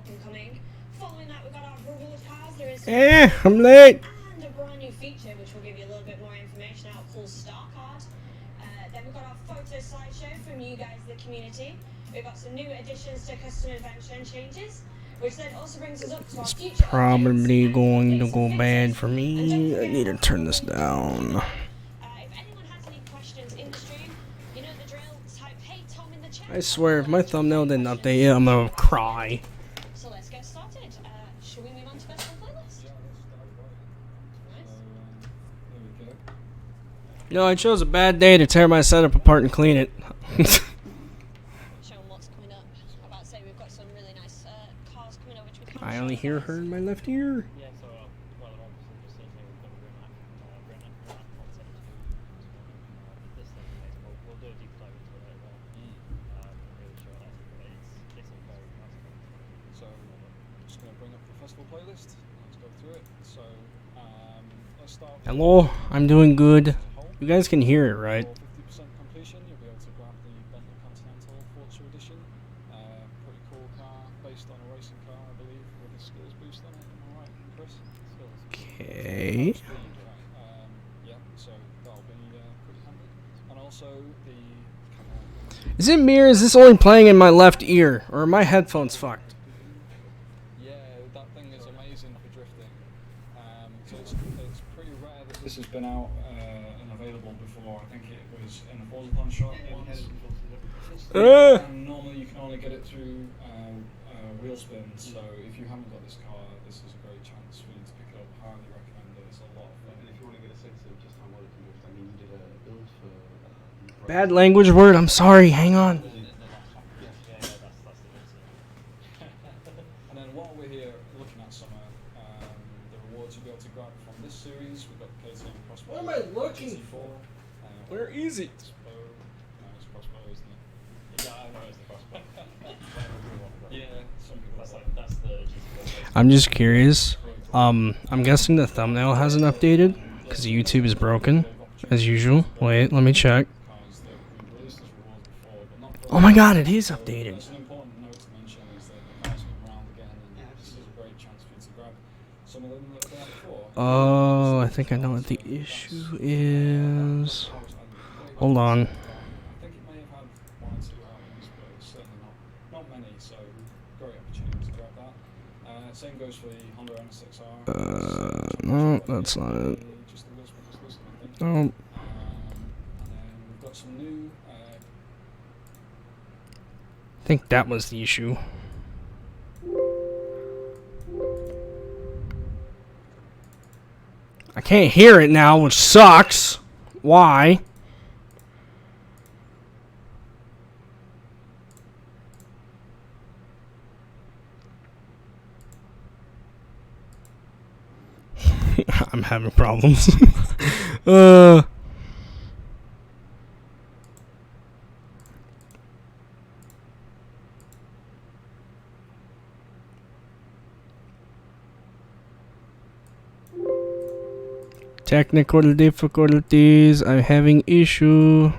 and coming. Following that, we've got our reward cards. There is I'm late. And a brand new feature which will give you a little bit more information, our cool star card. Then we've got our photo slideshow from you guys, the community. We've got some new additions to custom adventure and changes, which then also brings us up to our future. Probably going to go bad for me. I need to turn this down. If anyone has any questions in the stream, you know the drill. Type "Hey Tom" in the chat. I swear, if my thumbnail didn't update yet, I'm gonna cry. So let's get started. Should we move on to festival playlist? Nice. No, I chose a bad day to tear my setup apart and clean it. Show 'em what's coming up. I'm about to say we've got some really nice cars coming up, which we can't I show only you hear guys. her in my left ear. Yeah, so well, they're obviously just saying we've got a Granite concept. This thing, we'll do a deep dive into it later on. Really sure it's a very nice one. So, just going to bring up the festival playlist. Let's go through it. So, let's start. Hello, I'm doing good. You guys can hear it, right? For 50% completion, you'll be able to grab the Bentley Continental Forza Edition. Pretty cool car, based on a racing car, I believe, with a skills boost on it. Am I right, Chris? Okay. Yeah, so that'll be pretty handy. And also the Is it me or is this only playing in my left ear? Or are my headphones fucked? yeah, that thing is amazing for drifting. So it's pretty rare that this has been out and available before. I think it was in the Forza Plan shop once. And normally you can only get it through wheel spin. So if you haven't got this car, this is a great chance for you to pick it up. Highly recommend it. It's a lot of fun. And if you want to get a sense of just how well it can drift, I mean, you did a build for Bad language word, I'm sorry, hang on. And then while we're here looking at some the rewards you'll be able to grab from this series, we've got KTM Crossbow. What am I looking GT4, for? Where is it? Crossbow. No, it's Crossbow, isn't it? Yeah, I know it's the crossbow. Yeah, some people That's like like, that's the GT4. I'm just curious. I'm guessing the thumbnail hasn't updated because YouTube is broken, as usual. Wait, let me check. cars that we've released as rewards before, but not for Oh my god, it is updated. That's an important note to mention is that the cars come around again, and this is a great chance for you to grab some of them that were there before. Oh, I think I know what the issue is. Hold on. I think it may have had one or two outings, but it's certainly not many, so great opportunity to grab that. Same goes for the Honda NSXR. No, that's not it. Just the wheels spin exclusive, I think. Oh, And then we've got some new. I think that was the issue. I can't hear it now, which sucks. Why? I'm having problems. Technical difficulties. I'm having issue.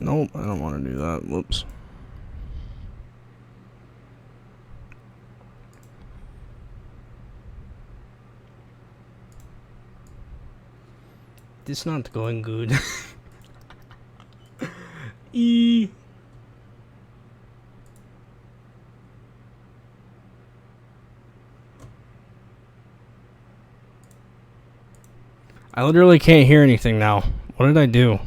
Nope, I don't want to do that. Whoops. This not going good. E. I literally can't hear anything now. What did I do?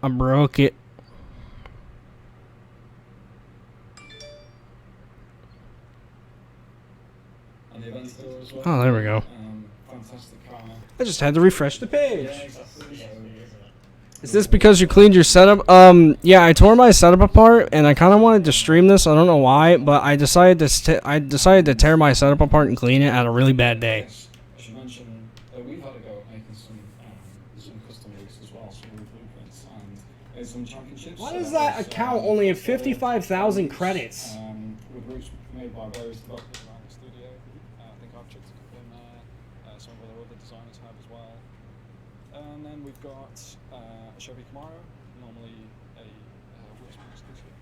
I broke it. And the event store as well. Oh, there we go. Fantastic car. I just had to refresh the page. Yeah, exactly. So, Is this because you cleaned your setup? Yeah, I tore my setup apart, and I kind of wanted to stream this. I don't know why, but I decided to tear my setup apart and clean it at a really bad day. yes, I should mention we've had a go at making some custom leaks as well, some blueprints and some championships. Why does that account only have 55,000 credits? With routes made by various developers around the studio. I think I've checked a couple in there. Some of the other designers have as well. And then we've got a Chevy Camaro, normally a Wheelsman exclusive,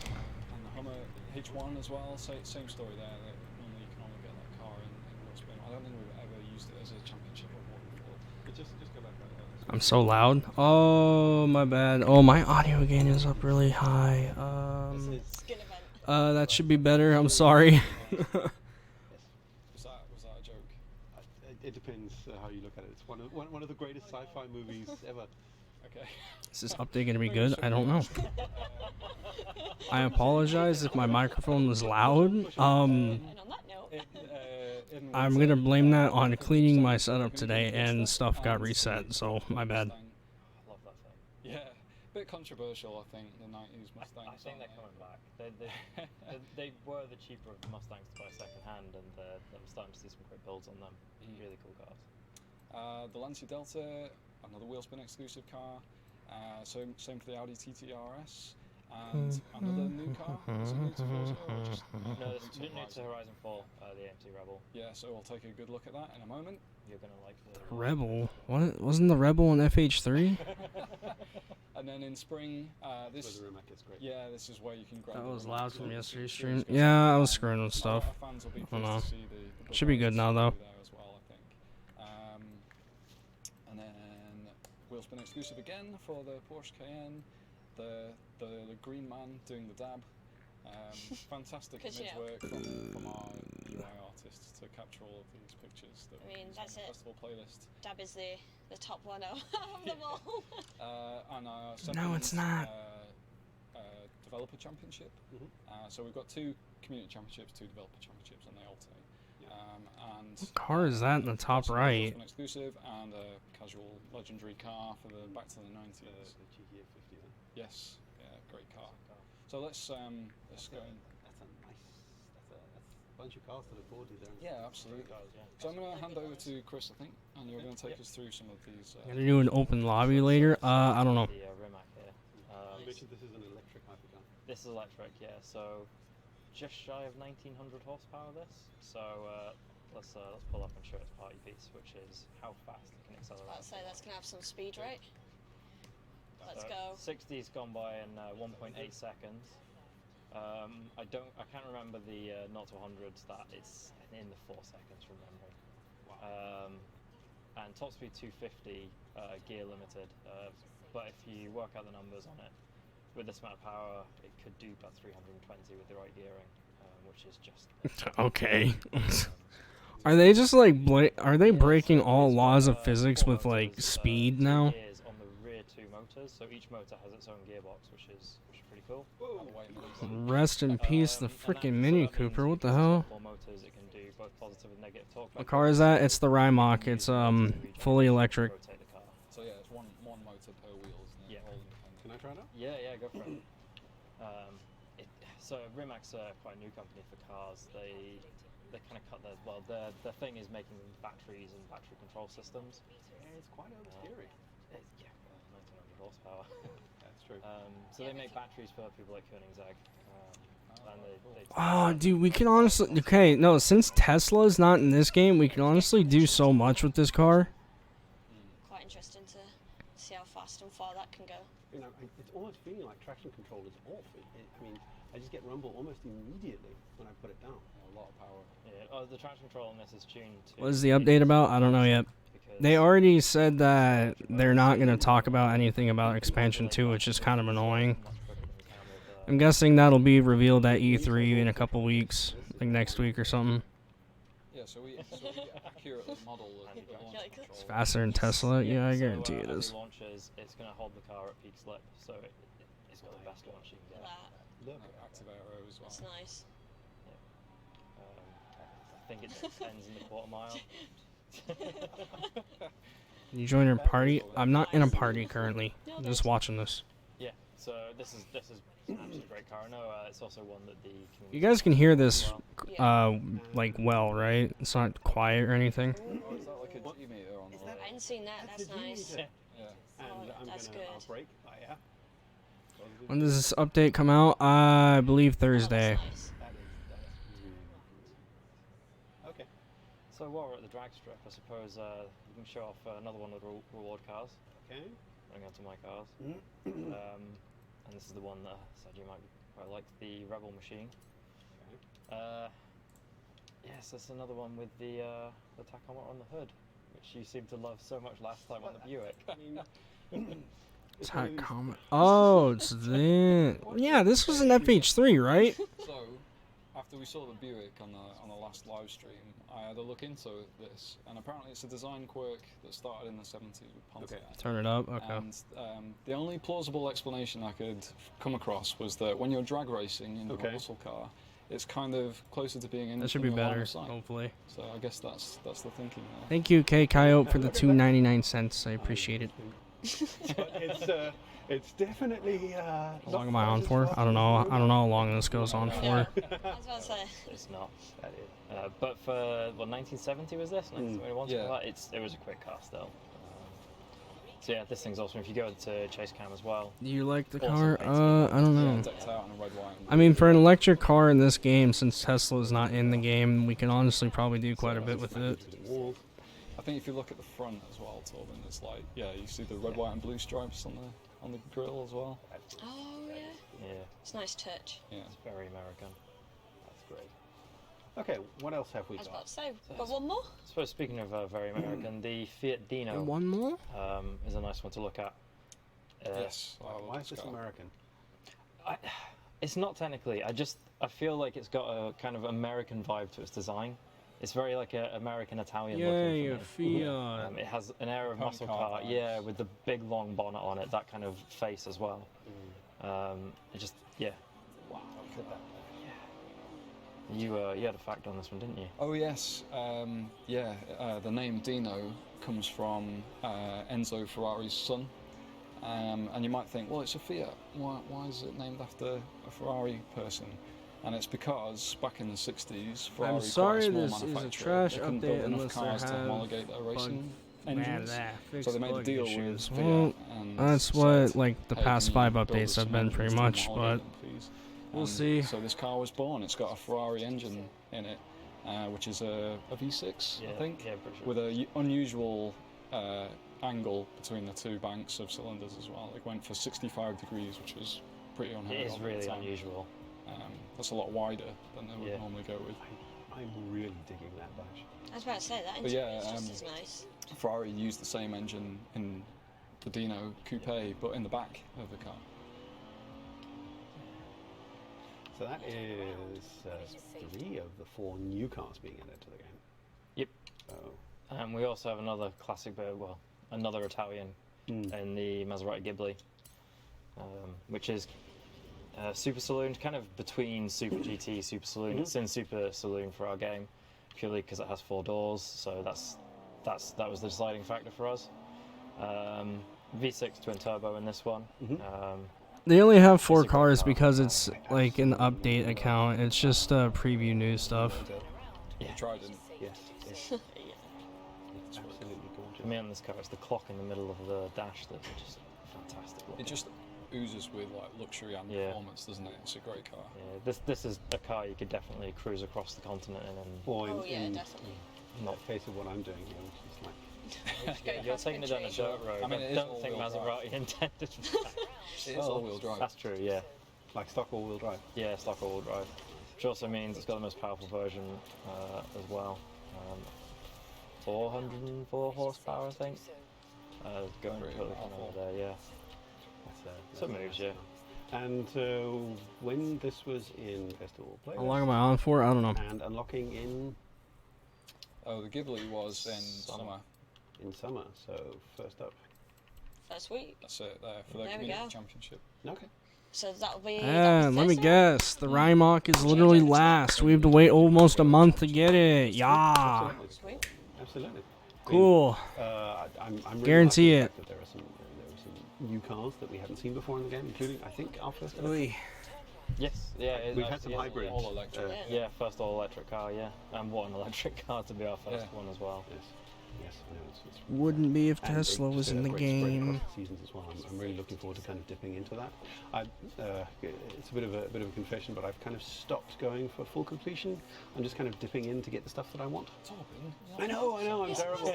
and the Hummer H1 as well. Same story there. That normally you can only get that car in Wheelspin. I don't think we've ever used it as a championship award before. But just go back right there. I'm so loud. Oh, my bad. Oh, my audio gain is up really high. Skin event. That should be better. I'm sorry. Was that a joke? It depends how you look at it. It's one of the greatest sci-fi movies ever. Okay. Is this update gonna be good? I don't know. I apologize if my microphone was loud. And on that note, I'm gonna blame that on cleaning my setup today and stuff got reset, so my bad. I love that thing. Yeah, bit controversial, I think, the 90s Mustangs. I think they're coming back. They were the cheaper of the Mustangs to buy second hand, and I'm starting to see some great builds on them. Really cool cars. The Lancia Delta, another Wheelspin exclusive car. Same for the Audi TT RS. And another new car. Is it new to Forza or just No, it's new to Horizon 4, the AMC Rebel. Yeah, so we'll take a good look at that in a moment. You're gonna like the Rebel? What? Wasn't the Rebel in FH3? And then in spring, this. The Rimac is great. Yeah, this is where you can grab. That the was Rimac loud from and yesterday's see stream. who's got Yeah, I some- was screwing with stuff. Our fans will be I don't pleased know. to see the Should be good now, though. there as well, I think. And then Wheelspin exclusive again for the Porsche Cayenne. The green man doing the dab. Fantastic 'Cause, you image know. work from our UI artists to capture all of these pictures that I we mean, use that's on the it. festival playlist. Dab is the top one of them all. And our No, it's not. developer championship. So we've got 2 community championships, 2 developer championships, and they alternate. And What car is that in the top also right? an exclusive and a casual legendary car for the back to the 90s. The GTA 50 then. Yes, yeah, great car. So let's go. And, That's a bunch of cars to look forward to there. yeah, absolutely. So I'm going to hand over to Chris, I think, and you're going to take us through some of these. Gonna do an open lobby later? I don't know. The Rimac here. You mentioned this is an electric hypercar. This is electric, yeah. So just shy of 1900 horsepower. This. So let's pull up and show its party piece, which is how fast it can accelerate. I'd say that's gonna have some speed, right? Let's So go. 60's gone by in 1.8 seconds. I can't remember the 0 to 100s. That it's in the 4 seconds from memory. Wow. And top speed 250, gear limited. But if you work out the numbers on it, with this amount of power, it could do about 320 with the right gearing, which is just. Okay. Are they just like are they breaking all laws of physics with like speed now? Gears on the rear 2 motors, so each motor has its own gearbox, which is pretty cool. Rest in peace, the And freaking that- Mini so that means Cooper. you What the can hell? swap 4 motors, it can do both positive and negative torque. What car is that? It's the Rimac. It's fully electric. Rotate the car. So yeah, it's one motor per wheel, isn't it? Yeah. All independent. Can I try it out? Yeah, go for it. So Rimac's quite a new company for cars. They kind of cut their thing is making batteries and battery control systems. Yeah, it's quite oversteering. Yeah, 1900 horsepower. That's true. So they make batteries for people like Koenigsegg. And they Oh, dude, we can honestly. Okay, no, since Tesla's not in this game, we can honestly do so much with this car. Quite interesting to see how fast and far that can go. You know, it's almost feeling like traction control is off. I mean, I just get rumble almost immediately when I put it down. A lot of power. Yeah, the traction control on this is tuned to. What is the update about? I don't know yet. They already said that they're not going to talk about anything about expansion 2, which is kind of annoying. I'm guessing that'll be revealed at E3 in a couple weeks, like next week or something. Yeah, so we accurately model the launch Yeah, like- control. It's faster than Tesla. Yeah, I so, guarantee it as is. it launches, it's going to hold the car at peak slip, so it's got the best launch you can get. That, Look, Active aero as well. that's nice. I think it ends in the quarter mile. You join your party? I'm not in a party currently. I'm just watching this. Yeah, so this is an absolutely great car. I know it's also one that the community. You guys can hear this, Yeah. like well, right? It's not quiet or anything. Oh, is that like a G meter on the Is that- I hadn't seen that. That's a G nice. meter. Yeah. And Oh, I'm that's gonna good. break. Yeah. When does this update come out? I believe Oh, that's Thursday. nice. That is really good. Okay. So while we're at the drag strip, I suppose you can show off another one of the reward cars. Okay. Going on to my cars. And this is the one that I said you might quite like, the Rebel machine. Okay. Yes, that's another one with the tachometer on the hood, which you seemed to love so much last time on the Buick. Tachometer. Oh, it's the. Yeah, this was an FH3, right? So, after we saw the Buick on the last live stream, I had a look into this, and apparently it's a design quirk that started in the 70s with Pontiac. Okay. Turn it up. Okay. And the only plausible explanation I could come across was that when you're drag racing in a muscle car, it's kind of closer to being in. That should be better, line of sight. hopefully. So I guess that's the thinking there. Thank you, K Coyote, for the 2.99. I appreciate it. But it's definitely. How long am I on for? I don't know. I don't know how long this goes on for. I was about to say. It's not. But for 1970 was this? 1971, something like that. It was a quick car still. So yeah, this thing's awesome. If you go to chase cam as well. Do you like the Awesome car? painting. I don't know. Yeah, decked out in a red, white, and I mean, for an electric car in this game, since Tesla's not in the game, we can honestly probably do quite a bit with it. I think if you look at the front as well, Torben, it's like, yeah, you see the red, white, and blue stripes on the grill as well. Oh, yeah. Yeah, It's a nice touch. Yeah. it's very American. That's great. Okay, what else have we I was about got? to say, got one more? I suppose speaking of very American, the Fiat Dino One more? is a nice one to look at. Yes. Why is this American? It's not technically. I feel like it's got a kind of American vibe to its design. It's very like an American-Italian Yay, a looking for me. Fiat. It has an air of Pump muscle car car, vibes. yeah, with the big long bonnet on it, that kind of face as well. It just, yeah. Wow, look at that. You had a fact on this one, didn't you? Oh yes, the name Dino comes from Enzo Ferrari's son, and you might think, well, it's a Fiat. Why is it named after a Ferrari person? And it's because back in the 60s, Ferrari I'm sorry, quite a this small is a manufacturer. trash They couldn't update build enough unless they cars to have homologate their racing engines. Fix So they made a bug deal issues. with Fiat, Well, and that's what said, like the "Hey, past can 5 you build updates us have some been pretty engines to much, homologate but them, please?" we'll And see. So this car was born. It's got a Ferrari engine in it, which is a V6, I think, Yeah, pretty sure. with a unusual angle between the two banks of cylinders as well. It went for 65 degrees, which was pretty unheard It is of at the really time. unusual. That's a lot wider than they would Yeah. normally go with. I'm really digging that badge. I was about to say, that But interior yeah, is just as nice. Ferrari used the same engine in the Dino Coupe, but in the back of the car. So that is 3 of the 4 new cars being added to the game. Yep. Oh. We also have another classic bird, well, another Italian in the Maserati Ghibli, which is Super Saloon, kind of between Super GT, Super Saloon. It's in Super Saloon for our game, purely because it has 4 doors. So that was the deciding factor for us. V6 twin turbo in this one. They only have 4 It's a great cars car. because it's like an update account. It's just preview new stuff. You tried it. Yes. It's absolutely gorgeous. For me on this car, it's the clock in the middle of the dash that's just fantastic. It just oozes with like luxury and Yeah. performance, doesn't it? It's a great car. Yeah, this is a car you could definitely cruise across the continent in, and Or Oh, yeah, in definitely. the case of what I'm doing here, which is like Go you're past taking it down a country. dirt road. I mean, it is don't think all-wheel drive. Maserati intended for that. It is all-wheel drive. That's true, yeah. like stock all-wheel drive. Yeah, stock all-wheel drive. Which also means it's got the most powerful version as well. 404 horsepower, I think. Going Pretty to powerful. there, yeah. So it moves, yeah. And when this was in Festival Play How long am I on for? I don't know. and unlocking in Oh, the Ghibli was in summer. summer, so first up. First week. That's it there for the There we community go. championship. Okay. So that'll be. And let me Thursday? guess, the Rymok is literally last. We have to wait almost a month to get it. Yeah. Absolutely. Sweet. Absolutely. Cool. I'm really Guarantee liking the it. fact that there are some new cars that we haven't seen before in the game, including I think our first. Yes, yeah. We've had some hybrids. All electric. Yeah, first all-electric car, yeah. And what an electric car to be our first Yeah. one as well. Yes. Yes, I know. It's Wouldn't be if and Tesla just was a in the great spread across game. the seasons as well. I'm really looking forward to kind of dipping into that. It's a bit of a confession, but I've kind of stopped going for full completion. I'm just kind of dipping in to get the stuff that I want. I know, I'm terrible.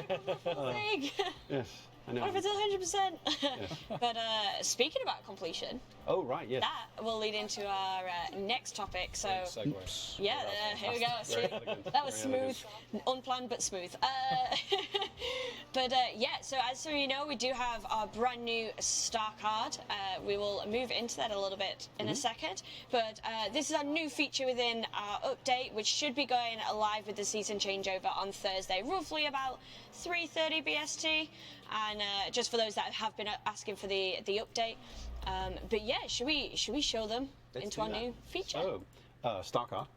Big. Yes, I know. What if it's 100%? Yes. But speaking about completion, Oh right, yes. that will lead into our next topic. So Segue. yeah, here we go. See, Very elegant, that was very smooth, unplanned but smooth. But yeah, so as so you know, we do have our brand new star card. We will move into that a little bit in a second. But this is our new feature within our update, which should be going live with the season changeover on Thursday, roughly about 3:30 BST. And just for those that have been asking for the update. But yeah, should we show them Let's into do our that. new feature? So, star card.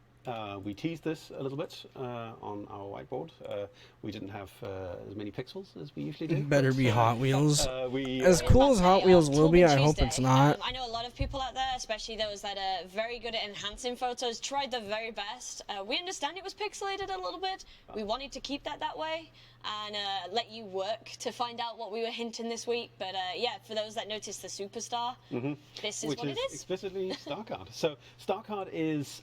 We teased this a little bit on our whiteboard. We didn't have as many pixels as we usually do. Better but, be Hot Wheels. We, As cool as Hot Wheels will be, I hope it's not. I know a lot of people out there, especially those that are very good at enhancing photos, tried their very best. We understand it was pixelated a little bit. We wanted to keep that way and let you work to find out what we were hinting this week. But yeah, for those that noticed the superstar, this is which what is it is. explicitly star card. So star card is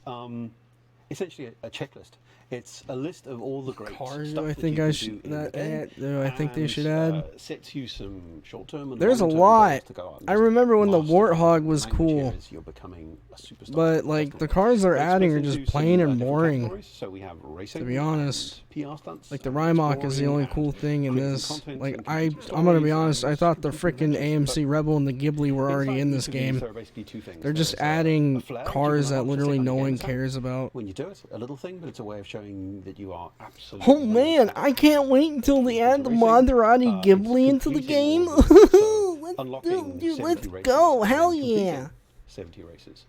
essentially a checklist. It's a list of all the great Cars, stuff do I that think you I can should do in the game, do I think they should and, add? sets you some short-term and There's a long-term lot. goals to go out and I just remember when the master. Warthog was Language here cool. is you're becoming a superstar. But like the Definitely. cars they're But it's adding are split just into some, plain and different boring. categories. So we have racing, To be honest. and PR stunts, Like the and Rymock is the only exploring, cool and thing in creating this. content Like and I'm completing gonna be stories honest, I and thought the completing freaking adventures, AMC but Rebel and the Ghibli were already inside in each this of these, game. there are basically two things. They're just There's a adding flag cars you that can unlock to literally stick on no your one game tag. cares about. When you do it, a little thing, but it's a way of showing that you are absolutely. Oh man, I can't wait until they add the racing. Maserati It's Ghibli into the completing game. all this, so Let's unlocking dude, 70 let's races go, and hell completing yeah. 70 races.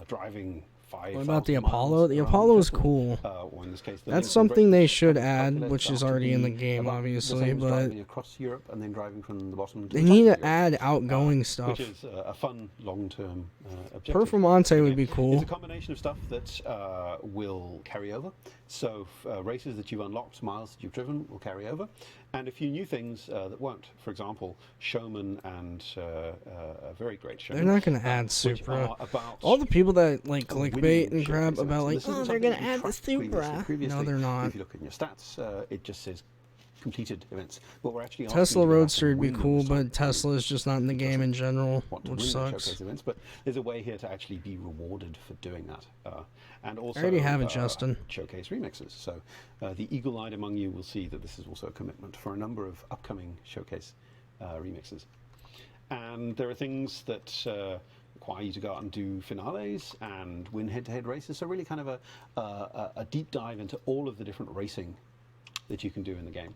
Driving 5,000 What about the Apollo? miles The around Apollo is festival. cool. Or in this case, the That's Lincoln something they races. should add, Calculates which is out to already in the be game, about the obviously, same as but driving across Europe and then driving from the bottom to they the top need of to Europe. add outgoing stuff. Which is a fun long-term objective. Performante would be It's cool. a combination of stuff that will carry over. So races that you've unlocked, miles that you've driven will carry over, and a few new things that won't. For example, Showman and a very great Showman. They're not gonna add which Supra. are about All the people that like winning clickbait and showcase crap events. about And like, this isn't oh, they're something gonna that you add the tracked Supra. previously. No, they're not. If you look in your stats, it just says completed events. But we're actually Tesla asking you to go back Roadster and would be win them cool, this time. but Tesla is just not in the game in general, Want to which win those sucks. showcase events, but there's a way here to actually be rewarded for doing that. And also, I already have it, Justin. Showcase remixes. So the eagle-eyed among you will see that this is also a commitment for a number of upcoming showcase remixes. And there are things that require you to go out and do finales and win head-to-head races. So really kind of a deep dive into all of the different racing that you can do in the game.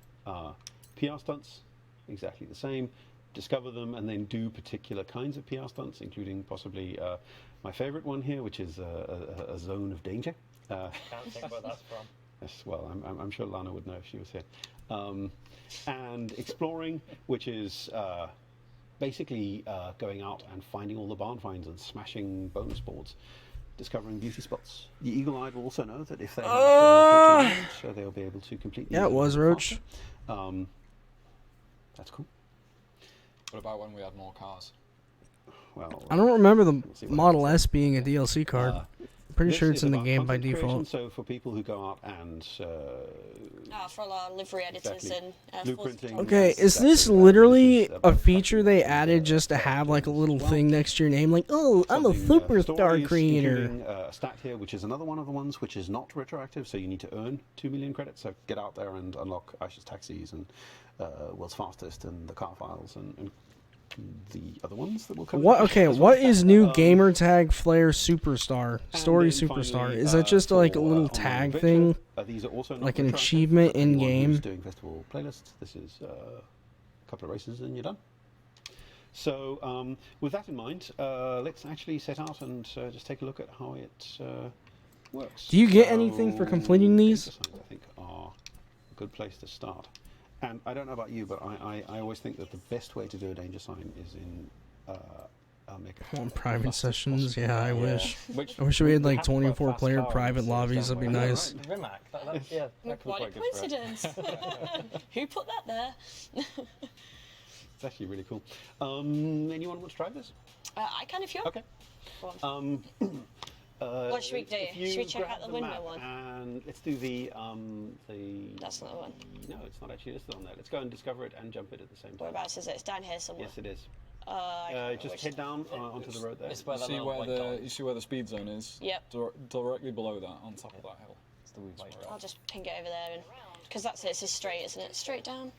PR stunts, exactly the same. Discover them and then do particular kinds of PR stunts, including possibly my favorite one here, which is a zone of danger. Can't think where that's from. Yes, well, I'm sure Lana would know if she was here. And exploring, which is basically going out and finding all the barn finds and smashing bonus boards, discovering beauty spots. The eagle-eyed will also know that if they have so they'll be able to complete. Yeah, it was Roach. That's cool. What about when we had more cars? Well, I don't remember the we'll see what Model happens. S being a DLC card. I'm pretty This sure it's is in the about game by content creation, default. so for people who go out and For all our livery editors Exactly. and Blueprinting. Okay, Yes, is this exactly. literally This is a about feature they customers, added just to have like a little well, thing next to your name, like, oh, I'm a something, superstar stories, creator? including, a stat here, which is another one of the ones which is not retroactive, so you need to earn 2 million credits. So get out there and unlock Aisha's Taxis and World's Fastest and the Car Files and the other ones that will come. What? in Okay, as what well. is new gamer tag Flare Superstar And Story then Superstar? finally, Is that just like a for, little online tag adventure, thing? These are also not like an retroactive, achievement but anyone in-game? who's doing festival playlists. This is a couple of races and you're done. So with that in mind, let's actually set out and just take a look at how it works. Do you get anything for completing these? Data signs, I think, are a good place to start. And I don't know about you, but I always think that the best way to do a danger sign is in make On private sessions, yeah, I wish. Which I wish we had like have quite 24 fast player cars, private so lobbies, that'd be nice. Rimac, yeah, that could be What a quite good for it. coincidence. Who put that there? It's actually really cool. Anyone want to try this? I can if you want. Okay. Go on. What should we do? if you Should we check grab out the windmill map one? And let's do the That's not the one. No, it's not actually listed on there. Let's go and discover it and jump it at the same time. Whereabouts is it? It's down here somewhere. Yes, it is. I can't remember Just which- head down onto the road there. It's where You that see little where white the dot you see where the speed zone is? Yep. Directly below that, on top of that hill. It's the wee white I'll dot. just ping it over there, and because that's it. It's just straight, isn't it? Straight down.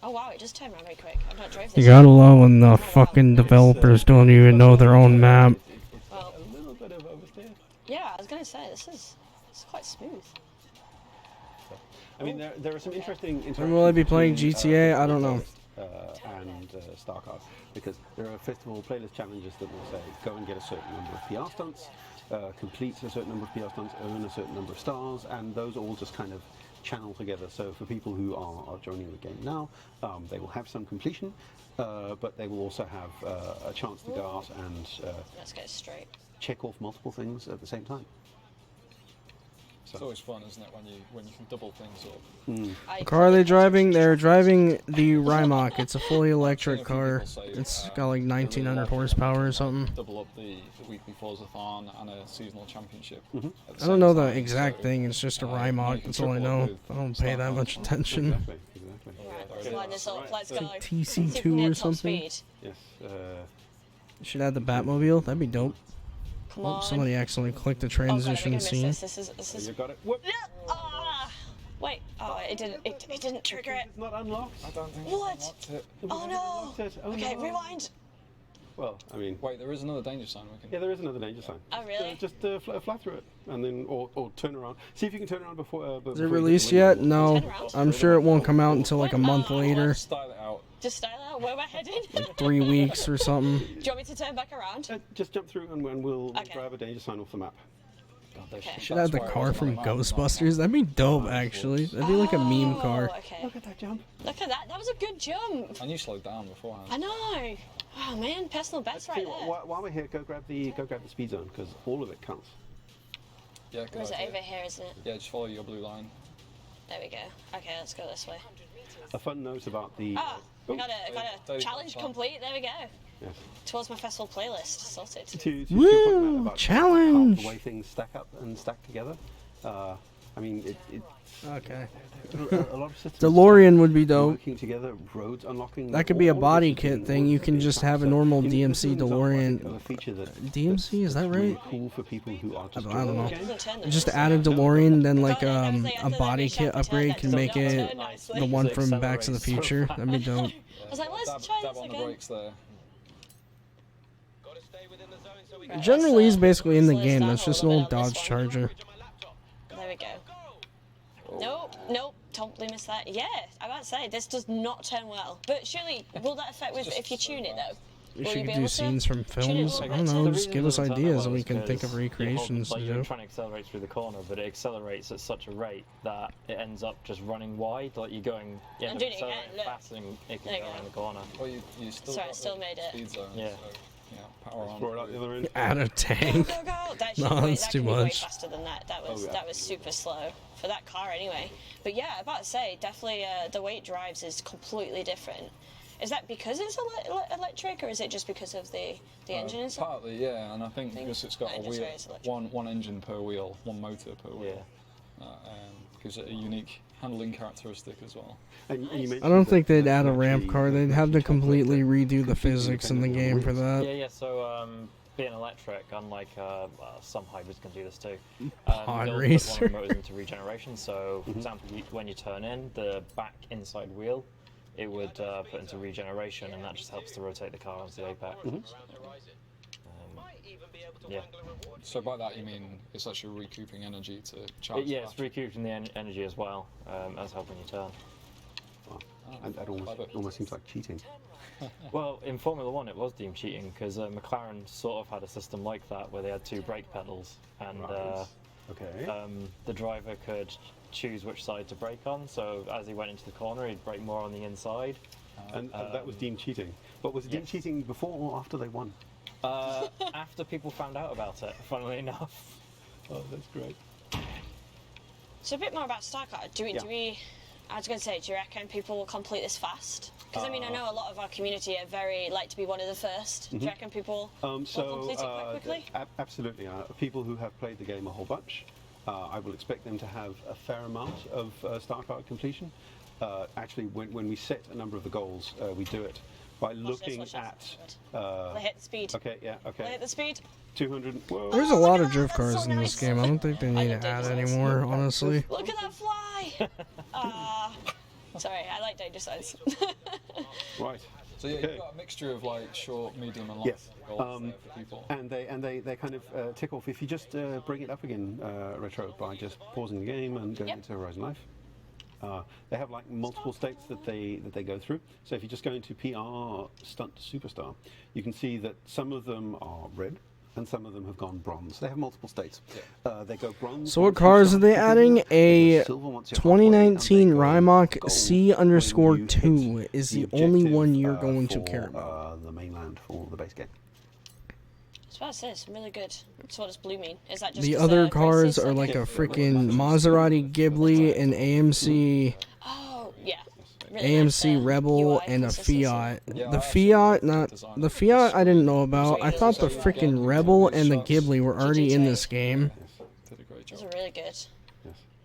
Oh wow, it just turned around very quick. I've not drove this. You gotta love when the fucking developers don't even know their own map. Well, A little bit of oversteer. yeah, I was gonna say it's quite smooth. I mean, there are some interesting. When will I be playing between, GTA? I don't know. And StarCraft, because there are festival playlist challenges that will say go and get a certain number of PR stunts, complete a certain number of PR stunts, earn a certain number of stars, and those all just kind of channel together. So for people who are joining the game now, they will have some completion, but they will also have a chance to go out and Let's go straight. check off multiple things at the same time. It's always fun, isn't it, when you can double things up? The car are they driving? They're driving the Rimac. It's a fully electric car. It's got like 1900 horsepower or something. Double up the weekly Forza-thon and a seasonal championship. I don't know the exact thing. It's just a Rimac. That's all I know. I don't pay that much attention. Exactly. Right, let's line this up. Let's go. Like See if we can TC2 or hit top something. speed. Yes. You should add the Batmobile. That'd be dope. Come Oh, on. somebody accidentally clicked the Oh god, we're gonna transition miss scene. this. This is. You got it. Whoop. Ah! Wait. Oh, it didn't. It didn't trigger it. It's not unlocked. I don't think What? it's unlocked it. Oh no. Unlocked it. Oh, Okay, no. rewind. Well, I mean, Wait, there is another danger sign we can... yeah, there is another danger sign. Oh really? Just fly through it, and then or turn around. See if you can turn around before. Is before it you hit the released windmill. yet? No. Turn around. I'm sure it won't come out until like a month later. Style it out. Just style out where we're heading. 3 weeks or something. Do you want me to turn back around? Just jump through, and we'll Okay. grab a danger sign off the map. Okay. Should add the why it car wasn't from on the map, not Ghostbusters. That'd be dope, actually. That'd be like a meme car. Oh, okay. Look at that jump. Look at that. That was a good jump. And you slowed down beforehand. I know. Oh man, personal best right Tell you what, there. while we're here, go grab the speed zone because all of it counts. Yeah, good Or is it idea. over here, isn't it? Yeah, just follow your blue line. There we go. Okay, let's go this way. A fun note about the. Ah, I got there a you go, challenge fine. complete. There we go. Yes. Towards my festival playlist. Sorted. To your Woo, point, Matt, about challenge! how the way things stack up and stack together. I mean, it Okay. a lot of systems. DeLorean would be dope. Working together, roads unlocking. That could be a all of body this is kit thing. You can working just in have a time. normal So, you know, DMC this is an example, I think, DeLorean. of a feature that- DMC, is that that's really right? cool for people who are just I don't know. Doesn't turn Just nice. add a DeLorean, then like God, I was like, a after that body reshuffle kit turn, upgrade that can does make not it turn nicely. the one It from Back to the accelerates so Future. fast. That'd be dope. I was like, let's Dab, try dab this on the again. brakes there. Right, General let's, Lee's basically in the slow this game. down That's a just an little old bit on Dodge this one. Charger. There we go. Nope, totally missed that. Yeah, I about to say, this does not turn well. But surely, will that affect with if you tune it though? We Will should you be do able to scenes from tune it a films. little I bit don't to- know. The Just reason give it us doesn't turn ideas that and we well can is think of 'cause recreations like to you're do. trying to accelerate through the corner, but it accelerates at such a rate that it ends up just running wide. Like you're going, you I'm end up doing it again, accelerating look. faster than it There can you go go. around the corner. Well, you still Sorry, got still the made it. speed zone, Yeah. so, yeah, power on. Throw it out the other end. Add a tank. Go, go. That should No, be way, that's that too can be way much. faster than that. That Oh, was yeah. that was super slow for that car anyway. But yeah, about to say, definitely the way it drives is completely different. Is that because it's electric, or is it just because of the engine and stuff? Partly, yeah, and I think because it's got I a just wheel, raised electric. one engine per wheel, one motor per wheel. Yeah. Gives it a unique handling characteristic as well. And you I mentioned don't that- think they'd that add a actually ramp car. the They'd have to actual calculator completely redo the completely physics in the dependent on game for wheels. that. Yeah, so being electric, unlike some hybrids can do this too. Pod they'll racer. put one of the motors into regeneration. So, for example, when you turn in the back inside wheel, it would put into regeneration, and that just helps to rotate the car onto the apex. Yeah. So by that you mean it's actually recouping energy to charge the Yeah, it's battery. recouping the energy as well as helping you turn. Wow. And that almost seems like cheating. Well, in Formula One, it was deemed cheating because McLaren sort of had a system like that where they had two brake pedals, and Right. Okay. the driver could choose which side to brake on. So as he went into the corner, he'd brake more on the inside. And that was deemed cheating. But was it deemed yes. cheating before or after they won? After people found out about it, funnily enough. Oh, that's great. So a bit more about StarCard. Do we? I was going to say, do you reckon people will complete this fast? Because I mean, I know a lot of our community are very like to be one of the first. Do you reckon people will complete it quite quickly? Absolutely. People who have played the game a whole bunch, I will expect them to have a fair amount of StarCard completion. Actually, when we set a number of the goals, we do it by looking at. Will they hit the speed? Okay. Yeah. Okay. Will they hit the speed? 200. Whoa. There's a look lot at of that, drift that's cars so in nice. this game. I don't think they need to add any more, honestly. Look at that fly! Sorry, I like danger signs. Right. So yeah, Okay. you've got a mixture of like short, medium, and long Yes. goals there for people. And they kind of tick off. If you just bring it up again, Retro, by just pausing the game and going into Horizon Life. They have like multiple states that they go through. So if you just go into PR Stunt Superstar, you can see that some of them are red and some of them have gone bronze. They have multiple states. They go bronze. So what once you cars are start they completing adding? them, they A go silver once you're halfway, and they 2019 go Rimac gold C_2 when you hit is the the only objective, one you're going to for, care about. the mainland for the base game. That's what it says. Really good. So what does blue mean? Is that just The 'cause other they're cars racist, are I like a guess? freaking Maserati Ghibli, an AMC Oh yeah. Really nice, AMC Rebel, UI and a consistency. Fiat. Yeah, The I actually Fiat, like the not design the of Fiat. I didn't know So about. I you thought the just- freaking Rebel and the Ghibli were already in this game. Did a great Those job. are really good.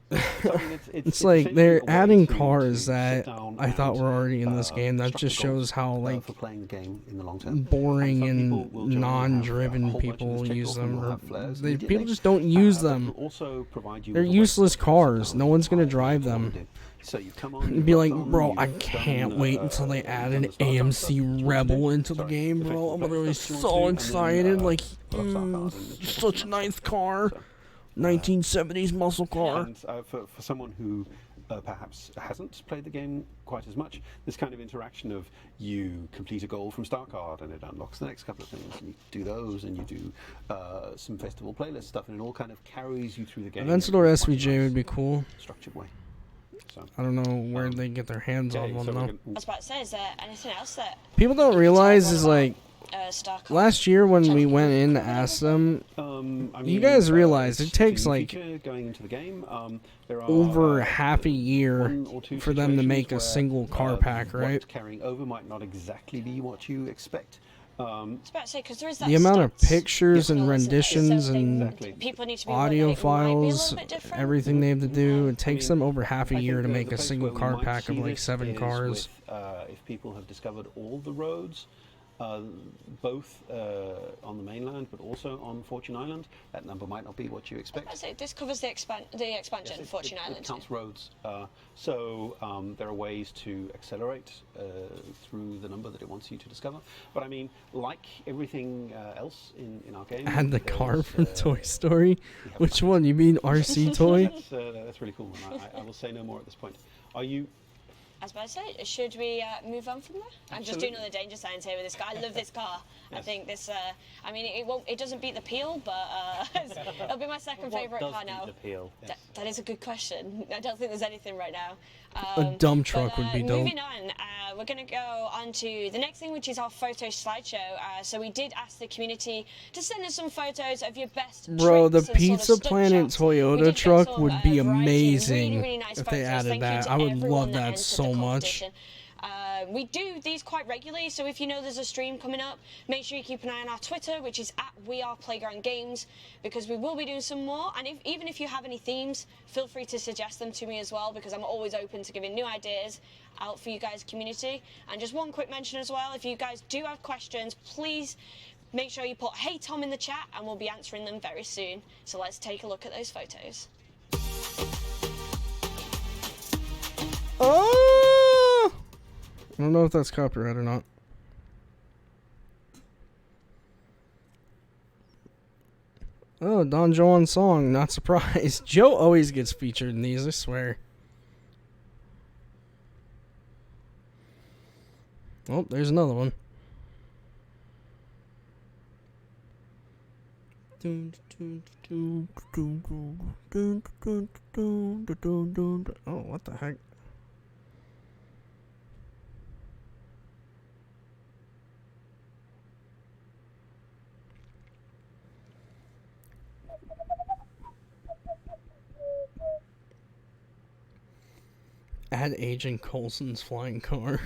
So, I mean, It's like they're essentially a way adding to cars sit that down I thought and, were already in this game. That structure just goals, shows how like for playing the game in the long term. boring Some and people will generally have a non-driven whole bunch of people this checked use off and them. will Or have flares people immediately. just don't use But them. it'll also provide you They're with a way useless to sit cars. down No one's gonna and drive what them. to do. So you come on, And you've be got like, done, bro, you've I done, can't wait until they you've add done an the start AMC stuff you want to Rebel do. into the Sorry, game, the bro. I'm festival gonna be stuff you so want to do, and then, excited. Like, put up start card and check such a it out. nice car. So, 1970s muscle car. And for someone who perhaps hasn't played the game quite as much, this kind of interaction of you complete a goal from StarCard and it unlocks the next couple of things, and you do those, and you do some festival playlist stuff, and it all kind of carries you through the game. Aventador in quite a SVJ nice, would be cool. structured way. So, I don't know where they get their hands okay, on one so though. I was about to say, is there anything else that People don't realize is like StarCard? last year when we went in to ask them, I you mean, guys realize it's it takes a new like feature going into the game. There are over half a year one or two for them to make a situations single where, car pack, right? What's carrying over might not exactly be what you expect. I was about to say, because there is that The amount of stats pictures and analysis there, so renditions they- and Exactly. people need to be aware that audio it might be a files, little bit different. everything they have to do, it takes I them mean, over half a I year think to the make a place single where we car might pack of see like this 7 is cars. with, if people have discovered all the roads, both on the mainland but also on Fortune Island, that number might not be what you I expect. was about to say, this covers the expansion, Yes, Fortune Island. It counts roads. So there are ways to accelerate through the number that it wants you to discover. But I mean, like everything else in our game, And the car there's, from Toy Story. we have Which fun. one? You mean RC Toy? That's really cool. And I will say no more at this point. Are you? I was about to say, should we move on from there? I'm just doing all the danger signs here with this car. I love this car. I think this. I mean, it doesn't beat the Peel, but it'll be my second favourite car now. That is a good question. I don't think there's anything right now. A dump truck would be dope. Moving on, we're going to go on to the next thing, which is our photo slideshow. So we did ask the community to send us some photos of your best Bro, the tricks and sort of Pizza stunt Planet shots. We Toyota did get truck some, would be variety of amazing really, really nice if they photos. added Thank you that. to I would everyone love that entered so the much. competition. We do these quite regularly, so if you know there's a stream coming up, make sure you keep an eye on our Twitter, which is @WeArePlaygroundGames, because we will be doing some more. And even if you have any themes, feel free to suggest them to me as well, because I'm always open to giving new ideas out for you guys, community. And just one quick mention as well, if you guys do have questions, please make sure you put "Hey Tom" in the chat, and we'll be answering them very soon. So let's take a look at those photos. Oh! I don't know if that's copyright or not. Oh, Don Juan song. Not surprised. Joe always gets featured in these, I swear. Oh, there's another one. Oh, what the heck? Add Agent Coulson's flying car.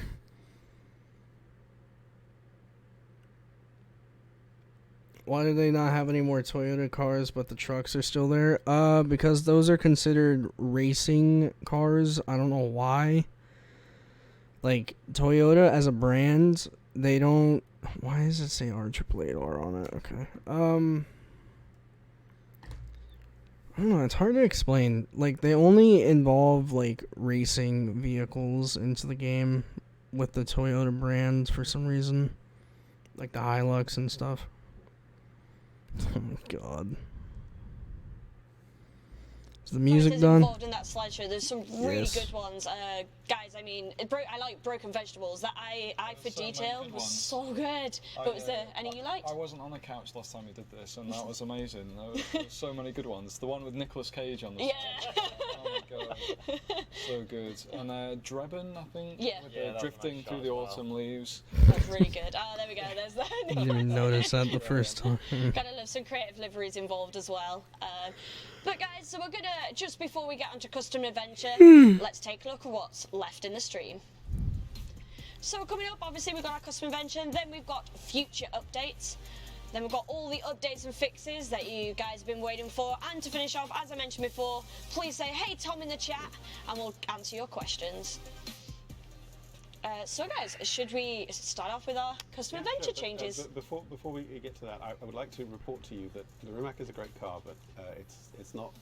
Why do they not have any more Toyota cars, but the trucks are still there? Because those are considered racing cars. I don't know why. Like, Toyota as a brand, they don't... Why does it say R888R on it? Okay. I don't know, it's hard to explain. Like, they only involve, like, racing vehicles into the game with the Toyota brand for some reason. Like the Hilux and stuff. Oh my god. Is the music done? Involved in that slideshow. There's some really Yes. good ones. Guys, I mean, I like Broken Vegetables. That Eye for so many Detail good was ones. so good. But was there any you liked? I wasn't on the couch last time you did this, and that was amazing. There were so many good ones. The one with Nicolas Cage on the Yeah. Oh my god, so good. And Drebin, I think, Yeah. with Yeah, that the was a drifting nice through shot the as well. autumn leaves. That's really good. Oh, there we go. There's that. I didn't even notice that the first time. Gotta love some creative liveries involved as well. But guys, so we're gonna, just before we get onto custom adventure, let's take a look at what's left in the stream. So coming up, obviously we've got our custom adventure, then we've got future updates. Then we've got all the updates and fixes that you guys have been waiting for. And to finish off, as I mentioned before, please say, hey Tom in the chat, and we'll answer your questions. So guys, should we start off with our custom adventure changes? Before we get to that, I would like to report to you that the Rimac is a great car, but it's not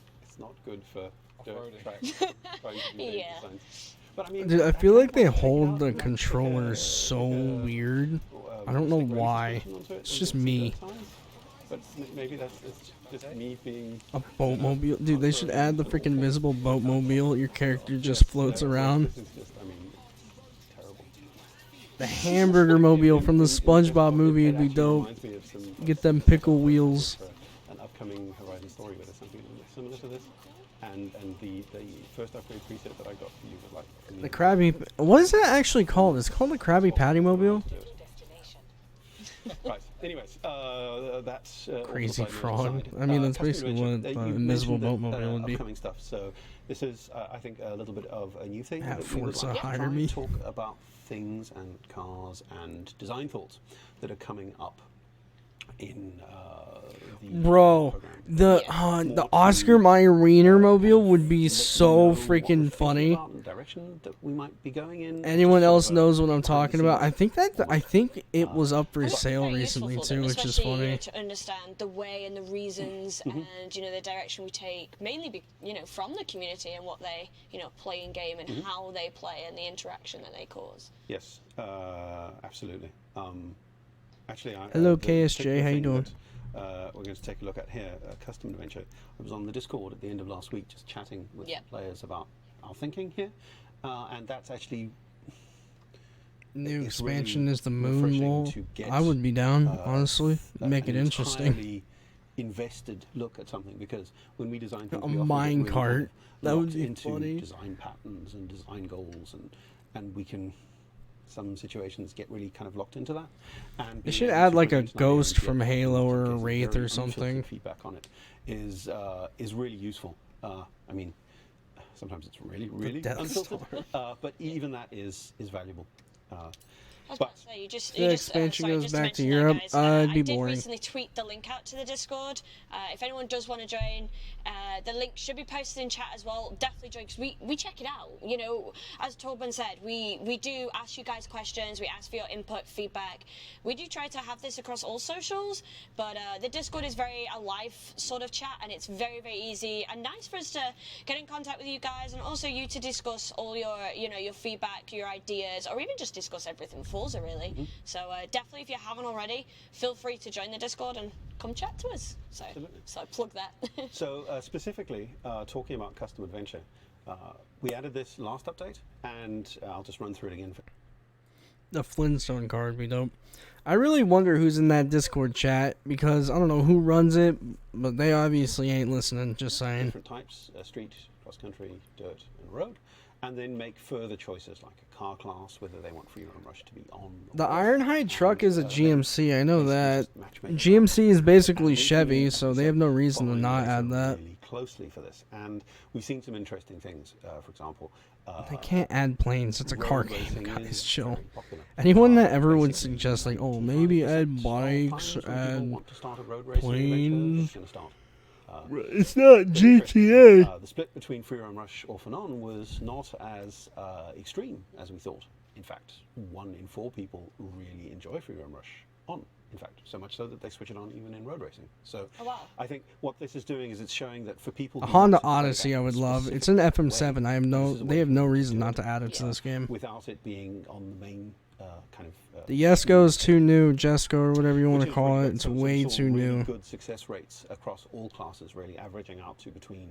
good for dirt Off-roading. tracks. Trying to do data Yeah. designs. But I mean, Dude, I feel kinda like they want to take hold out the and, like, controllers stick so a- weird. I don't know why. It's just me. But maybe that's just me being. A boatmobile. Dude, they should add the freaking invisible boatmobile. Your character just floats around. This is just, I mean, terrible. The hamburger mobile from the SpongeBob movie would be It actually dope. reminds me of some- Get them pickle wheels. for an upcoming Horizon story where there's something similar to this, and the first upgrade preset that I got for you was like The Krabby... What is that actually called? It's called the Krabby Patty Mobile? Right. Anyways, that's Crazy also by fraud. the other side. I mean, that's Custom basically adventure. what You invisible mentioned boatmobile would be. Upcoming stuff. So this is, I think, a little bit of a new thing. Yeah, that we would Forza like to hired try and me. talk about things and cars and design thoughts that are coming up in the Bro, program. the Oscar Mayer Wiener mobile would be so freaking funny. Direction that we might be going in. Anyone Just else sort of knows what I'm talking about? I think format. it was up for It's sale very useful recently for too, them, which is especially, funny. to understand the way and the reasons and the direction we take, mainly from the community and what they play in game and how they play and the interaction that they cause. Yes, absolutely. Actually, Hello, the KSJ, particular how you thing doing? that, we're going to take a look at here, Custom Adventure. I was on the Discord at the end of last week just chatting with Yeah. players about our thinking here, and that's actually New it's expansion really is the moon refreshing wall. to get, I would be down, uh, honestly. Make an it interesting. entirely invested look at something, because when we design things, A we often get mine really cart. kind of That would locked be into funny. design patterns and design goals, and we can. Some situations get really kind of locked into that. And They being should able add to like a present an idea and ghost get, from Halo in some or a cases, Wraith very or something. unfiltered feedback on it is really useful. I mean, sometimes it's really Death unfiltered, but even that is valuable. I was But about to say, The expansion sorry, goes just to back to mention that, Europe. guys, It'd be I did boring. recently tweet the link out to the Discord. If anyone does want to join, the link should be posted in chat as well. Definitely join, because we check it out. As Torben said, we do ask you guys questions. We ask for your input, feedback. We do try to have this across all socials, but the Discord is very a live sort of chat, and it's very, very easy and nice for us to get in contact with you guys, and also you to discuss all your your feedback, your ideas, or even just discuss everything Forza really. So definitely, if you haven't already, feel free to join the Discord and come chat to us. So Absolutely. so plug that. So specifically, talking about Custom Adventure, we added this last update, and I'll just run through it again. The Flintstone card would be dope. I really wonder who's in that Discord chat, because I don't know who runs it, but they obviously ain't listening, just saying. Different types, street, cross-country, dirt, and road, and then make further choices like a car class, whether they want Free Run Rush to be on. The or off, Ironhide truck is a then GMC, I know basically that. just matchmaking. GMC is basically And making Chevy, it, so as they I have no said, reason to following not data add that. really closely for this, and we've seen some interesting things. For example, They can't add planes. It's a car road game. racing God, is it's chill. very popular. Anyone that ever would Basically, suggest, like, oh, maybe 55% add of bikes, times when people add want to start a road racing adventure, planes. it's going to start. It's not GTA. The split between free roam rush off and on was not as extreme as we thought. In fact, 1 in 4 people really enjoy free roam rush on. In fact, so much so that they switch it on even in road racing. So Oh, wow. I think what this is doing is it's showing that for people A who Honda want to play Odyssey, that I would love. specific It's an FM7. way, I have this no. is a They way have for no people reason do not it to add it to this game. without it being on the main kind of. The Yesco is too new. Jesco or whatever you want which to is call really it. good. It's So way we saw too really new. good success rates across all classes, really averaging out to between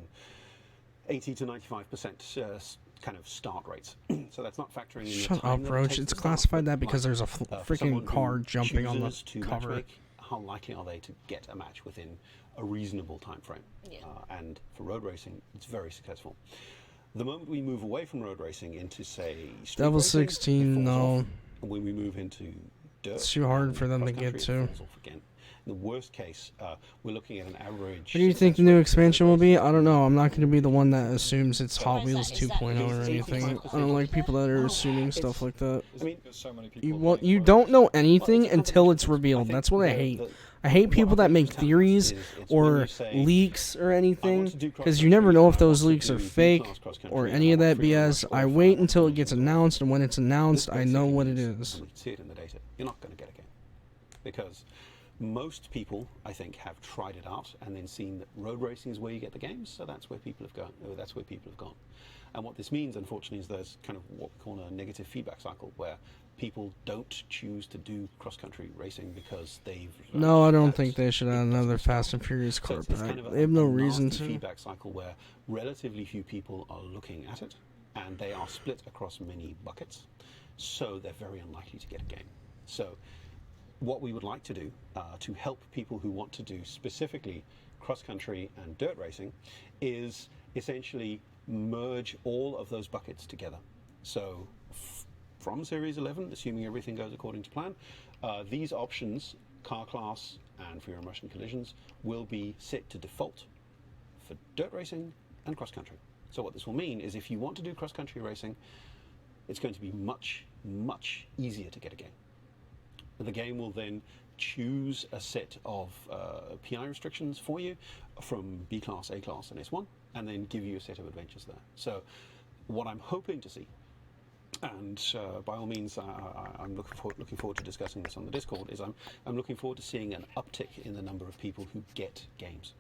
80 to 95% kind of start rates. So that's not factoring in the Shut time up, that it Roach. takes It's to start, classified but that because like, there's a for someone freaking car who jumping on the chooses to cover. matchmake, how likely are they to get a match within a reasonable time frame? Yeah. And for road racing, it's very successful. The moment we move away from road racing into, say, street Devil racing, it 16, falls no. off. And when we move into dirt, It's too hard and for them to cross-country, get it to. falls off again. In the worst case, we're looking at an average. What do you think the success new rate expansion for will be? road I don't know. I'm not going to be the one that assumes it's Hot Why is Wheels that? Is that 2.0 or because anything. 85% I don't like people that are Oh, assuming it's- stuff like that. Is I it mean, because so many people You like don't know Well, anything it's a until it's combination. I revealed. think That's what I the- hate. the- I hate what people I that think make is telling us theories is it's when or you say, leaks or I anything, want to do because you never cross-country, know I if those want to leaks are do fake B-class cross-country, or and any I of want that free roam BS. rush I off, and wait want until to it do gets this. announced, and when it's This announced, I know basically what it means, is. and we can see it in the data, you're not going to get a game. Because most people, I think, have tried it out and then seen that road racing is where you get the games, so that's where people have gone. That's where people have gone. And what this means, unfortunately, is there's kind of what we call a negative feedback cycle, where people don't choose to do cross-country racing because they've. No, I learned don't that think they should it add doesn't another start. Fast and Furious So car it's pack. kind of They have no a reason nasty to. feedback cycle where relatively few people are looking at it, and they are split across many buckets, so they're very unlikely to get a game. So what we would like to do to help people who want to do specifically cross-country and dirt racing is essentially merge all of those buckets together. So from Series 11, assuming everything goes according to plan, these options, car class and free roam rush and collisions, will be set to default for dirt racing and cross-country. So what this will mean is if you want to do cross-country racing, it's going to be much, much easier to get a game. The game will then choose a set of PI restrictions for you from B class, A class, and S1, and then give you a set of adventures there. So what I'm hoping to see, and by all means I'm looking forward to discussing this on the Discord, is I'm looking forward to seeing an uptick in the number of people who get games.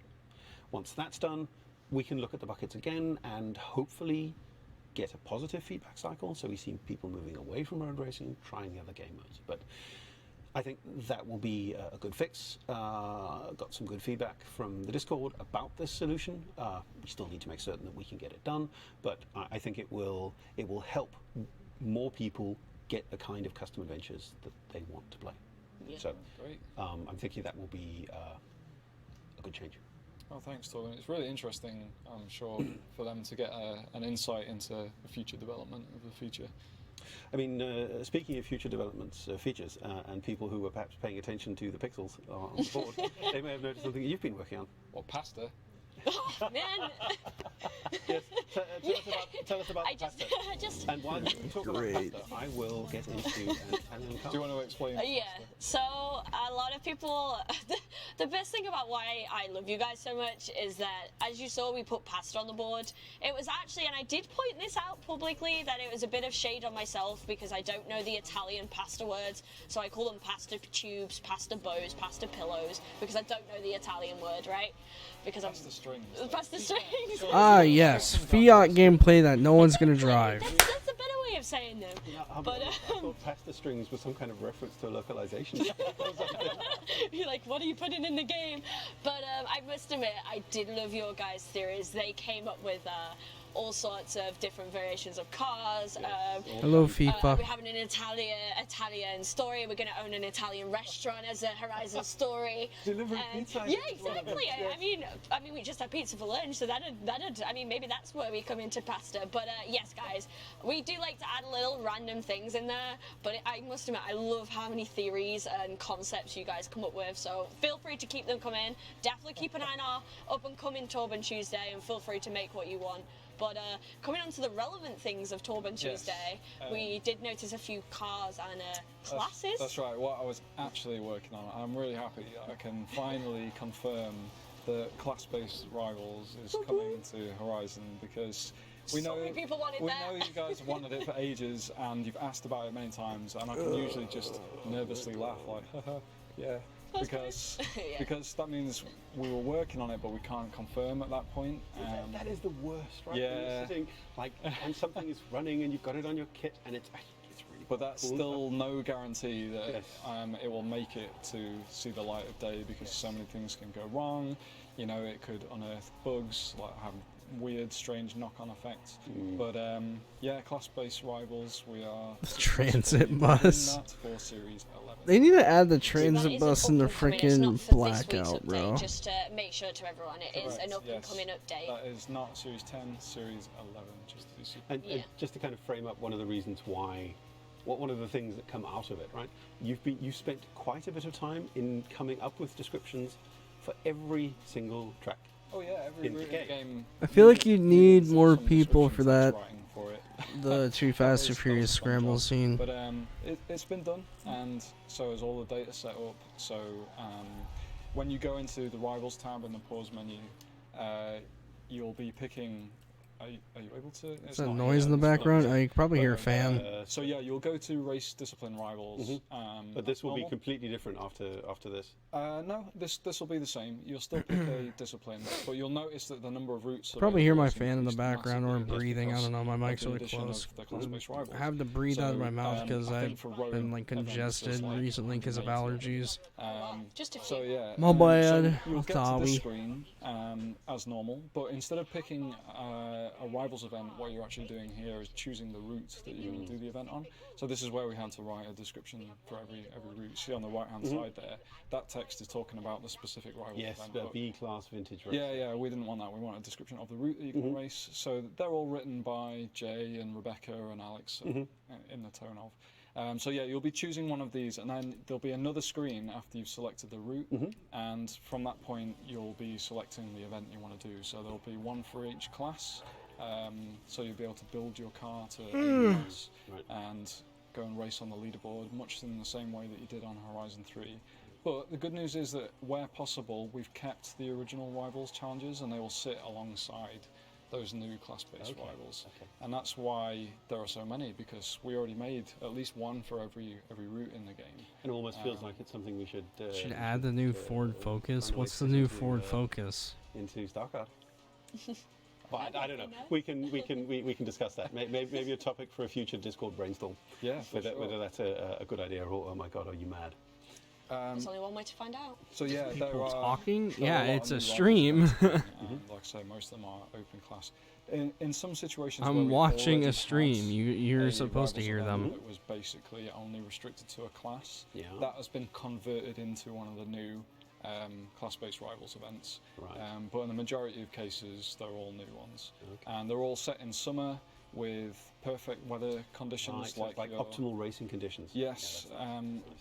Once that's done, we can look at the buckets again and hopefully get a positive feedback cycle, so we see people moving away from road racing, trying the other game modes. But I think that will be a good fix. Got some good feedback from the Discord about this solution. We still need to make certain that we can get it done, but I think it will help more people get the kind of custom adventures that they want to play. Yeah. So Great. I'm thinking that will be a good change. Oh, thanks, Torben. It's really interesting, I'm sure, for them to get an insight into the future development of the feature. I mean, speaking of future developments, features, and people who were perhaps paying attention to the pixels on the board, they may have noticed something that you've been working on. What, pasta? Oh, man. Yes, tell us about I the pasta. just And while you talk Great. about pasta, I will get into an Italian Do you want to explain? Yeah, pasta? so a lot of people, the best thing about why I love you guys so much is that, as you saw, we put pasta on the board. It was actually, and I did point this out publicly, that it was a bit of shade on myself because I don't know the Italian pasta words, so I call them pasta tubes, pasta bows, pasta pillows, because I don't know the Italian word, right? Because Pasta strings. Pasta strings. Ah, yes. Fiat gameplay that no one's going to drive. That's a better way of saying them. But I thought pasta strings was some kind of reference to localization. you're like, what are you putting in the game? But I must admit, I did love your guys' theories. They came up with all sorts of different variations of cars. Hello, We're FIFA. having an Italian story. We're going to own an Italian restaurant as a Horizon story. Delivering pizza. Yeah, exactly. I mean, we just had pizza for lunch, so that'd. I mean, maybe that's where we come into pasta. But yes, guys, we do like to add little random things in there. But I must admit, I love how many theories and concepts you guys come up with. So feel free to keep them coming. Definitely keep an eye on our up and coming Torben Tuesday, and feel free to make what you want. But coming on to the relevant things of Torben Tuesday, we did notice a few cars and classes. That's right, what I was actually working on. I'm really happy I can finally confirm that class-based Rivals is coming to Horizon, because we know many people wanted we that. know you guys have wanted it for ages, and you've asked about it many times, and I can usually just nervously laugh like, haha, yeah. Because that means we were working on it, but we can't confirm at that point. That is the worst, right? Yeah. When you're sitting, like, and something is running and you've got it on your kit and it's really But that's cool. still no guarantee that Yes. it will make it to see the light of day, because so many things can go wrong. You know, it could unearth bugs, like have weird, strange knock-on effects. But yeah, class-based Rivals, we are Transit bus. that for Series 11. They need to add the That transit is bus an in the up-and-coming, it's not freaking for this week's blackout, update, bro. Just to make sure to everyone, it is an Correct, up-and-coming yes. update. That is not Series 10, Series 11, just to be super. And Yeah. just to kind of frame up one of the reasons why, one of the things that come out of it, right? You've spent quite a bit of time in coming up with descriptions for every single track. Oh yeah, every in the route in the game. game. I feel like you need needs more some people for description that. text writing for it. The Too Fast, Too Furious That was a fun scramble job. scene. But it's been done, and so is all the data set up. So when you go into the Rivals tab in the pause menu, you'll be picking. Are you able to? Is that noise in the background? I can probably hear a fan. So yeah, you'll go to Race Discipline Rivals. But this will be normal. completely different after this. No, this will be the same. You'll still pick a discipline, but you'll notice that the number of routes. Probably hear my available fan in the increased background or I'm massively breathing. I because don't know. My of mic's the really addition close. of the class-based Rivals. I have to breathe out of my mouth because I I've think for road been like events, congested it's like recently because of 180. allergies. Just a few. So yeah, My bad, so you'll get to sorry. this screen as normal, but instead of picking a Rivals event, what you're actually doing here is choosing the route that you're going to do the event on. So this is where we had to write a description for every route. See on the right hand side there, that text is talking about the specific Rivals Yes, event. the but- B-class vintage race. yeah, we didn't want that. We want a description of the route that you're going to race. So they're all written by Jay and Rebecca and Alex in the tone of. So yeah, you'll be choosing one of these, and then there'll be another screen after you've selected the route, and from that point you'll be selecting the event you want to do. So there'll be one for each class, so you'll be able to build your car to 8 miles and go and race on the leaderboard, much in the same way that you did on Horizon 3. But the good news is that where possible, we've kept the original Rivals challenges, and they will sit alongside those new class-based Rivals. And that's why there are so many, because we already made at least one for every route in the game. And it almost feels like it's something we should Add the new Ford Focus. What's the new Ford Focus? into StarCraft. But I don't know. We can discuss that. Maybe a topic for a future Discord brainstorm. Yeah, for Whether, sure. whether that's a good idea or, oh my god, are you mad? There's only one way to find out. So yeah, there People are talking? there Yeah, are a lot it's of a new stream. Rivals events, and like I say, most of them are open class. In some situations, where I'm we watching already a stream. had You're a supposed to Rivals hear event them. that was basically only restricted to a class. Yeah. That has been converted into one of the new class-based Rivals events. Right. But in the majority of cases, they're all new ones, and they're all set in summer with perfect weather conditions, Right, so like your- optimal racing conditions. Yes,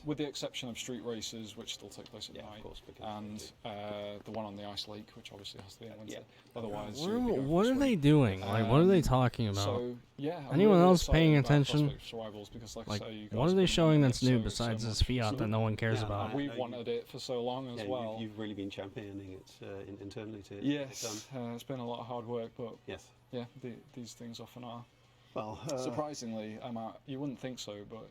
with the exception of street races, which still take place at Yeah, of night, course, because and the one on the ice lake, which obviously has to be in winter. Yeah. Otherwise, What you'd be going what for a are they swim. doing? Like, what are they talking about? So yeah, I'm Anyone really else excited paying about attention? Prospect Rivals because, like I Like, say, you what guys are they have been showing wanting that's it new so besides this much. Fiat that no one cares Yeah, about? We've No, wanted it for so long as Yeah, well. you've really been championing it internally to get it Yes, done. it's been a lot of hard work, but Yes. yeah, these things often are. Well, Surprisingly, you wouldn't think so, but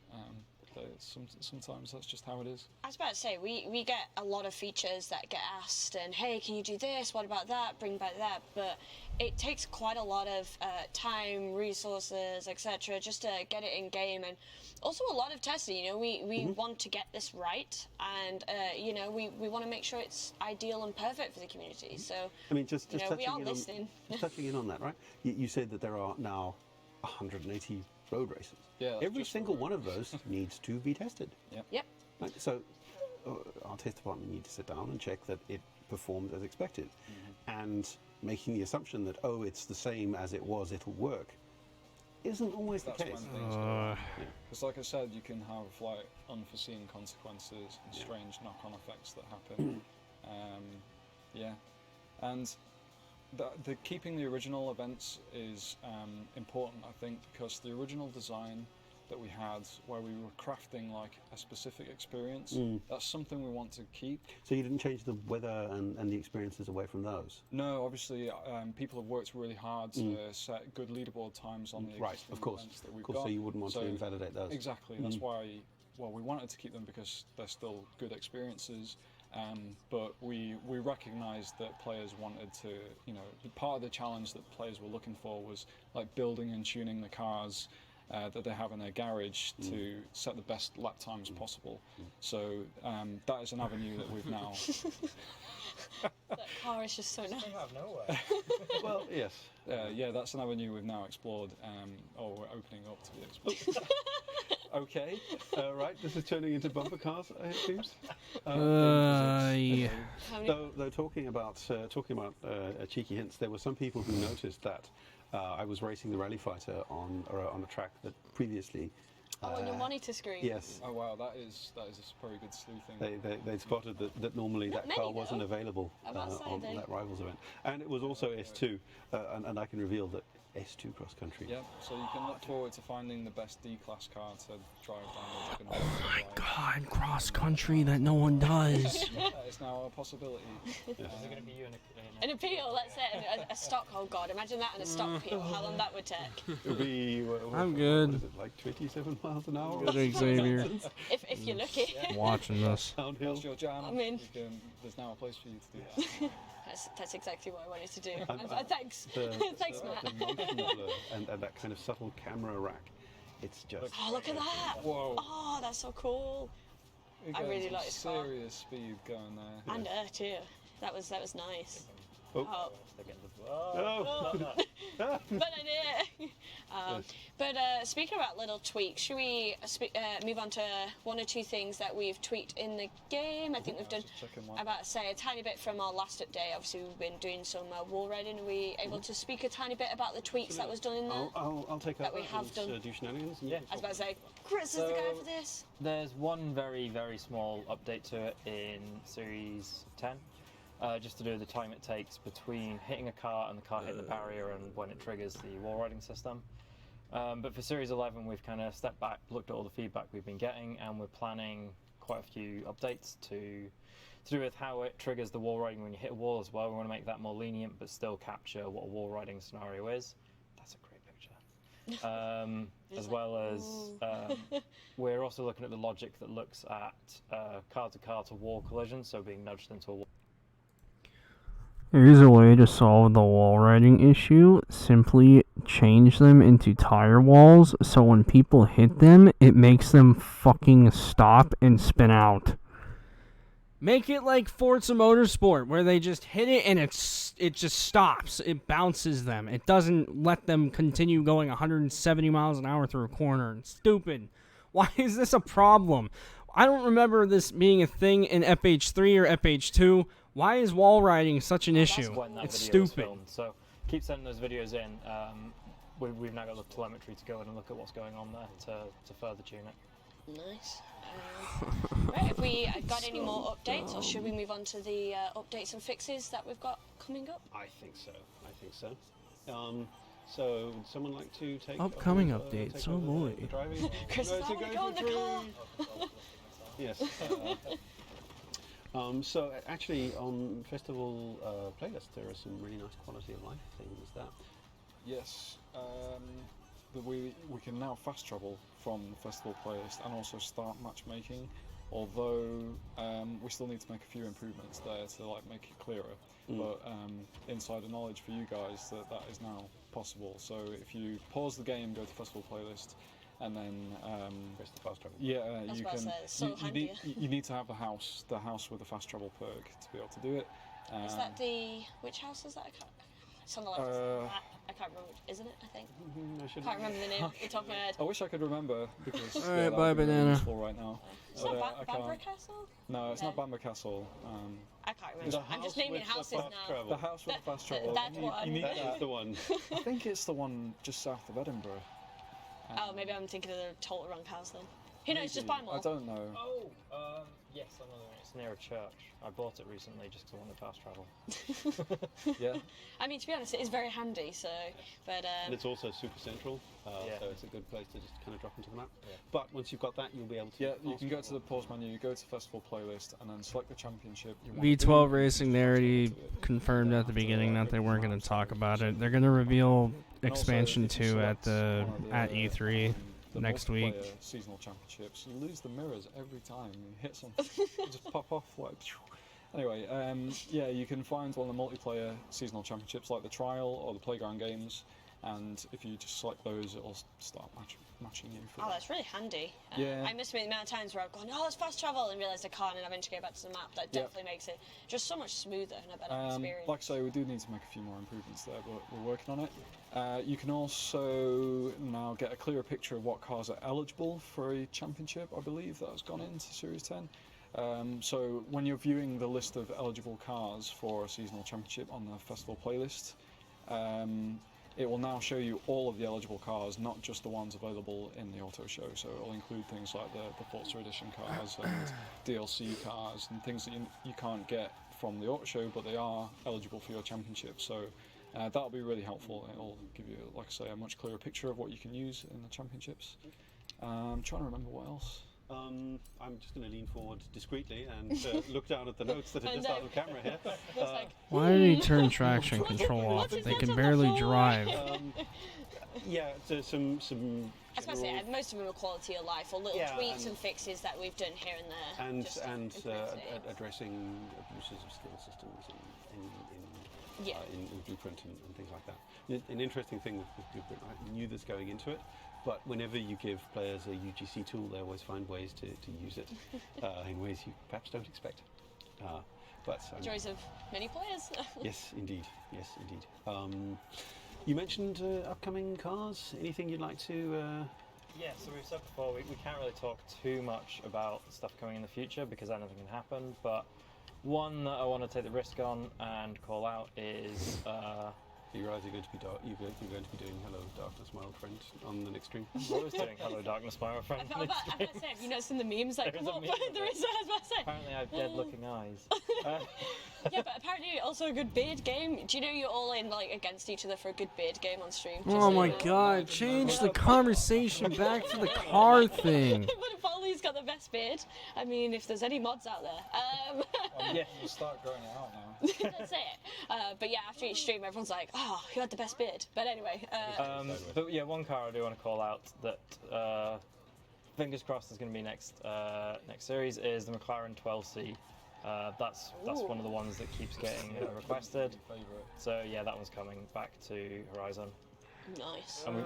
Sometimes that's just how it is. I was about to say, we get a lot of features that get asked, and hey, can you do this? What about that? Bring back that. But it takes quite a lot of time, resources, etc., just to get it in game, and also a lot of testing. You know, we want to get this right, and you know, we want to make sure it's ideal and perfect for the community. So I mean, just you know, touching we are in listening. just touching in on that, right? You said that there are now 180 road races. Yeah, that's Every just single road one of those needs to be tested. Yep. Right, so our test department need to sit down and check that it performed as expected, and making the assumption that it's the same as it was, it'll work, isn't always That's the when case. things go wrong. Because like I said, you can have like unforeseen consequences and strange knock-on effects that happen. And the keeping the original events is important, I think, because the original design that we had, where we were crafting like a specific experience, that's something we want to keep. So you didn't change the weather and the experiences away from those? No, obviously people have worked really hard to set good leaderboard times on the existing of course. events that we've Of course, got. so you wouldn't want to invalidate those. Exactly, that's why, well, we wanted to keep them because they're still good experiences. But we recognised that players wanted to, you know, part of the challenge that players were looking for was like building and tuning the cars that they have in their garage to set the best lap times possible. So that is an avenue that we've now... That car is just so nice. Came out of nowhere. Well, yes. Yeah, that's an avenue we've now explored, or we're opening up to be explored. Okay, right, this is turning into bumper cars, it seems. Yeah. Though talking about cheeky hints, there were some people who noticed that I was racing the Rally Fighter on a track that previously. On your monitor screen. Yes. Oh wow, that is a very good sleuthing. They spotted that normally that car wasn't available I'm about to say, on that Rivals event, and it was also S2, and I can reveal that S2 cross country. Yeah, so you can look forward to finding the best D-class car to drive down. Oh my god, cross country that no one does. That is now a possibility. Is it going to be you in An appeal, let's say, a stock. Oh god, imagine that in a stock appeal. How long that would take? It'll be. I'm good. What is it, like 27 miles an hour? Good, Xavier. If you're lucky. Watching this. Downhill. That's your jam. I mean- there's now a place for you to do that. That's exactly what I wanted to do. Thanks. The, Thanks, the, Matt. the motion blur and that kind of subtle camera rack. It's just. Oh, look at that. Whoa. Oh, that's so cool. You're I getting really some like this car. serious speed going there. And her too. That was nice. Oh. Oh. But I But speaking about little tweaks, should we move on to one or two things that we've tweaked in the game? I think we've done, I'm about to say, a tiny bit from our last update. Obviously, we've been doing some wall riding. Are we able to speak a tiny bit about the tweaks that was done in there? I'll take that over we have done. do shenanigans. Yeah. I was about to say, Chris is the guy for this. There's one very, very small update to it in Series 10. Just to do with the time it takes between hitting a car and the car hitting the barrier and when it triggers the wall riding system. But for Series 11, we've kind of stepped back, looked at all the feedback we've been getting, and we're planning quite a few updates to do with how it triggers the wall riding when you hit a wall as well. We want to make that more lenient, but still capture what a wall riding scenario is. That's a great picture. As well as we're also looking at the logic that looks at car-to-car to wall collision, so being nudged into a wall. Here's a way to solve the wall riding issue. Simply change them into tire walls so when people hit them, it makes them fucking stop and spin out. Make it like Forza Motorsport, where they just hit it and it just stops. It bounces them. It doesn't let them continue going 170 miles an hour through a corner. It's stupid. Why is this a problem? I don't remember this being a thing in FH3 or FH2. Why is wall riding such an issue? It's stupid. So keep sending those videos in. We've now got the telemetry to go in and look at what's going on there to further tune it. Nice. Right, have we got any more updates, or should we move on to the updates and fixes that we've got coming up? I think so. So, would someone like to take Upcoming over, updates, take oh over boy. the driving? Chris is already going in the car. Yes. So actually, on festival playlist, there are some really nice quality of life things that. Yes. that we can now fast travel from the festival playlist and also start matchmaking. Although we still need to make a few improvements there to like make it clearer. But insider knowledge for you guys that is now possible. So if you pause the game, go to festival playlist, and then Press the fast travel. yeah, That's you what I can. said, it's so handy. You need to have the house with the fast travel perk to be able to do it. Is that which house is that? It's on the left. I can't remember. Isn't it? I think. I Can't remember the name off the top of my head. I wish I could remember because Alright, that would bye, be really banana. useful right now. It's But, not I Bamber can't. Castle. No, it's not Okay. Bamber Castle. I can't remember. I'm just naming houses now. The house with the fast travel. That one. You need That is that. the one. I think it's the one just south of Edinburgh. Oh, maybe I'm thinking of the total wrong house then. Who knows? Just buy them all. I don't know. Oh, yes, I know the one. It's near a church. I bought it recently just because I wanted fast travel. Yeah. I mean, to be honest, it is very handy. So, but And it's also super central, Yeah. so it's a good place to just kind of drop into the map. Yeah. But once you've got that, you'll be able to. Yeah, you fast can go to the travel. pause menu, you go to festival playlist, and then select the championship you want. V12 Racing, they already confirmed at the beginning that they weren't going to talk about it. They're going to reveal expansion 2 at E3 next week. Seasonal championships. You lose the mirrors every time you hit something. They just pop off like. Phew. Anyway, yeah, you can find one of the multiplayer seasonal championships like the trial or the playground games, and if you just select those, it'll start matching you. For oh, that's really handy. Yeah. I must admit the amount of times where I've gone, oh, it's fast travel, and realised I can't, and eventually go back to the map. That Yeah. definitely makes it just so much smoother and a better experience. Like I say, we do need to make a few more improvements there, but we're working on it. You can also now get a clearer picture of what cars are eligible for a championship, I believe, that has gone into Series 10. So when you're viewing the list of eligible cars for a seasonal championship on the festival playlist, it will now show you all of the eligible cars, not just the ones available in the auto show. So it will include things like the Forza edition cars and DLC cars and things that you can't get from the auto show, but they are eligible for your championship. So that'll be really helpful. It'll give you, like I say, a much clearer picture of what you can use in the championships. I'm trying to remember what else. I'm just going to lean forward discreetly and look down at the notes that are I just know. out of camera here. Looks like, Why did he turn traction control off? They can barely drive. Yeah, so some I was about to say, most of them are quality of life or little Yeah, tweaks and fixes that we've done here and there. and just to and improve it. addressing abuses of skill systems Yeah. in Blueprint and things like that. An interesting thing with Blueprint, I knew this going into it, but whenever you give players a UGC tool, they always find ways to use it in ways you perhaps don't expect. But Joys of many players. yes, indeed. Yes, indeed. You mentioned upcoming cars. Anything you'd like to? Yeah, so we've said before, we can't really talk too much about stuff coming in the future because anything can happen, but one that I want to take the risk on and call out is... You realize you're going to be you're going to be doing Hello Darkness, my old friend, on the next stream. I was doing Hello Darkness, my old friend. I was about to say, have you noticed in the memes that There come is a up? meme of There it. is, I was about to say. Apparently I have dead-looking eyes. Yeah, but apparently also a good beard game. Do you know you're all in like against each other for a good beard game on stream? Just Oh so my you know. god, change the conversation back to the car thing. But if Ollie's got the best beard, I mean, if there's any mods out there. Yeah, you start growing it out now. That's it. But yeah, after each stream, everyone's like, oh, you had the best beard. But anyway, But yeah, one car I do want to call out that fingers crossed is going to be next series is the McLaren 12C. That's one of the ones that keeps getting requested. So yeah, that one's coming back to Horizon. nice. And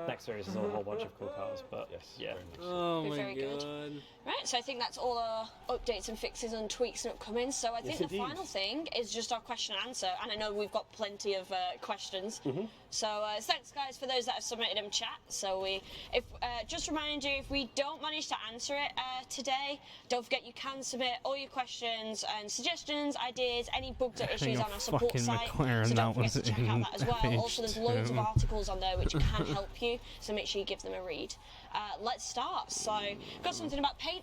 next series is a whole bunch of cool cars, but Yes, yeah. very much so. Oh my Very good. god. Right, so I think that's all our updates and fixes and tweaks and upcoming. So I think the indeed. final thing is just our question and answer. And I know we've got plenty of questions. So thanks, guys, for those that have submitted in chat. So just remind you, if we don't manage to answer it today, don't forget you can submit all your questions and suggestions, ideas, any bugs or I issues think on a our support fucking site. McLaren So don't that forget was to check in out that as well. page Also, there's loads of 2. articles on there which can help you. So make sure you give them a read. Let's start. So, got something about paints.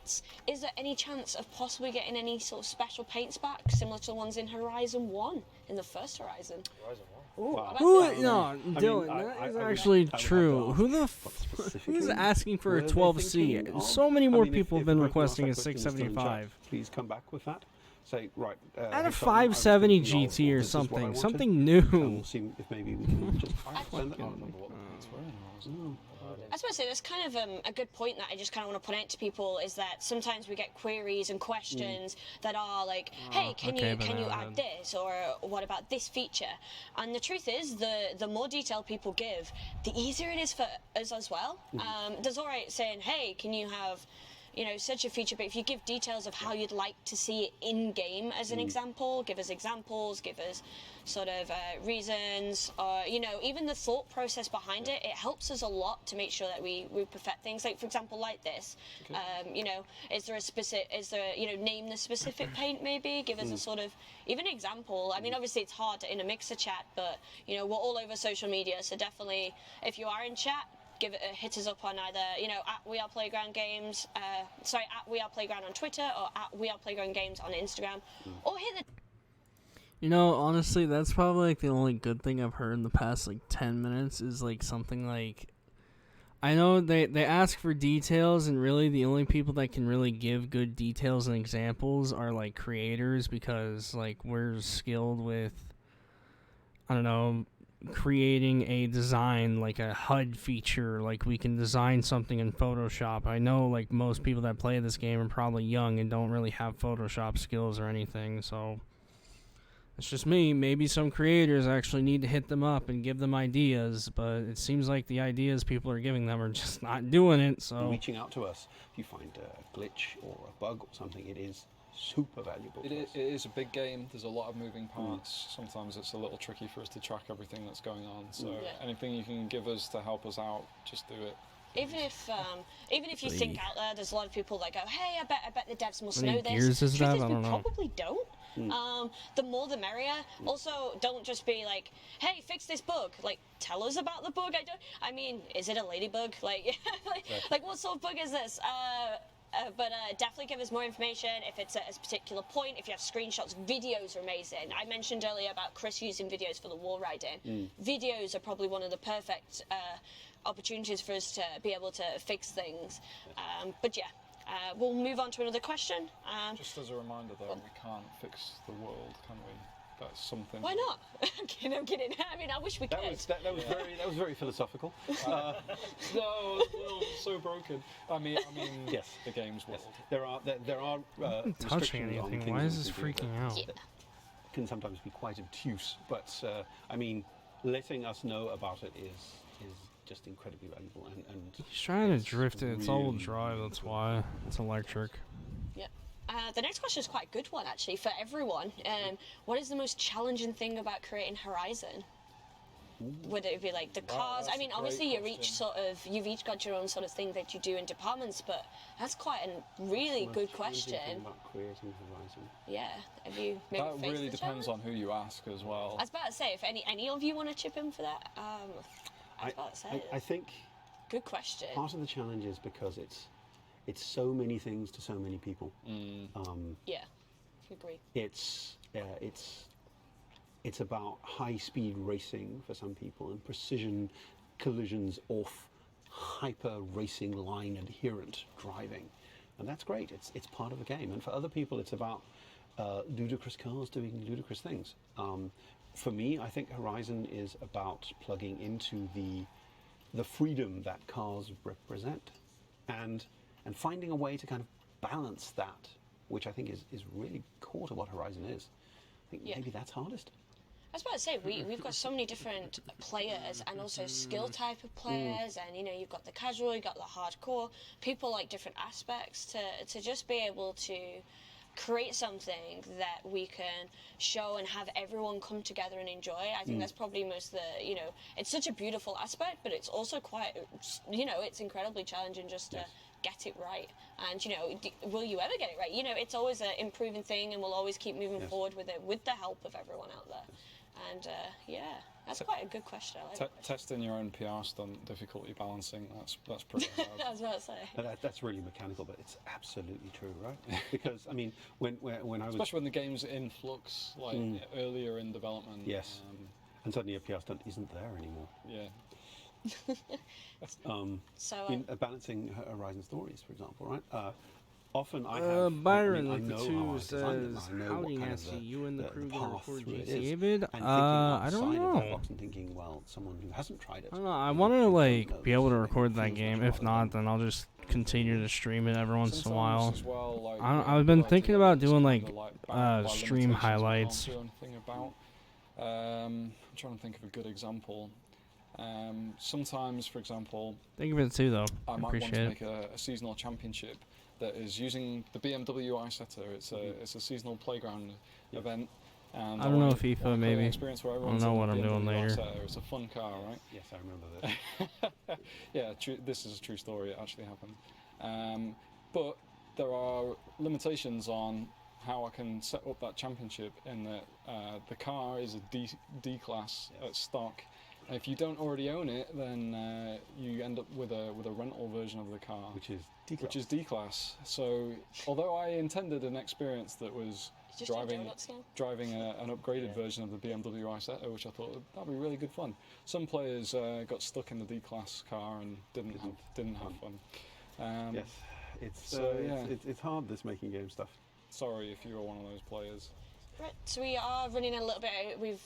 Is there any chance of possibly getting any sort of special paints back, similar to the ones in Horizon 1, in the first Horizon? Horizon 1. Ooh, Wow. how about Who? that? No, Dylan, I that is would- actually I would have to true. ask Who the what who's specifically asking for were a they 12C? thinking of? So many I more mean, people if have been the person who requesting a asked that question is still in chat, 675. Please come back with that. say, right. Add a hey, Tom, I was 570 thinking of, GT or this is what I something. wanted, Something and new. we'll see if maybe we can just send that on. What the points were in ours. I suppose that's kind of a good point that I just kind of want to put out to people is that sometimes we get queries and questions that are like, hey, can you add this, or what about this feature? And the truth is, the more detail people give, the easier it is for us as well. There's all right saying, hey, can you have, you know, such a feature, but if you give details of how you'd like to see it in game as an example, give us examples, give us sort of reasons, or, you know, even the thought process behind it, it helps us a lot to make sure that we perfect things. Like, for example, like this, you know, you know, name the specific paint maybe, give us a sort of, even example. I mean, obviously it's hard in a mixer chat, but, you know, we're all over social media, so definitely, if you are in chat, hit us up on either, you know, at We Are Playground Games, at We Are Playground on Twitter, or at We Are Playground Games on Instagram, or hit the... You know, honestly, that's probably like the only good thing I've heard in the past like 10 minutes is like something like, I know they ask for details, and really the only people that can really give good details and examples are like creators, because like we're skilled with, I don't know, creating a design, like a HUD feature, like we can design something in Photoshop. I know like most people that play this game are probably young and don't really have Photoshop skills or anything, so it's just me. Maybe some creators actually need to hit them up and give them ideas, but it seems like the ideas people are giving them are just not doing it, so... Reaching out to us, if you find a glitch or a bug or something, it is super valuable. It is a big game. There's a lot of moving parts. Sometimes it's a little tricky for us to track everything that's going on. So anything you can give us to help us out, just do it. Even if you think out there's a lot of people that go, hey, I bet the devs must How many know this. gears is Truth that? is, I we don't know. probably don't. The more the merrier. Also, don't just be like, hey, fix this bug. Like, tell us about the bug. I mean, is it a ladybug? Like, like what sort of bug is this? But definitely give us more information if it's at a particular point. If you have screenshots, videos are amazing. I mentioned earlier about Chris using videos for the wall riding. Videos are probably one of the perfect opportunities for us to be able to fix things. But yeah, we'll move on to another question. Just as a reminder, though, we can't fix the world, can we? That's something. Why not? I'm kidding. I mean, I wish we could. That was very philosophical. No, so broken. I mean, yes, the game's world. Yes. There are touching restrictions on anything. things Why that is this we can do freaking out? that can sometimes be quite obtuse, but I mean, letting us know about it is just incredibly valuable. And He's trying to it's drift it. It's all-wheel really drive, that's why. It's electric. Yeah. The next question is quite a good one, actually, for everyone. What is the most challenging thing about creating Horizon? Would it be like the cars? I mean, obviously you've each got your own sort of thing that you do in departments, but that's quite a really good question. About creating Horizon. Yeah, have you maybe That faced really the depends challenge? on who you ask as well. I was about to say, if any of you want to chip in for that, I was about to say. I think Good question. part of the challenge is because it's so many things to so many people. Yeah, agree. It's about high-speed racing for some people and precision collisions off hyper racing line adherent driving, and that's great. It's part of the game. And for other people, it's about ludicrous cars doing ludicrous things. For me, I think Horizon is about plugging into the freedom that cars represent, and finding a way to kind of balance that, which I think is really core to what Horizon is. I think maybe that's hardest. I was about to say, we've got so many different players and also skill type of players, and you've got the casual, you've got the hardcore. People like different aspects to just be able to create something that we can show and have everyone come together and enjoy. I think that's probably most it's such a beautiful aspect, but it's also quite, it's incredibly challenging just to get it right. And, will you ever get it right? It's always an improving thing, and we'll always keep moving forward with it with the help of everyone out there. And, that's quite a good question. I like that question. Testing your own PR stunt, difficulty balancing, that's pretty hard. I was about to say. That's really mechanical, but it's absolutely true, right? Because, I mean, when I was... Especially when the game's in flux, like earlier in development. Yes. And suddenly a PR stunt isn't there anymore. Yeah. Balancing Horizon Stories, for example, right? often I have. Byron I with know the how two I designed them. says, I know "Howdy, what kind Nasty. of You and the the crew gonna path record through it GC is. David? And thinking I don't outside of that know. box and thinking, well, someone who hasn't tried it. I don't know. I who want to don't like know be this, able to it record that feels game. much If harder not, than- then I'll just continue to stream it every once in a Sometimes while. as well, like, I've been blurred thinking together, about it's doing kinda like bound by stream limitations we can't highlights. do anything about. I'm trying to think of a good example. Sometimes, for example, Think of it too, though. I might want Appreciate to it. make a seasonal championship that is using the BMW iSetter. It's a seasonal playground event. And I don't know wanna- if FIFA, wanna create an maybe. experience where I'll everyone's know in what the I'm doing BMW later. iSetter. It's a fun car, right? Yes, I remember this. Yeah, this is a true story. It actually happened. But there are limitations on how I can set up that championship in that the car is a D class at stock. And if you don't already own it, then you end up with a rental version of the car, Which is D-class. which is D class. So although I intended an experience that was Just driving enjoy what's going. driving an upgraded version of the BMW iSetter, which I thought that'd be really good fun. Some players got stuck in the D-class car and didn't have fun. Yes, it's so, yeah. it's hard, this making game stuff. Sorry if you were one of those players. Right, so we are running a little bit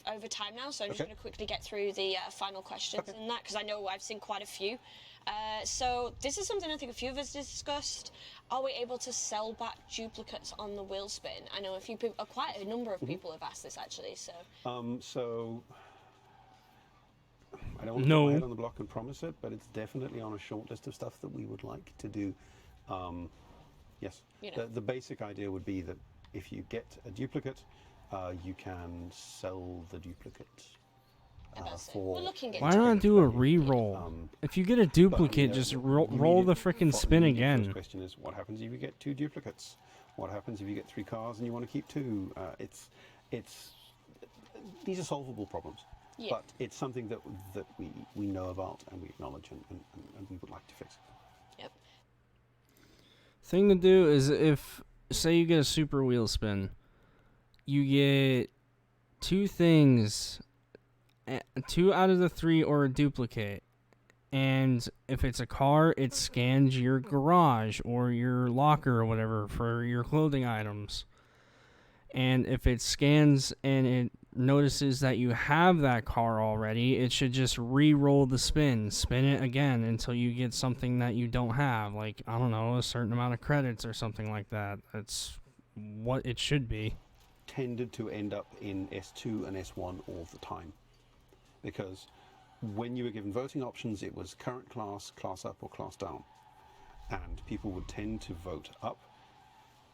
over time now, so I'm just Okay. going to quickly get through the final questions and that, because I know I've seen quite a few. So this is something I think a few of us discussed. Are we able to sell back duplicates on the wheel spin? I know a few people, quite a number of people have asked this actually. So So I don't want to No. put my head on the block and promise it, but it's definitely on a short list of stuff that we would like to do. Yes, You know. the basic idea would be that if you get a duplicate, you can sell the duplicate that's it. for. We're looking at Why not do a value. re-roll? If you get a duplicate, just roll the frickin' spin The again. first question is, what happens if you get 2 duplicates? What happens if you get 3 cars and you want to keep 2? These are solvable problems, Yeah. but it's something that we know about and we acknowledge and we would like to fix. Yep. Thing to do is if, say you get a super wheel spin, you get 2 things, 2 out of the 3 or a duplicate. And if it's a car, it scans your garage or your locker or whatever for your clothing items. And if it scans and it notices that you have that car already, it should just re-roll the spin it again until you get something that you don't have, like, I don't know, a certain amount of credits or something like that. That's what it should be. Tended to end up in S2 and S1 all the time, because when you were given voting options, it was current class, class up or class down, and people would tend to vote up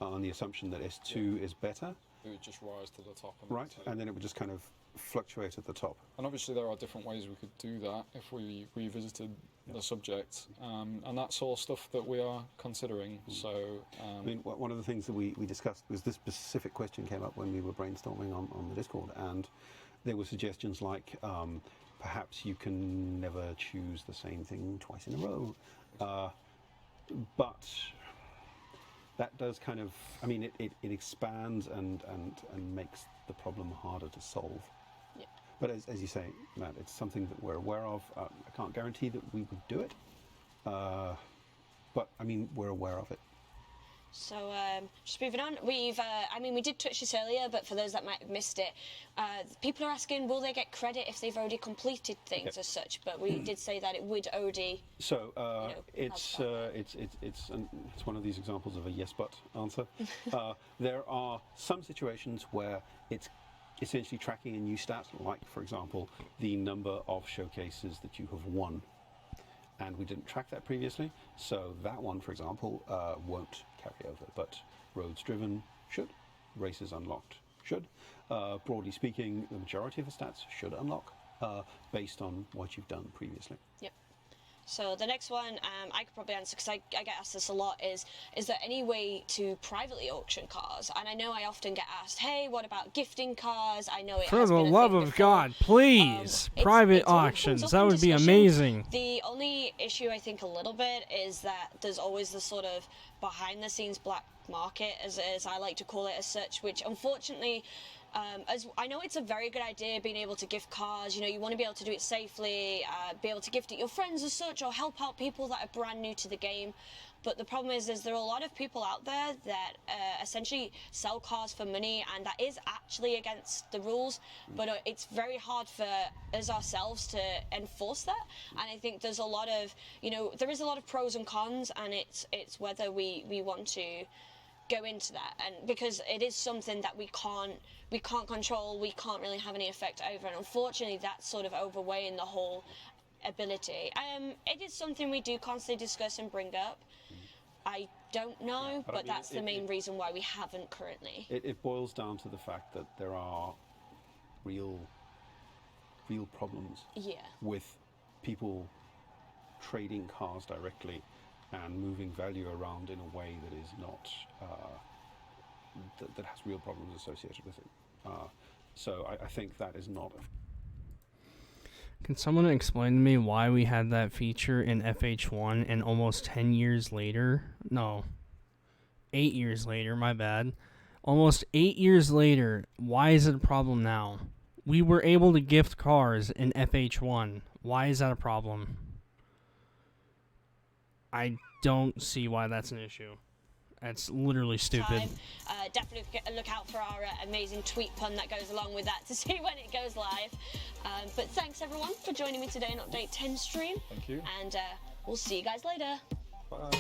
on the assumption that S2 is better. It would just rise to the top. Right, and then it would just kind of fluctuate at the top. And obviously there are different ways we could do that if we revisited the subject, and that's all stuff that we are considering. So I mean, one of the things that we discussed was this specific question came up when we were brainstorming on the Discord, and there were suggestions like perhaps you can never choose the same thing twice in a row, but that does kind of, I mean, it expands and makes the problem harder to solve. Yeah. But as you say, Matt, it's something that we're aware of. I can't guarantee that we would do it, but I mean, we're aware of it. So just moving on, we did touch this earlier, but for those that might have missed it, people are asking, will they get credit if they've already completed things as such? But we did say that it would already. So it's it's one of these examples of a yes but answer. There are some situations where it's essentially tracking a new stat, like for example the number of showcases that you have won, and we didn't track that previously, so that one, for example, won't carry over, but roads driven should, races unlocked should. Broadly speaking, the majority of the stats should unlock based on what you've done previously. Yep. So the next one I could probably answer, because I get asked this a lot, is there any way to privately auction cars? And I know I often get asked, hey, what about gifting cars? I know it For has the been a love thing of before. God, please, private it's always comes auctions, up that in would be discussion. amazing. The only issue I think a little bit is that there's always the sort of behind the scenes black market, as I like to call it as such, which unfortunately, as I know it's a very good idea being able to gift cars, you know, you want to be able to do it safely, be able to gift it your friends as such, or help out people that are brand new to the game. But the problem is there are a lot of people out there that essentially sell cars for money, and that is actually against the rules. But it's very hard for us ourselves to enforce that. And I think there's a lot of, there is a lot of pros and cons, and it's whether we want to go into that, and because it is something that we can't control, we can't really have any effect over, and unfortunately that's sort of overweighing the whole ability. It is something we do constantly discuss and bring up. I don't know, but I mean, that's the main reason why we haven't currently. It boils down to the fact that there are real problems with people trading cars directly and moving value around in a way that is not that has real problems associated with it. So I think that is not. Can someone explain to me why we had that feature in FH1 and almost 10 years later? No, 8 years later, my bad. Almost 8 years later, why is it a problem now? We were able to gift cars in FH1. Why is that a problem? I don't see why that's an issue. That's literally stupid. Definitely look out for our amazing tweet pun that goes along with that to see when it goes live. But thanks everyone for joining me today on Update 10 stream. Thank you. And we'll see you guys later. Bye.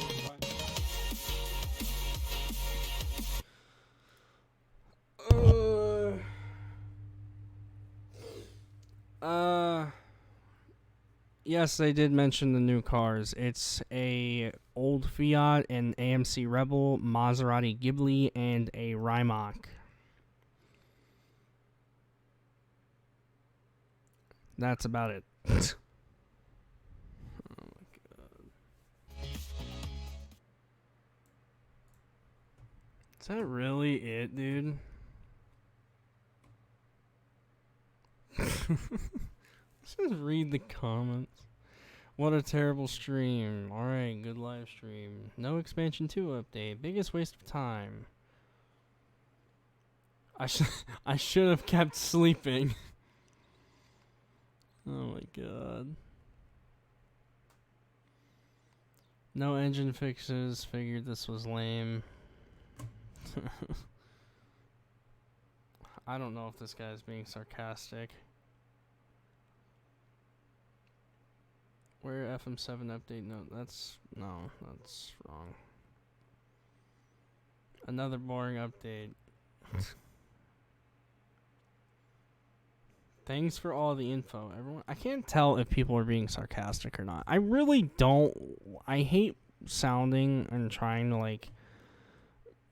Yes, they did mention the new cars. It's a old Fiat, an AMC Rebel, Maserati Ghibli, and a Rimac. That's about it. Oh my god. Is that really it, dude? Let's just read the comments. What a terrible stream. Alright, good live stream. No expansion 2 update. Biggest waste of time. I should have kept sleeping. Oh my god. No engine fixes. Figured this was lame. I don't know if this guy's being sarcastic. Where FM7 update? No, that's wrong. Another boring update. Thanks for all the info, everyone. I can't tell if people are being sarcastic or not. I really don't. I hate sounding and trying to like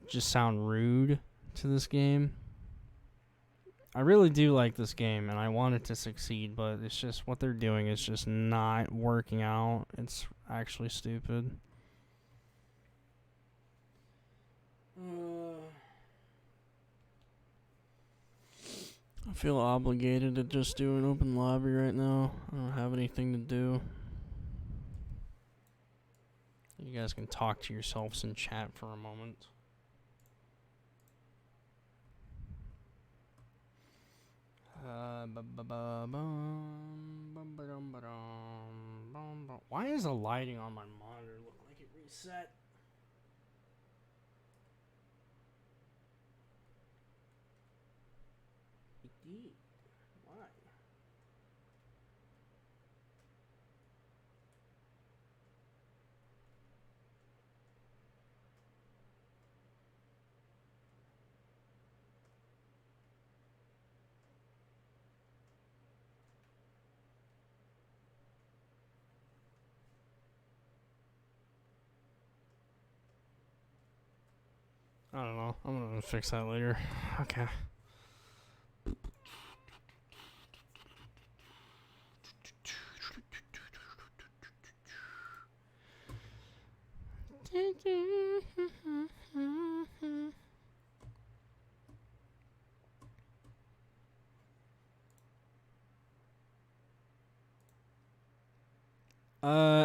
just sound rude to this game. I really do like this game, and I want it to succeed, but it's just what they're doing is just not working out. It's actually stupid. I feel obligated to just do an open lobby right now. I don't have anything to do. You guys can talk to yourselves in chat for a moment. Why is the lighting on my monitor look like it reset? Why? I don't know. I'm gonna fix that later. Okay.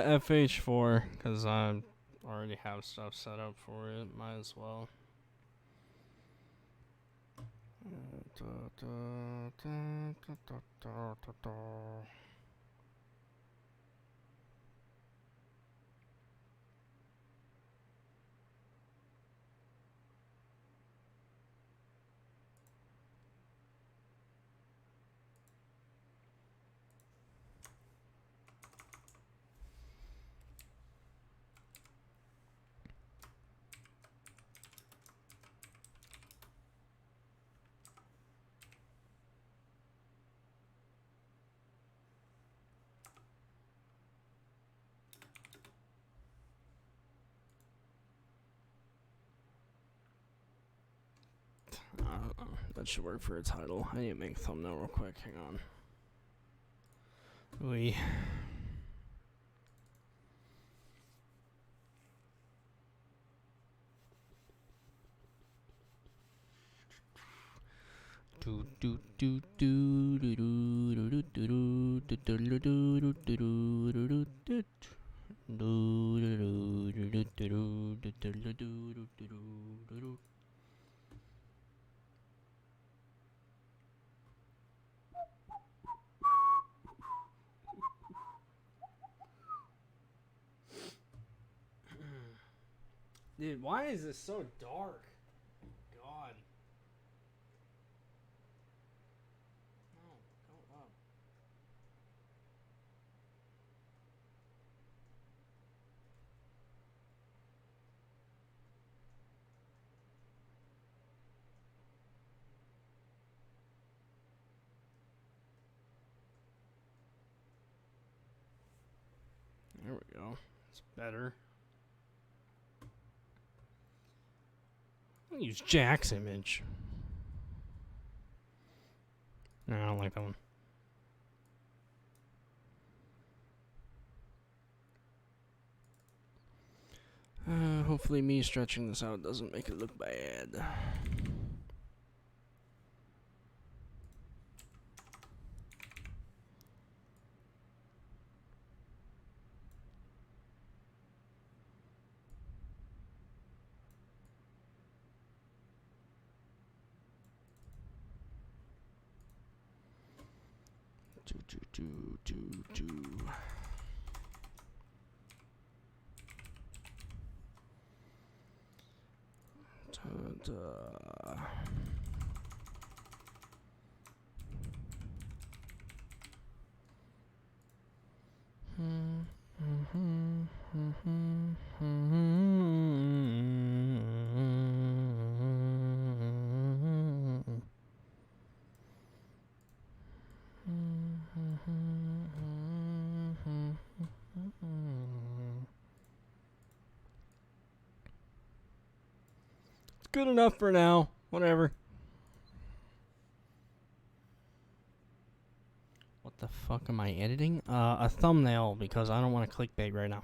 FH4, because I already have stuff set up for it. Might as well. That should work for a title. I need to make a thumbnail real quick. Hang on. We. Dude, why is this so dark? God. No, go up. There we go. It's better. I'll use Jack's image. No, I don't like that one. Hopefully me stretching this out doesn't make it look bad. Ta-da. It's good enough for now. Whatever. What the fuck am I editing? A thumbnail, because I don't want to clickbait right now.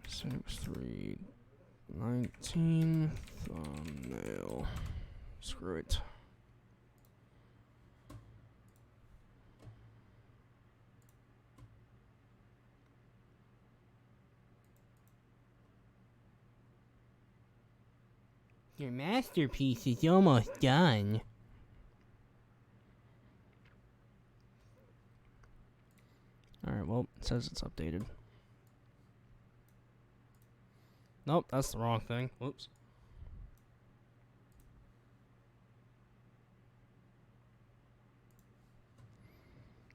So it was 319 thumbnail. Screw it. Your masterpiece is almost done. Alright, well, it says it's updated. Nope, that's the wrong thing. Whoops.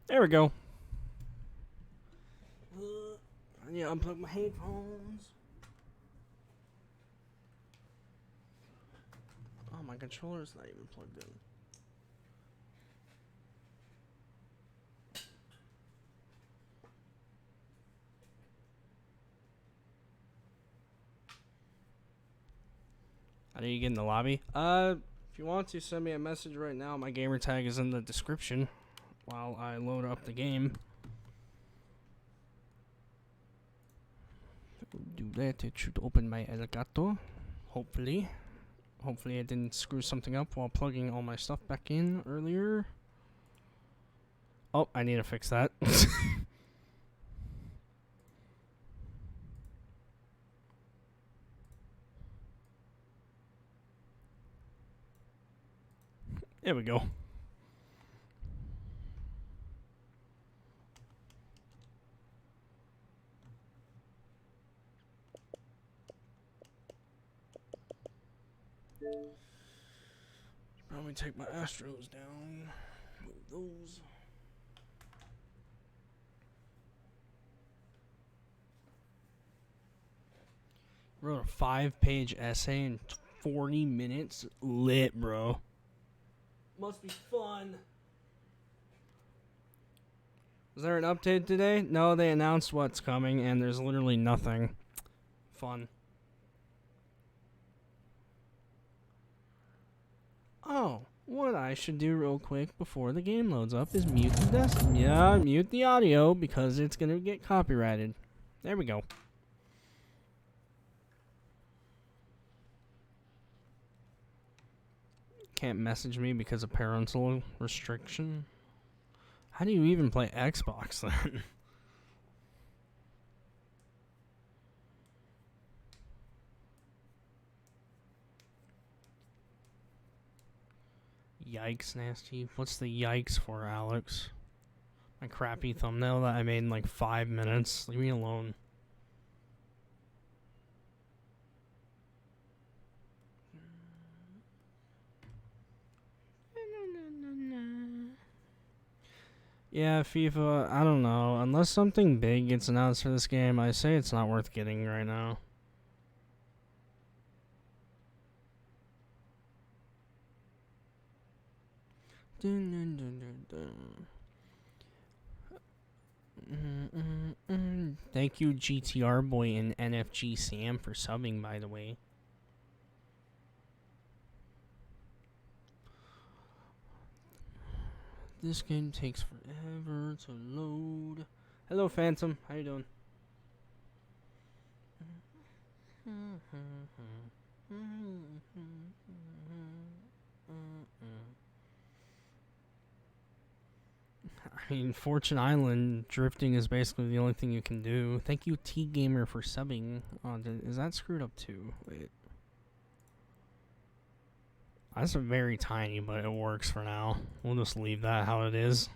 There we go. I need to unplug my headphones. Oh, my controller's not even plugged in. How do you get in the lobby? If you want to send me a message right now, my gamer tag is in the description while I load up the game. Do that, it should open my Elgato. Hopefully. Hopefully I didn't screw something up while plugging all my stuff back in earlier. Oh, I need to fix that. There we go. Probably take my Astros down. Move those. Wrote a 5-page essay in 40 minutes. Lit, bro. Must be fun. Was there an update today? No, they announced what's coming, and there's literally nothing. Fun. Oh, what I should do real quick before the game loads up is mute the mute the audio because it's gonna get copyrighted. There we go. Can't message me because of parental restriction. How do you even play Xbox then? Yikes, Nasty. What's the yikes for, Alex? My crappy thumbnail that I made in like 5 minutes. Leave me alone. Yeah, FIFA, I don't know. Unless something big gets announced for this game, I say it's not worth getting right now. Thank you, GTR Boy and NFG Sam, for subbing, by the way. This game takes forever to load. Hello, Phantom. How you doing? I mean, Fortune Island drifting is basically the only thing you can do. Thank you, T Gamer, for subbing. Oh, is that screwed up too? Wait. That's very tiny, but it works for now. We'll just leave that how it is.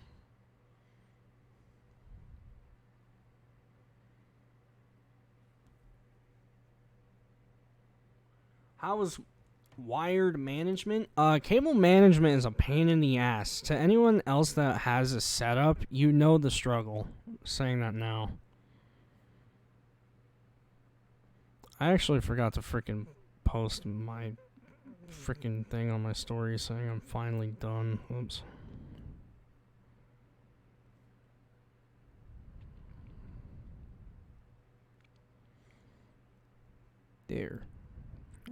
How is wired management? Cable management is a pain in the ass. To anyone else that has a setup, you know the struggle. Saying that now. I actually forgot to freaking post my freaking thing on my story saying I'm finally done. Oops. There.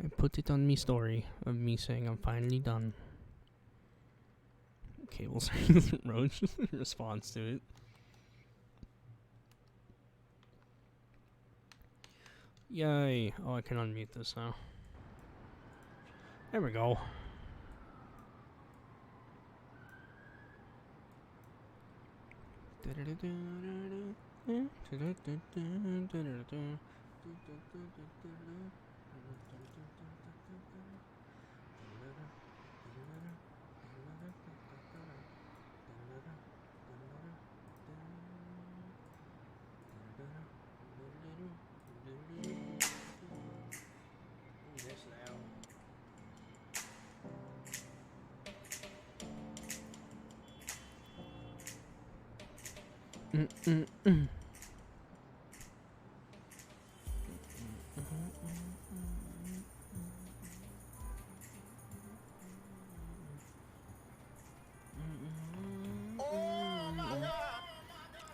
I put it on me story of me saying I'm finally done. Cable Roach response to it. Yay. Oh, I can unmute this now. There we go.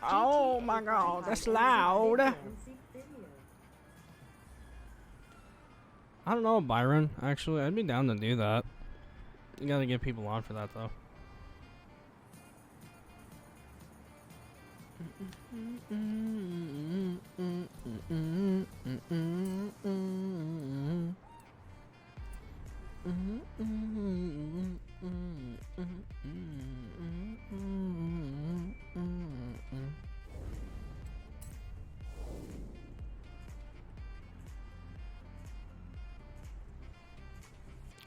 Oh my god, that's loud. I don't know, Byron. Actually, I'd be down to do that. You gotta get people on for that, though.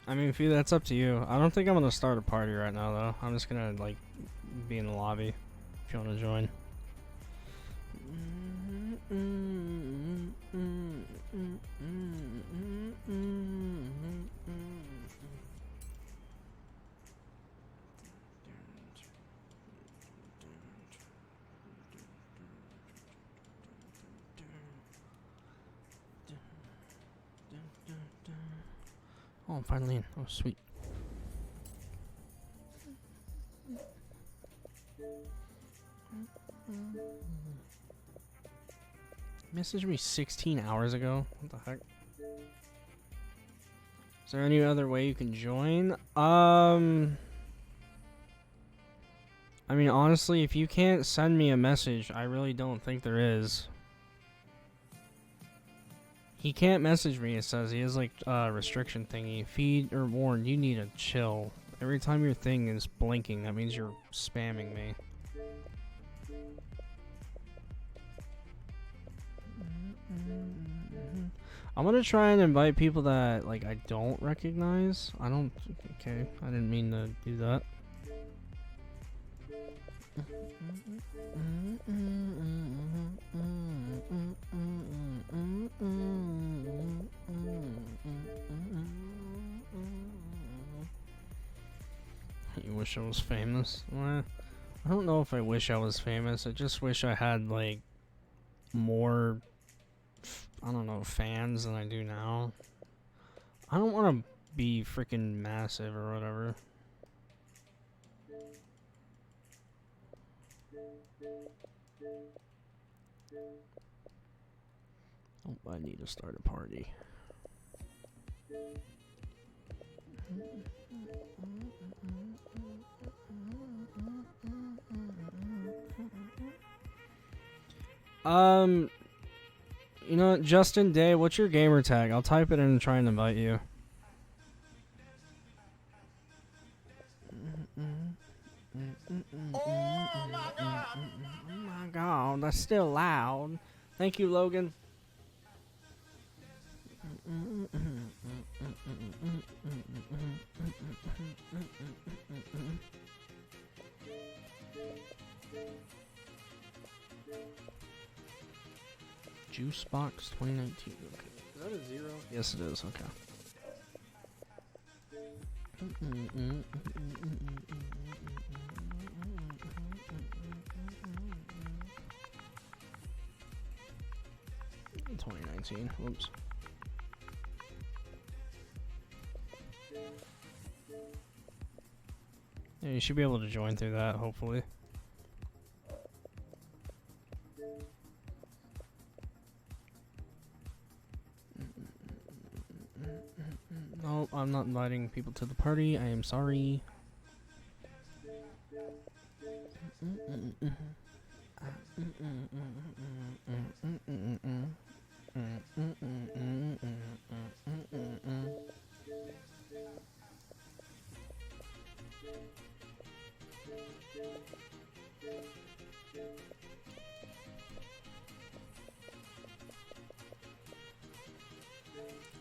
I mean, Fee, that's up to you. I don't think I'm gonna start a party right now, though. I'm just gonna, like, be in the lobby if you wanna join. Oh, I'm finally in. Oh, sweet. Messaged me 16 hours ago. What the heck? Is there any other way you can join? I mean, honestly, if you can't send me a message, I really don't think there is. He can't message me, it says. He has, like, a restriction thingy. Feed or warn, you need to chill. Every time your thing is blinking, that means you're spamming me. I'm gonna try and invite people that, like, I don't recognize. Okay, I didn't mean to do that. You wish I was famous? Well, I don't know if I wish I was famous. I just wish I had, like, more, I don't know, fans than I do now. I don't want to be freaking massive or whatever. Oh, I need to start a party. You know, Justin Day, what's your gamer tag? I'll type it in and try and invite you. Oh my god! Oh my god, that's still loud. Thank you, Logan. Juicebox 2019. Okay. Is that a 0? Yes, it is. Okay. In 2019. Whoops. Yeah, you should be able to join through that, hopefully. No, I'm not inviting people to the party. I am sorry.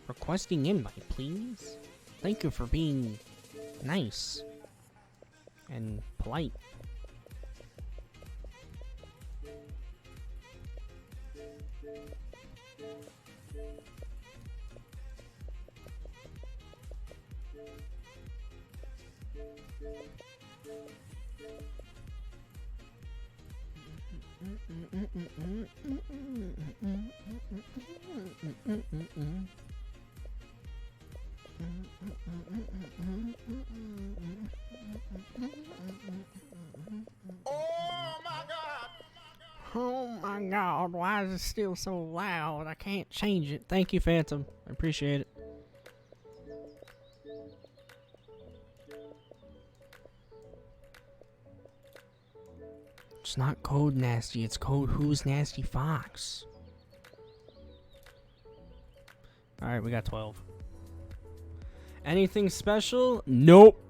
Requesting invite, please. Thank you for being nice and polite. Oh my god, why is it still so loud? I can't change it. Thank you, Phantom. I appreciate it. It's not Code Nasty, it's code WhosNastyFox. Alright, we got 12. Anything special? Nope.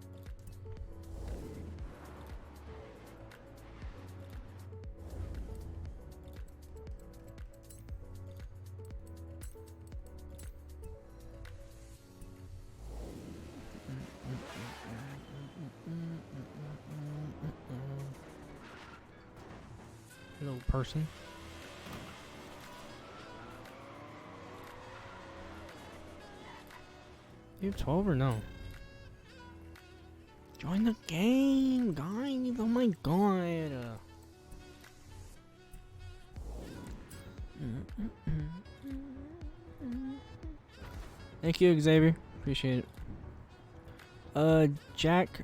Hello, person. You have 12 or no? Join the game, guys. Oh my god. Thank you, Xavier. Appreciate it. Jack.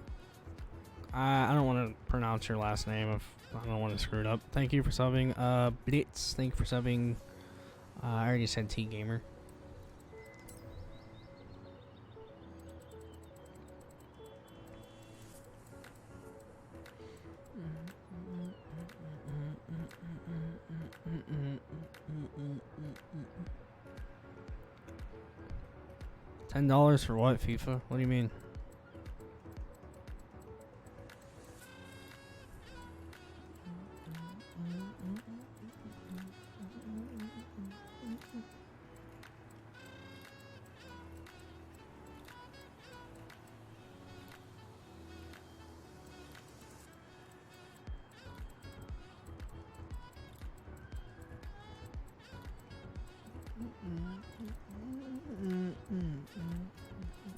I don't want to pronounce your last name if I don't want to screw it up. Thank you for subbing. Blitz, thank you for subbing. I already said T Gamer. $10 for what, FIFA? What do you mean?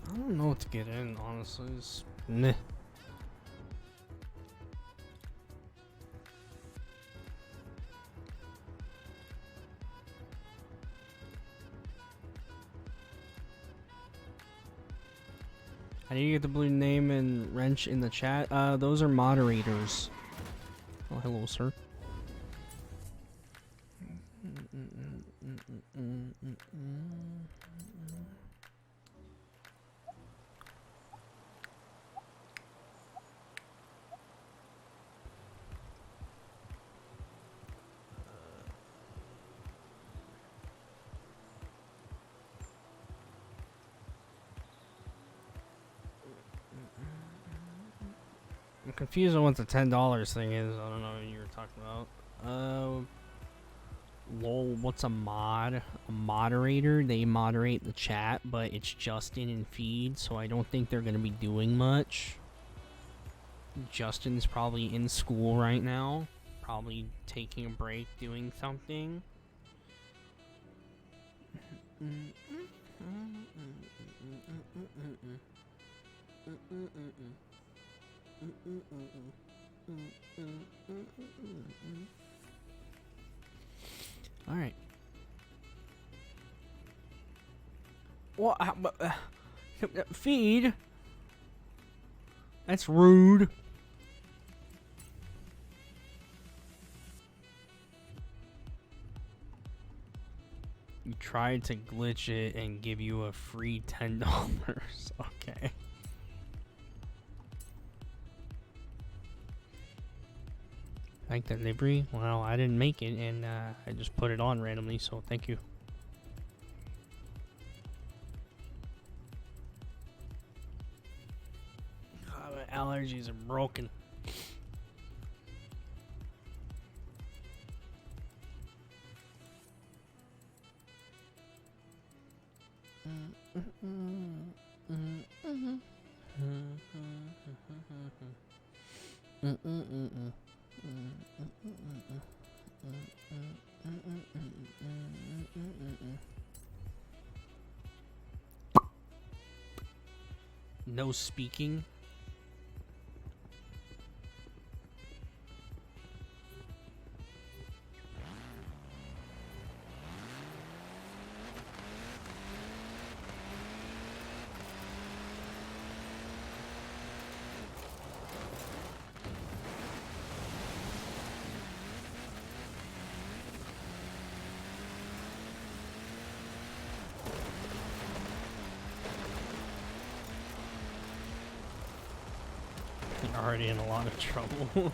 I don't know what to get in, honestly. It's meh. How do you get the blue name and wrench in the chat? Those are moderators. Oh, hello, sir. I'm confused on what the $10 thing is. I don't know what you were talking about. Lol, what's a mod? A moderator? They moderate the chat, but it's Justin and Feed, so I don't think they're gonna be doing much. Justin's probably in school right now. Probably taking a break, doing something. All right. What? Feed? That's rude. You tried to glitch it and give you a free $10. Okay. Like delivery? Well, I didn't make it, and I just put it on randomly, so thank you. God, my allergies are broken. No speaking. Already in a lot of trouble.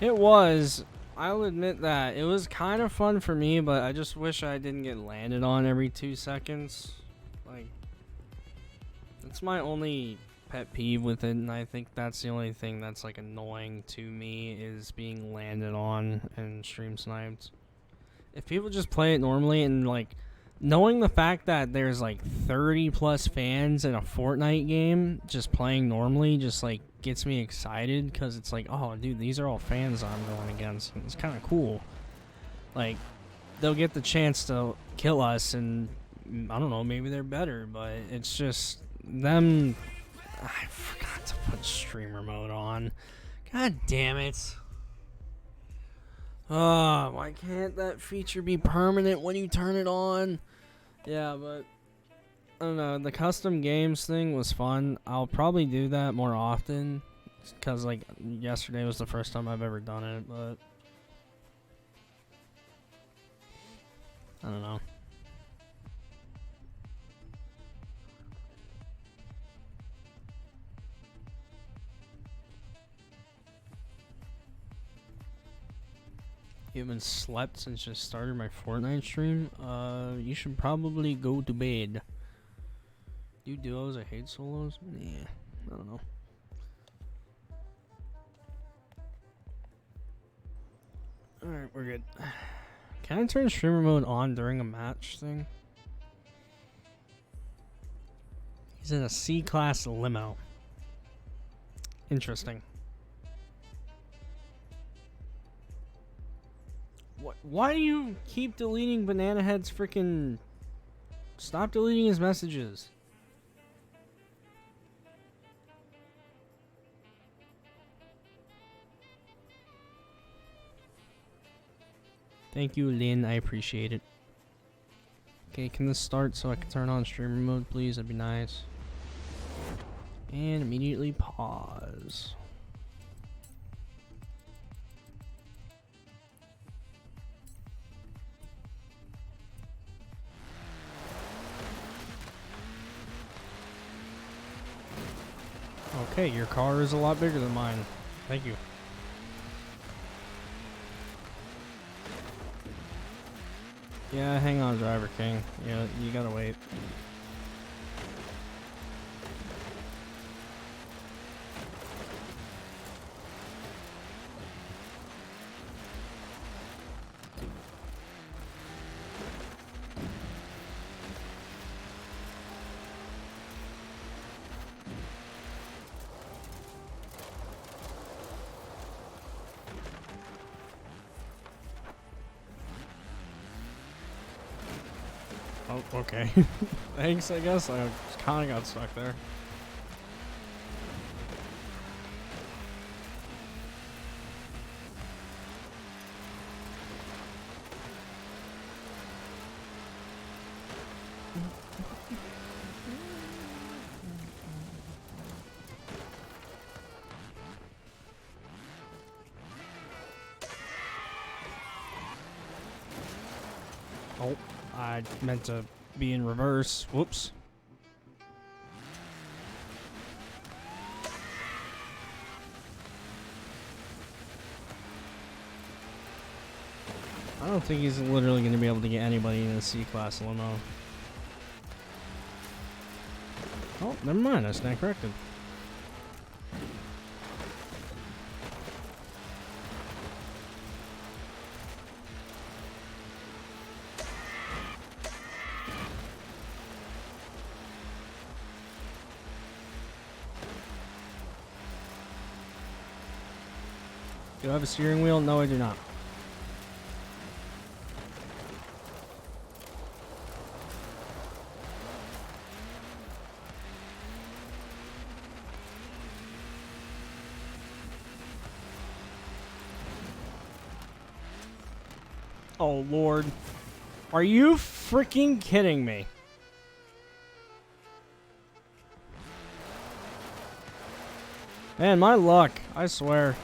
It was. I'll admit that. It was kind of fun for me, but I just wish I didn't get landed on every 2 seconds. Like, that's my only pet peeve with it, and I think that's the only thing that's like annoying to me is being landed on and stream sniped. If people just play it normally and like knowing the fact that there's like 30 plus fans in a Fortnite game just playing normally just like gets me excited because it's like, oh dude, these are all fans I'm going against, and it's kind of cool. Like, they'll get the chance to kill us, and I don't know, maybe they're better, but it's just them. I forgot to put streamer mode on. God damn it. Oh, why can't that feature be permanent when you turn it on? Yeah, but I don't know. The custom games thing was fun. I'll probably do that more often because, like, yesterday was the first time I've ever done it, but I don't know. You haven't slept since I started my Fortnite stream? You should probably go to bed. Do duos? I hate solos? Yeah, I don't know. Alright, we're good. Can I turn streamer mode on during a match thing? He's in a C-class limo. Interesting. What? Why do you keep deleting Banana Head's freaking... Stop deleting his messages. Thank you, Lynn. I appreciate it. Okay, can this start so I can turn on streamer mode, please? That'd be nice. And immediately pause. Okay, your car is a lot bigger than mine. Thank you. Yeah, hang on, Driver King. Yeah, you gotta wait. Oh, okay. Thanks, I guess. I kind of got stuck there. Oh, I meant to be in reverse. Whoops. I don't think he's literally going to be able to get anybody in a C-class limo. Oh, never mind. I stand corrected. Do I have a steering wheel? No, I do not. Oh, Lord. Are you freaking kidding me? Man, my luck. I swear.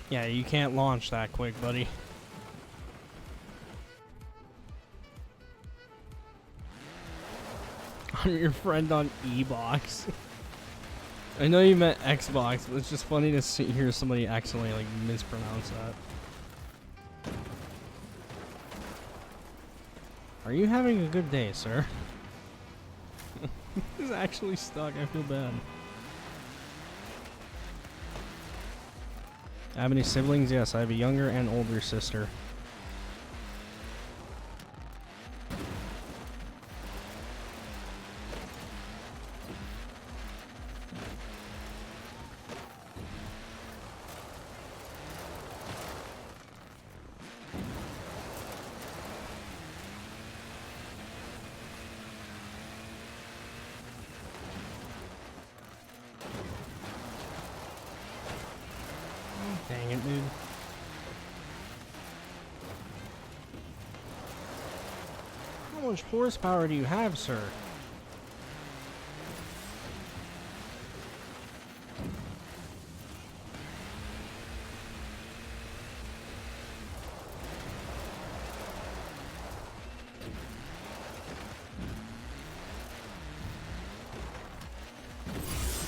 Yeah, you can't launch that quick, buddy. I'm your friend on E-Box. I know you meant Xbox, but it's just funny to hear somebody accidentally like mispronounce that. Are you having a good day, sir? He's actually stuck. I feel bad. I have any siblings? Yes, I have a younger and older sister. Dang it, dude. How much horsepower do you have, sir?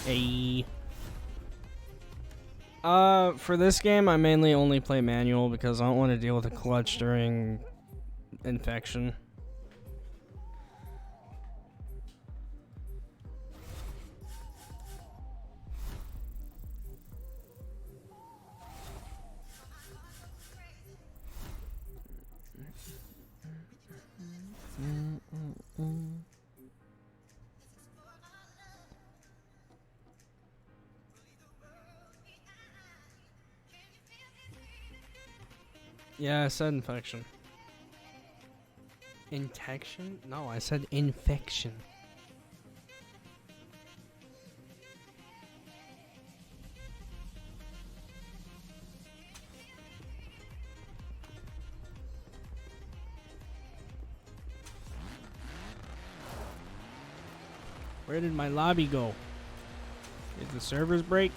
Hey. For this game, I mainly only play manual because I don't want to deal with a clutch during infection. Yeah, I said infection. Intection? No, I said infection. Where did my lobby go? Did the servers break?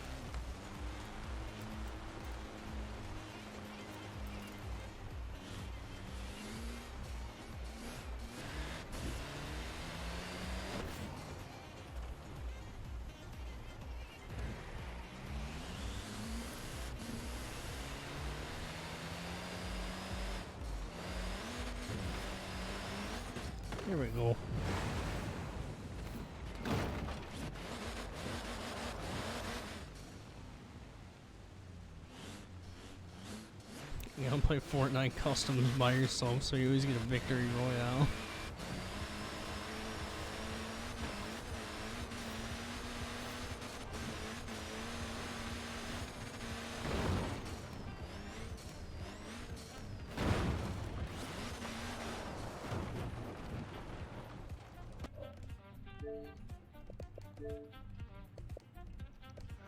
Here we go. You don't play Fortnite customs by yourself, so you always get a victory royale.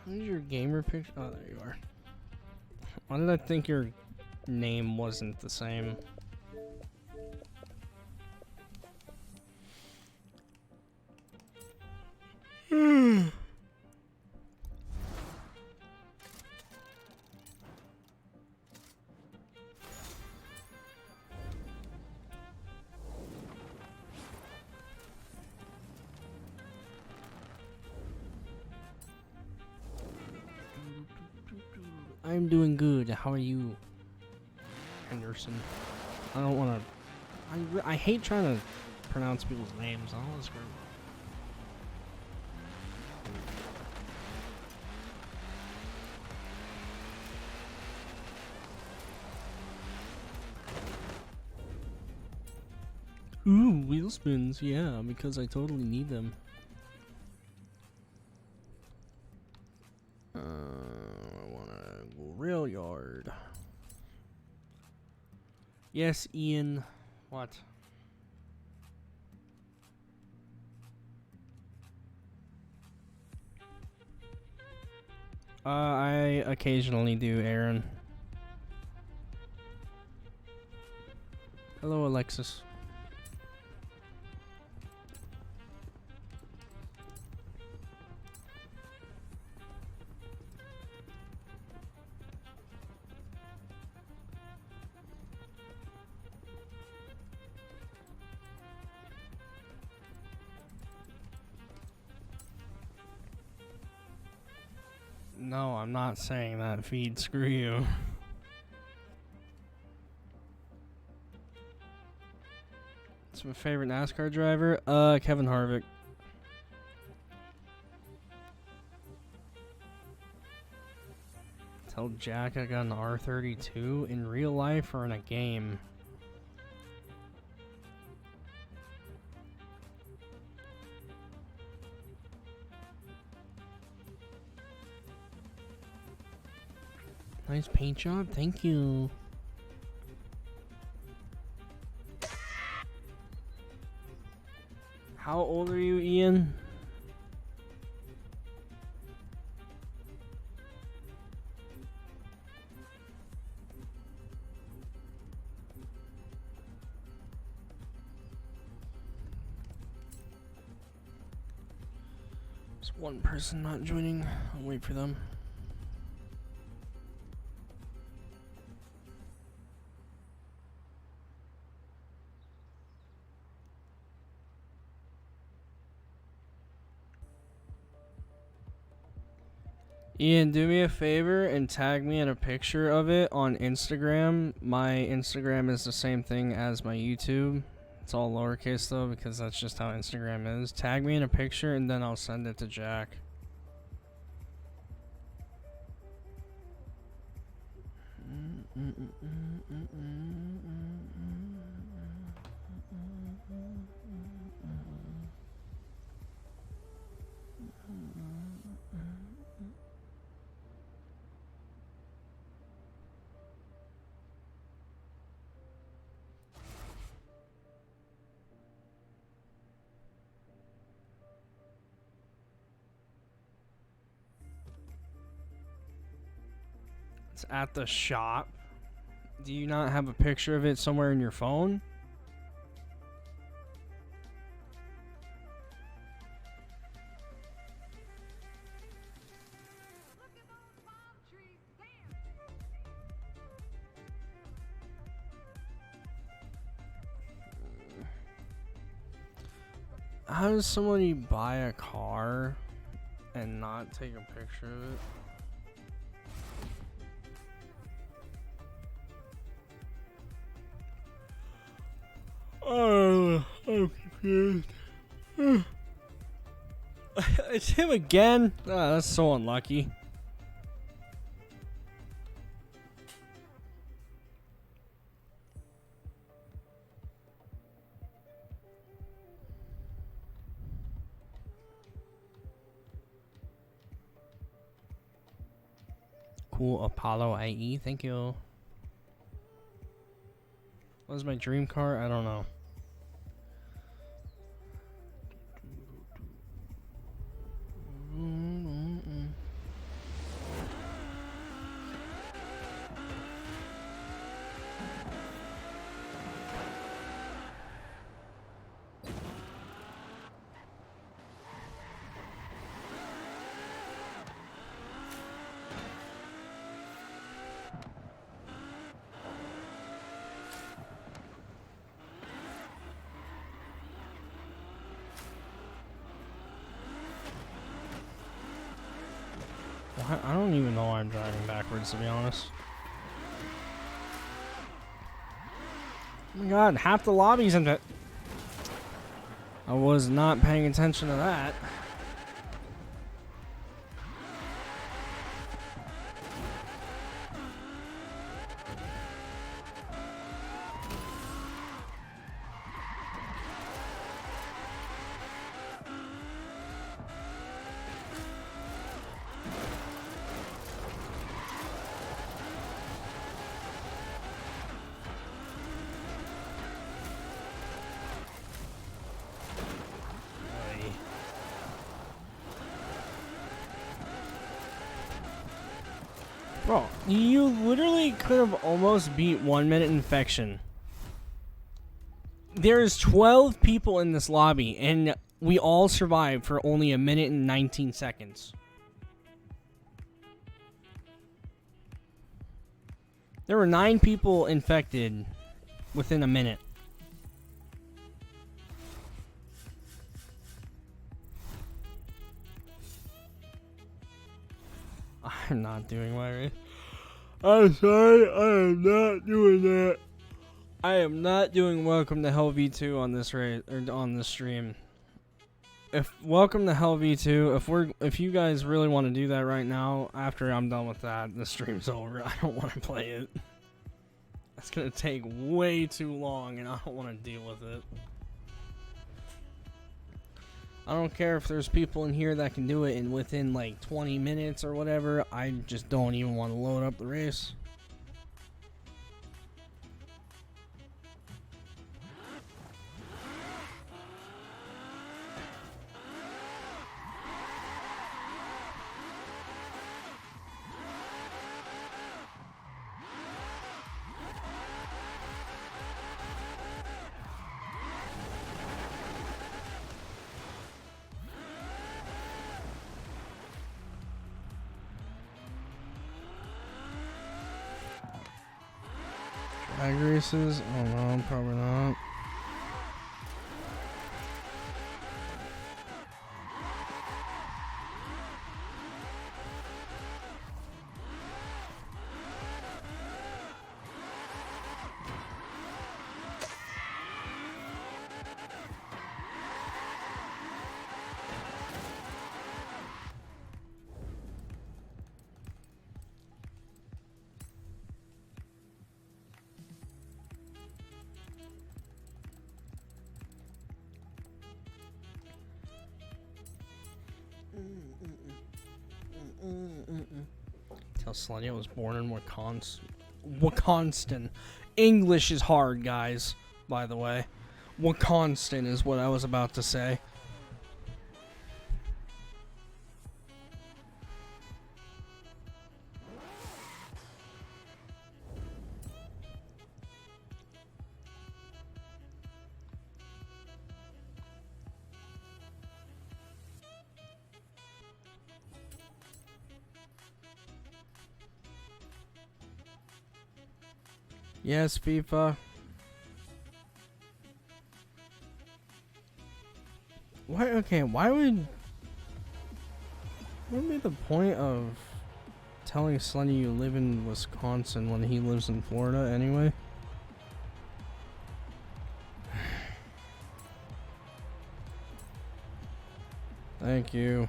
Where's your gamer picture? Oh, there you are. Why did I think your name wasn't the same? I'm doing good. How are you, Henderson? I don't want to. I hate trying to pronounce people's names. I don't want to screw. Ooh, wheel spins. Yeah, because I totally need them. I want to go rail yard. Yes, Ian. What? I occasionally do, Aaron. Hello, Alexis. No, I'm not saying that, Feed. Screw you. What's my favorite NASCAR driver? Kevin Harvick. Tell Jack I got an R32 in real life or in a game. Nice paint job, thank you. How old are you, Ian? One person not joining. I'll wait for them. Ian, do me a favor and tag me in a picture of it on Instagram. My Instagram is the same thing as my YouTube. It's all lowercase though, because that's just how Instagram is. Tag me in a picture and then I'll send it to Jack. It's at the shop. Do you not have a picture of it somewhere in your phone? How does somebody buy a car and not take a picture of it? Oh, I'm confused. It's him again? Oh, that's so unlucky. Cool Apollo IE, thank you. What was my dream car? I don't know. I don't even know why I'm driving backwards, to be honest. Oh my god, half the lobby's in it. I was not paying attention to that. Bro, you literally could have almost beat 1 minute infection. There's 12 people in this lobby, and we all survived for only 1 minute and 19 seconds. There were 9 people infected within a minute. I'm not doing my race. I'm sorry, I am not doing that. I am not doing Welcome to Hell V2 on this race or on this stream. If Welcome to Hell V2, if you guys really want to do that right now, after I'm done with that, the stream's over. I don't want to play it. It's gonna take way too long, and I don't want to deal with it. I don't care if there's people in here that can do it in within like 20 minutes or whatever. I just don't even want to load up the race. Drag races? I don't know, probably not. Tell Slutty I was born in Wisconsin. English is hard, guys, by the way. Wisconsin is what I was about to say. Yes, FIFA. Why? Okay, why would... What would be the point of telling Slutty you live in Wisconsin when he lives in Florida anyway? Thank you.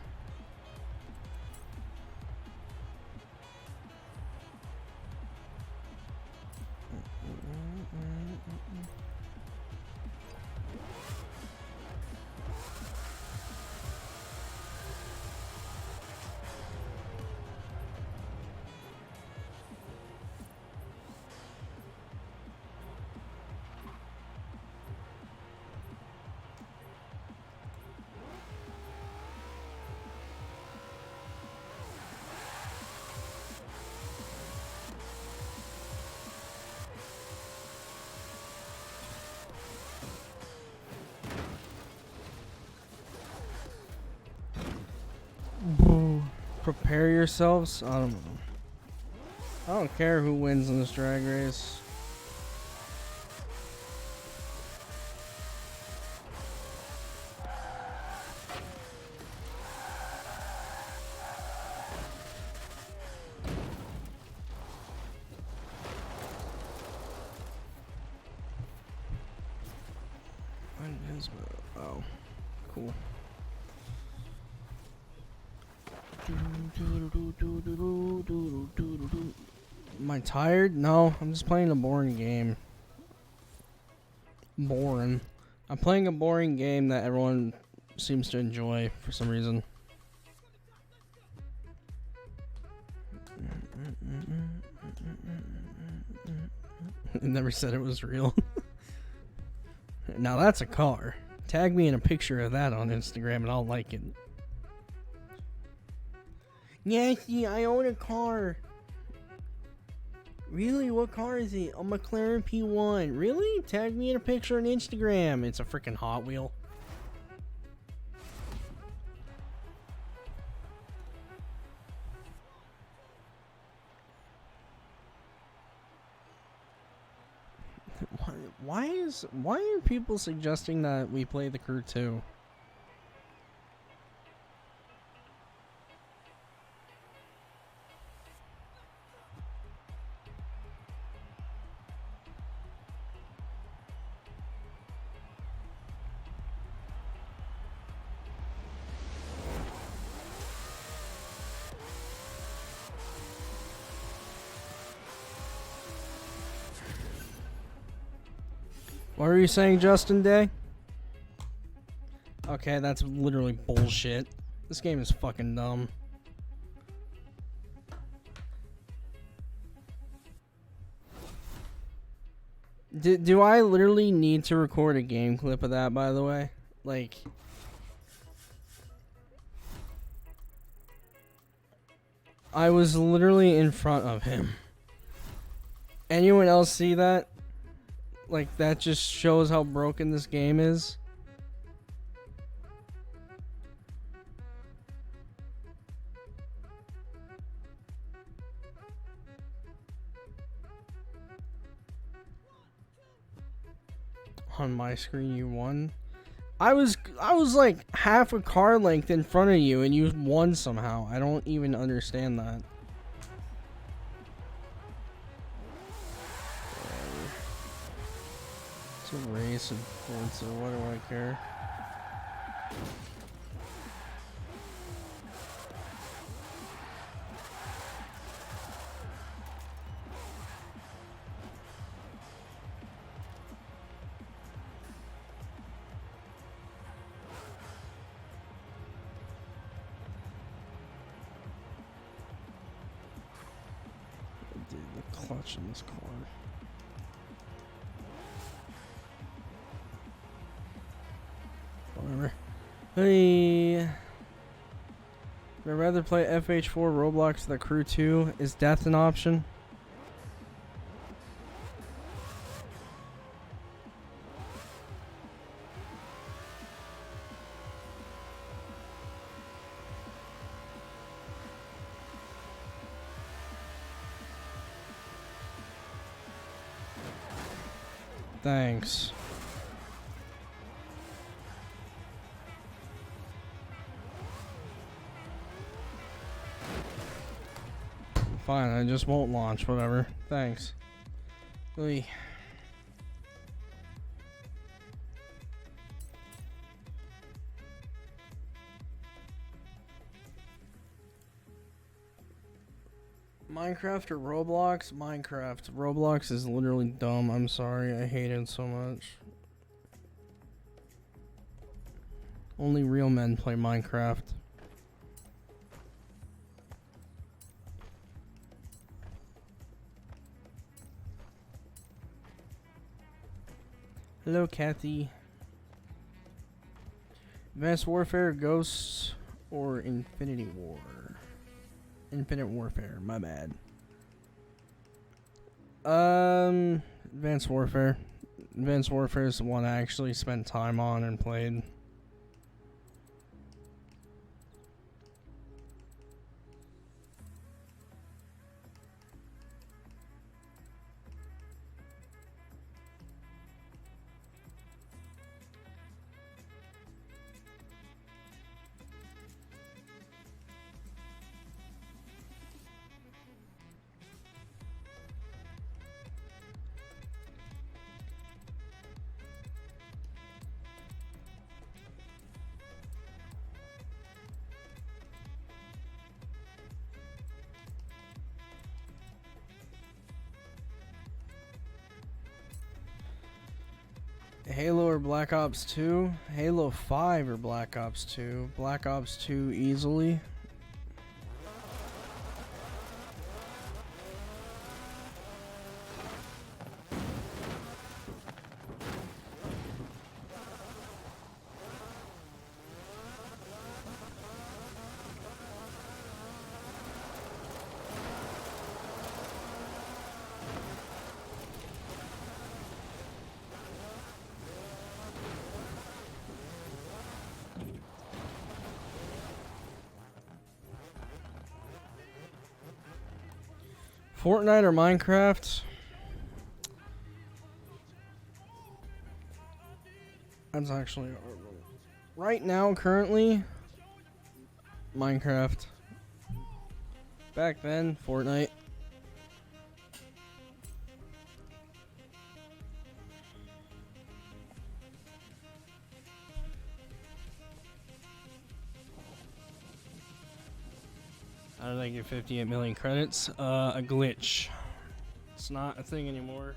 Prepare yourselves? I don't know. I don't care who wins in this drag race. Oh, cool. Am I tired? No, I'm just playing a boring game. Boring. I'm playing a boring game that everyone seems to enjoy for some reason. It never said it was real. Now that's a car. Tag me in a picture of that on Instagram and I'll like it. Nasty, I own a car. Really? What car is it? A McLaren P1. Really? Tag me in a picture on Instagram. It's a freaking Hot Wheel. Why are people suggesting that we play the Crew 2? What were you saying, Justin Day? Okay, that's literally bullshit. This game is fucking dumb. Do I literally need to record a game clip of that, by the way? Like... I was literally in front of him. Anyone else see that? Like, that just shows how broken this game is. On my screen, you won. I was like half a car length in front of you, and you won somehow. I don't even understand that. It's a race of Forza. What do I care? Dude, the clutch in this car. Whatever. Hey. I'd rather play FH4 Roblox The Crew 2. Is death an option? Thanks. Fine, I just won't launch, whatever. Thanks. Oy. Minecraft or Roblox? Minecraft. Roblox is literally dumb. I'm sorry. I hate it so much. Only real men play Minecraft. Hello, Kathy. Advanced Warfare, Ghosts, or Infinity War? Infinite Warfare, my bad. Advanced Warfare. Advanced Warfare is the one I actually spent time on and played. Halo or Black Ops 2? Halo 5 or Black Ops 2? Black Ops 2 easily. Fortnite or Minecraft? That's actually right now, currently, Minecraft. Back then, Fortnite. How did I get 58 million credits? A glitch. It's not a thing anymore.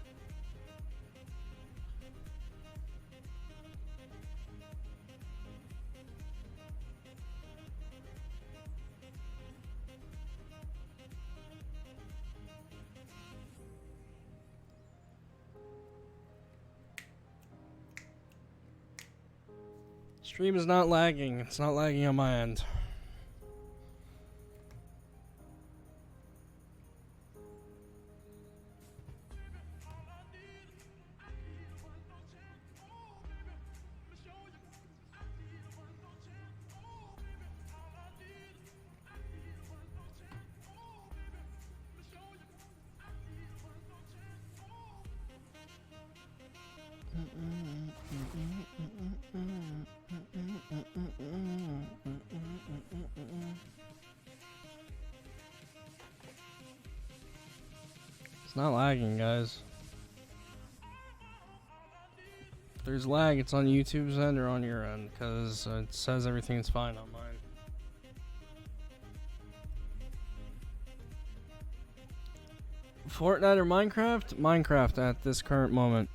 Stream is not lagging. It's not lagging on my end. It's not lagging, guys. If there's lag, it's on YouTube's end or on your end, because it says everything's fine on mine. Fortnite or Minecraft? Minecraft at this current moment.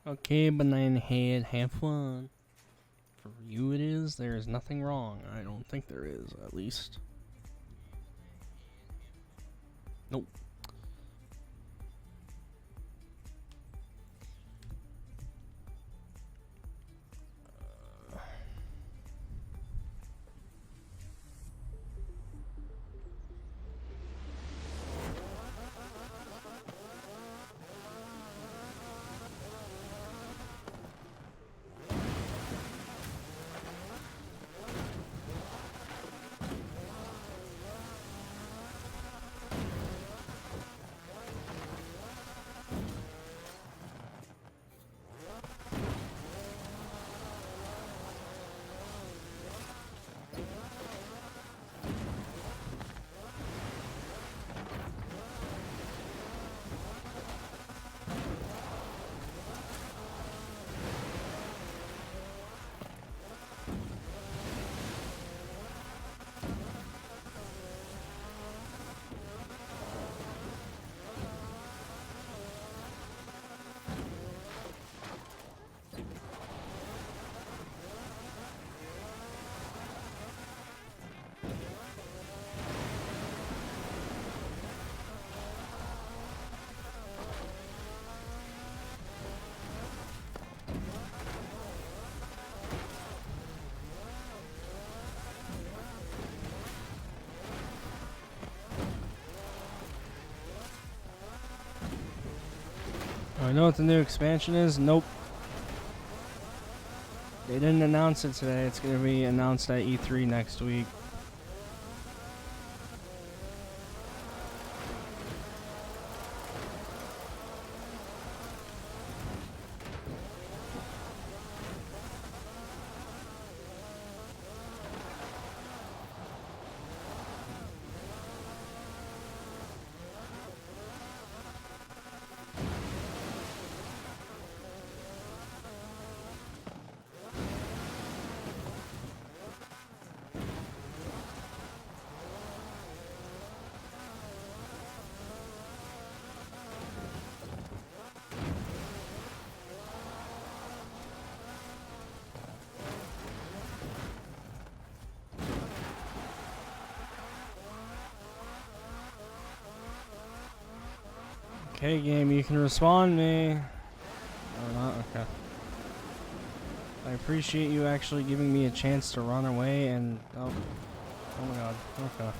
Okay, banana head, have fun. For you it is, there is nothing wrong. I don't think there is, at least. Nope. I know what the new expansion is. Nope. They didn't announce it today. It's going to be announced at E3 next week. Okay, game, you can respond me. Or not? Okay. I appreciate you actually giving me a chance to run away and... Oh my god. Okay.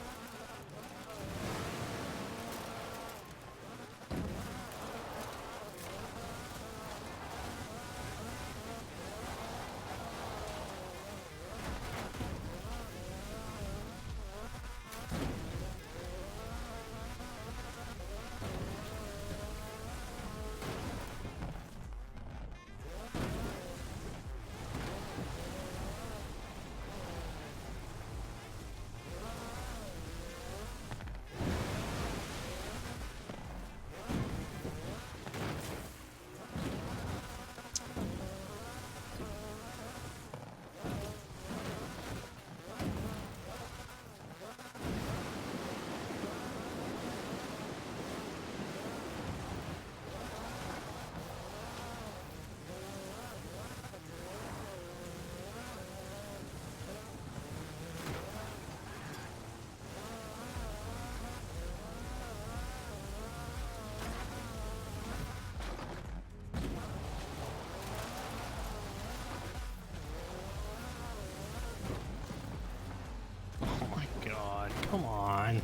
Oh my god, come on.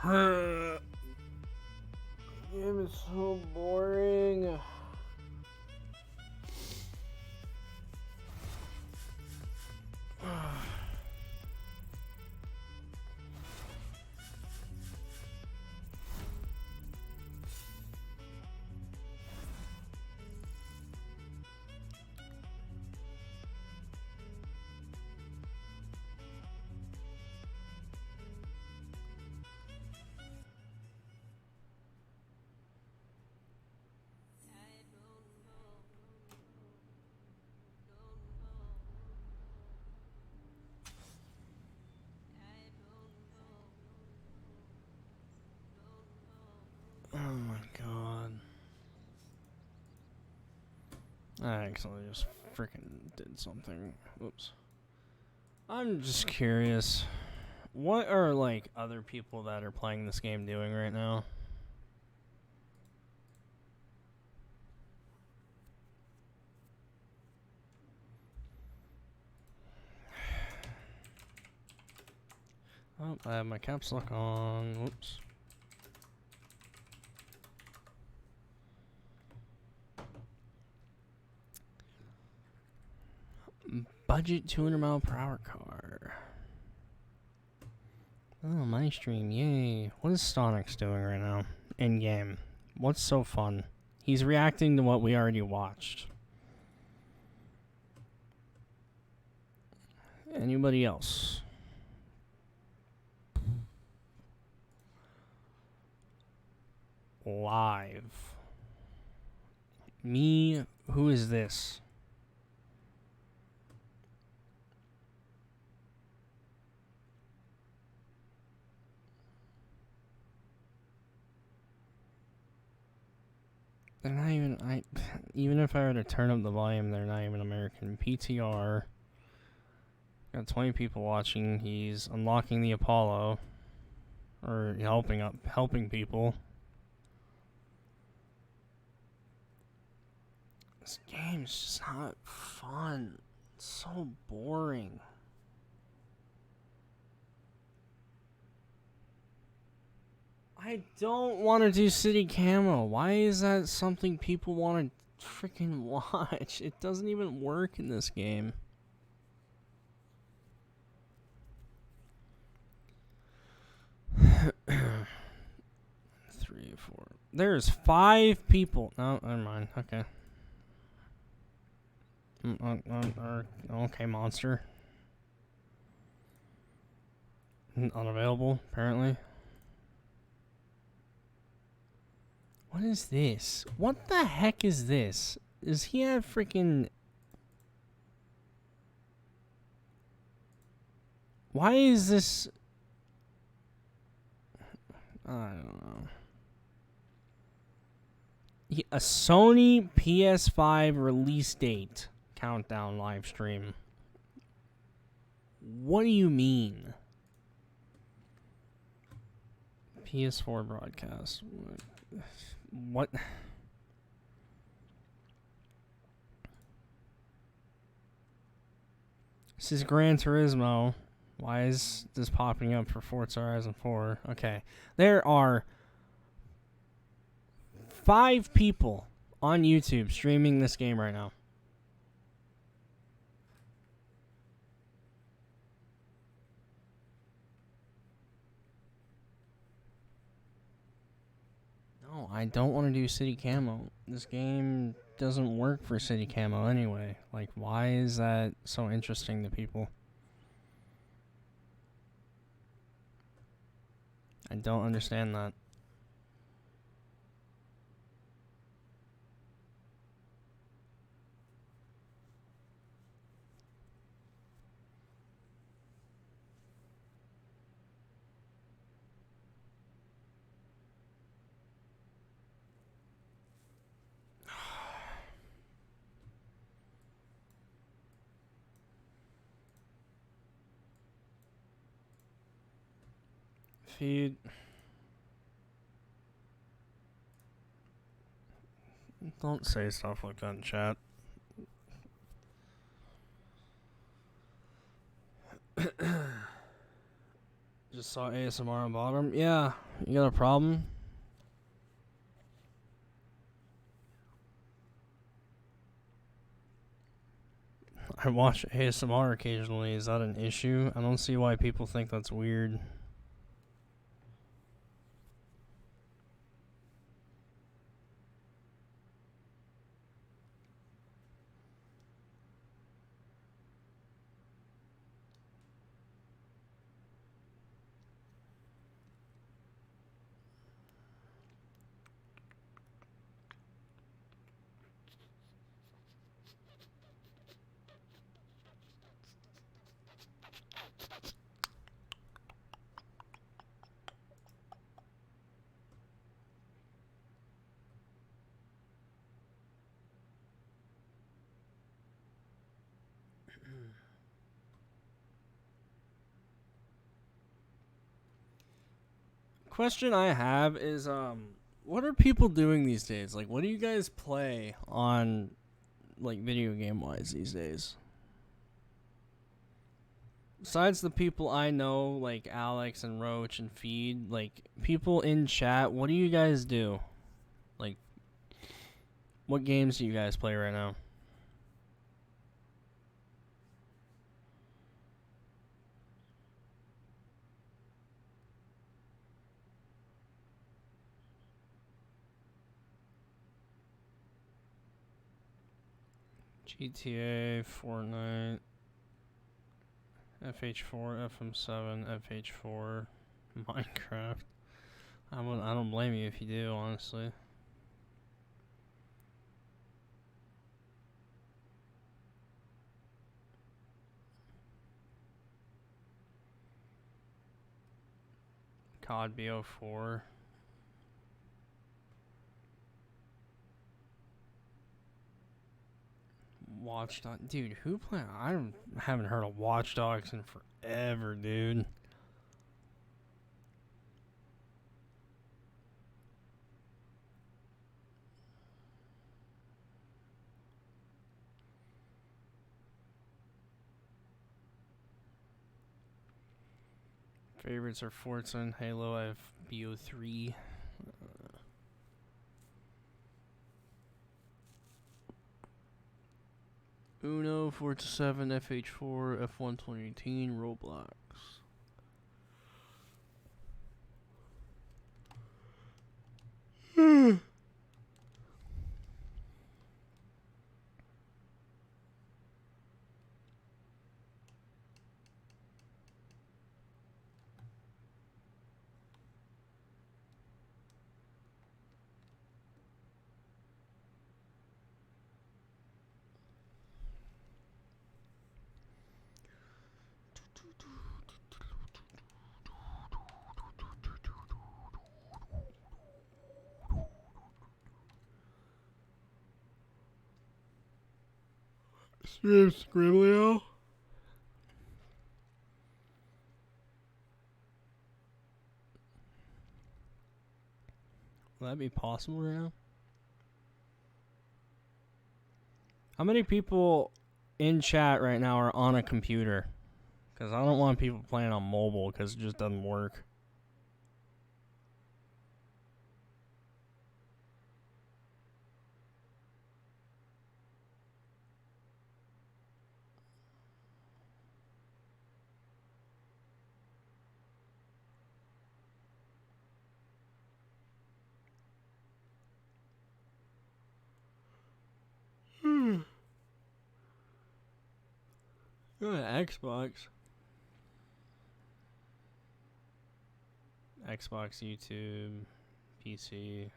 Game is so boring. Oh my god. I actually just freaking did something. Whoops. I'm just curious. What are, like, other people that are playing this game doing right now? Oh, I have my caps lock on. Whoops. Budget 200 mile per hour car. Oh, my stream, yay. What is Stonix doing right now? In game. What's so fun? He's reacting to what we already watched. Anybody else? Live. Me, who is this? They're not even, even if I were to turn up the volume, they're not even American. PTR. Got 20 people watching. He's unlocking the Apollo. Or helping people. This game's just not fun. It's so boring. I don't want to do city camo. Why is that something people want to freaking watch? It doesn't even work in this game. Three, four. There's 5 people. No, never mind. Okay. Okay, monster. Unavailable, apparently. What is this? What the heck is this? Does he have freaking... Why is this... I don't know. A Sony PS5 release date countdown live stream. What do you mean? PS4 broadcast. What? This is Gran Turismo. Why is this popping up for Forza Horizon 4? Okay. There are 5 people on YouTube streaming this game right now. No, I don't want to do city camo. This game doesn't work for city camo anyway. Like, why is that so interesting to people? I don't understand that. Feed. Don't say stuff like that in chat. Just saw ASMR on bottom. Yeah, You got a problem? I watch ASMR occasionally. Is that an issue? I don't see why people think that's weird. Question I have is, what are people doing these days? Like, what do you guys play on, like, video game-wise these days? Besides the people I know, like Alex and Roach and Feed, like, people in chat, what do you guys do? Like, what games do you guys play right now? GTA, Fortnite, FH4, FM7, FH4, Minecraft. I don't blame you if you do, honestly. COD BO4. Watchdog, dude. Who play? Haven't heard of Watch Dogs in forever, dude. Favorites are Forza and Halo. I have BO3. Uno, Forza 7, FH4, F1 2018, Roblox. Scribble. Will that be possible right now? How many people in chat right now are on a computer? Because I don't want people playing on mobile because it just doesn't work. Go to Xbox. Xbox, YouTube, PC.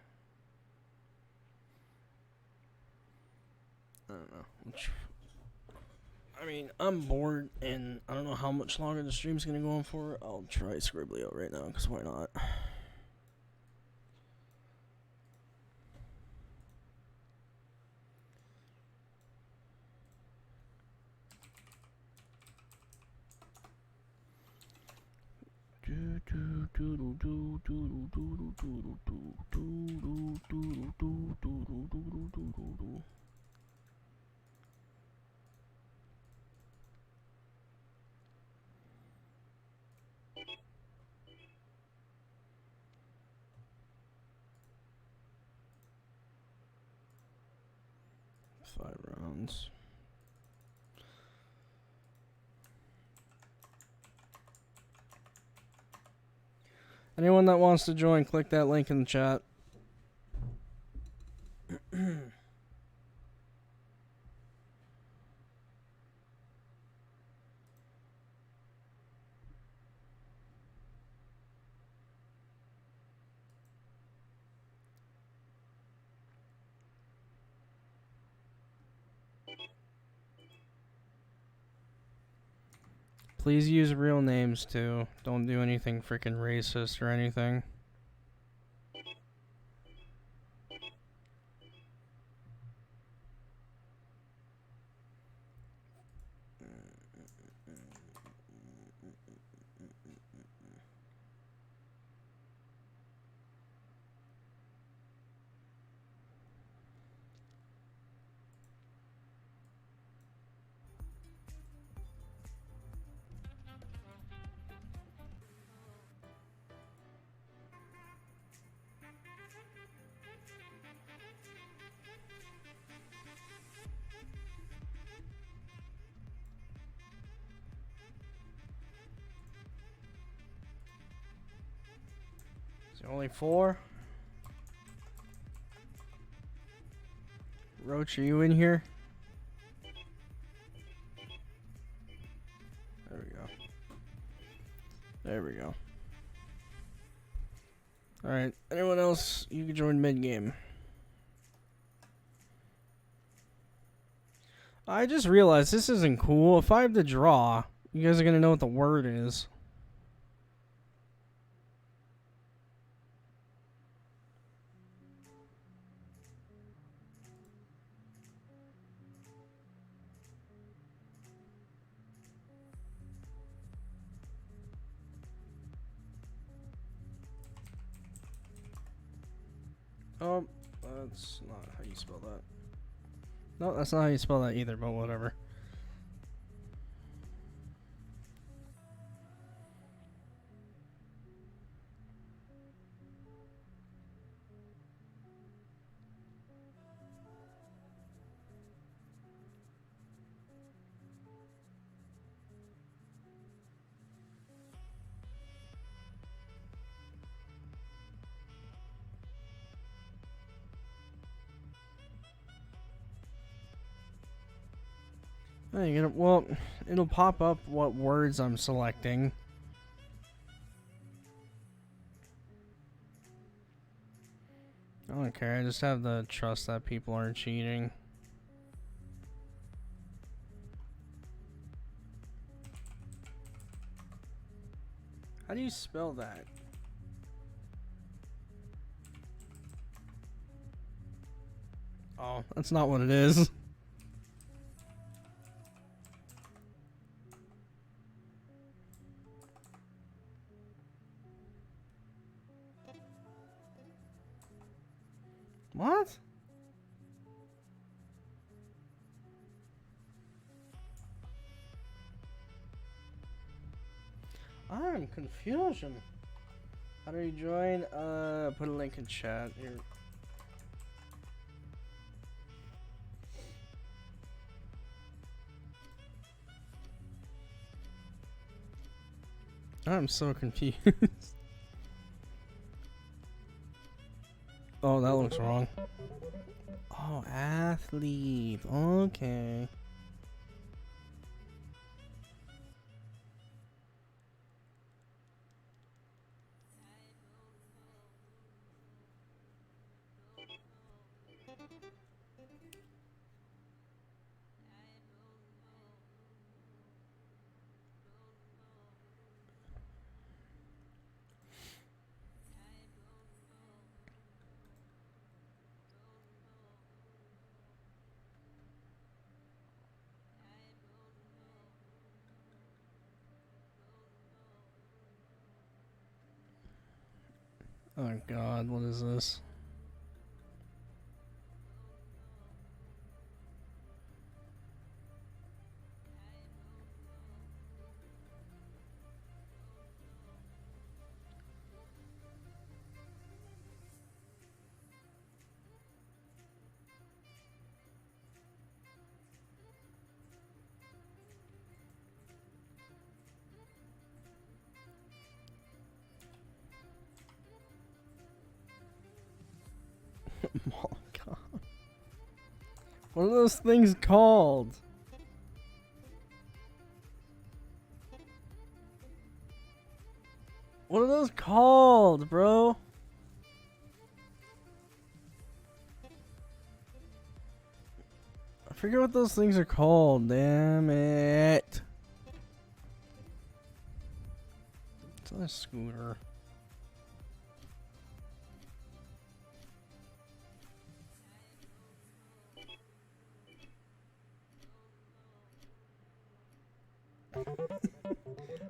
I don't know. I mean, I'm bored, and I don't know how much longer the stream's gonna go on for. I'll try Scribble right now, because why not? ones. Anyone that wants to join, click that link in the chat. Please use real names too. Don't do anything freaking racist or anything. Is there only 4? Roach, are you in here? There we go. There we go. Alright, anyone else, you can join mid-game. I just realized this isn't cool. If I have to draw, you guys are going to know what the word is. Oh, that's not how you spell that. No, that's not how you spell that either, but whatever. Well, it'll pop up what words I'm selecting. I don't care, I just have the trust that people aren't cheating. How do you spell that? Oh, that's not what it is. What? I'm confusion. How do you join? Put a link in chat here. I'm so confused. Oh, that looks wrong. Oh, athlete. Okay. Oh god, what is this? Oh god. What are those things called? What are those called, bro? I forget what those things are called. Damn it. It's not a scooter.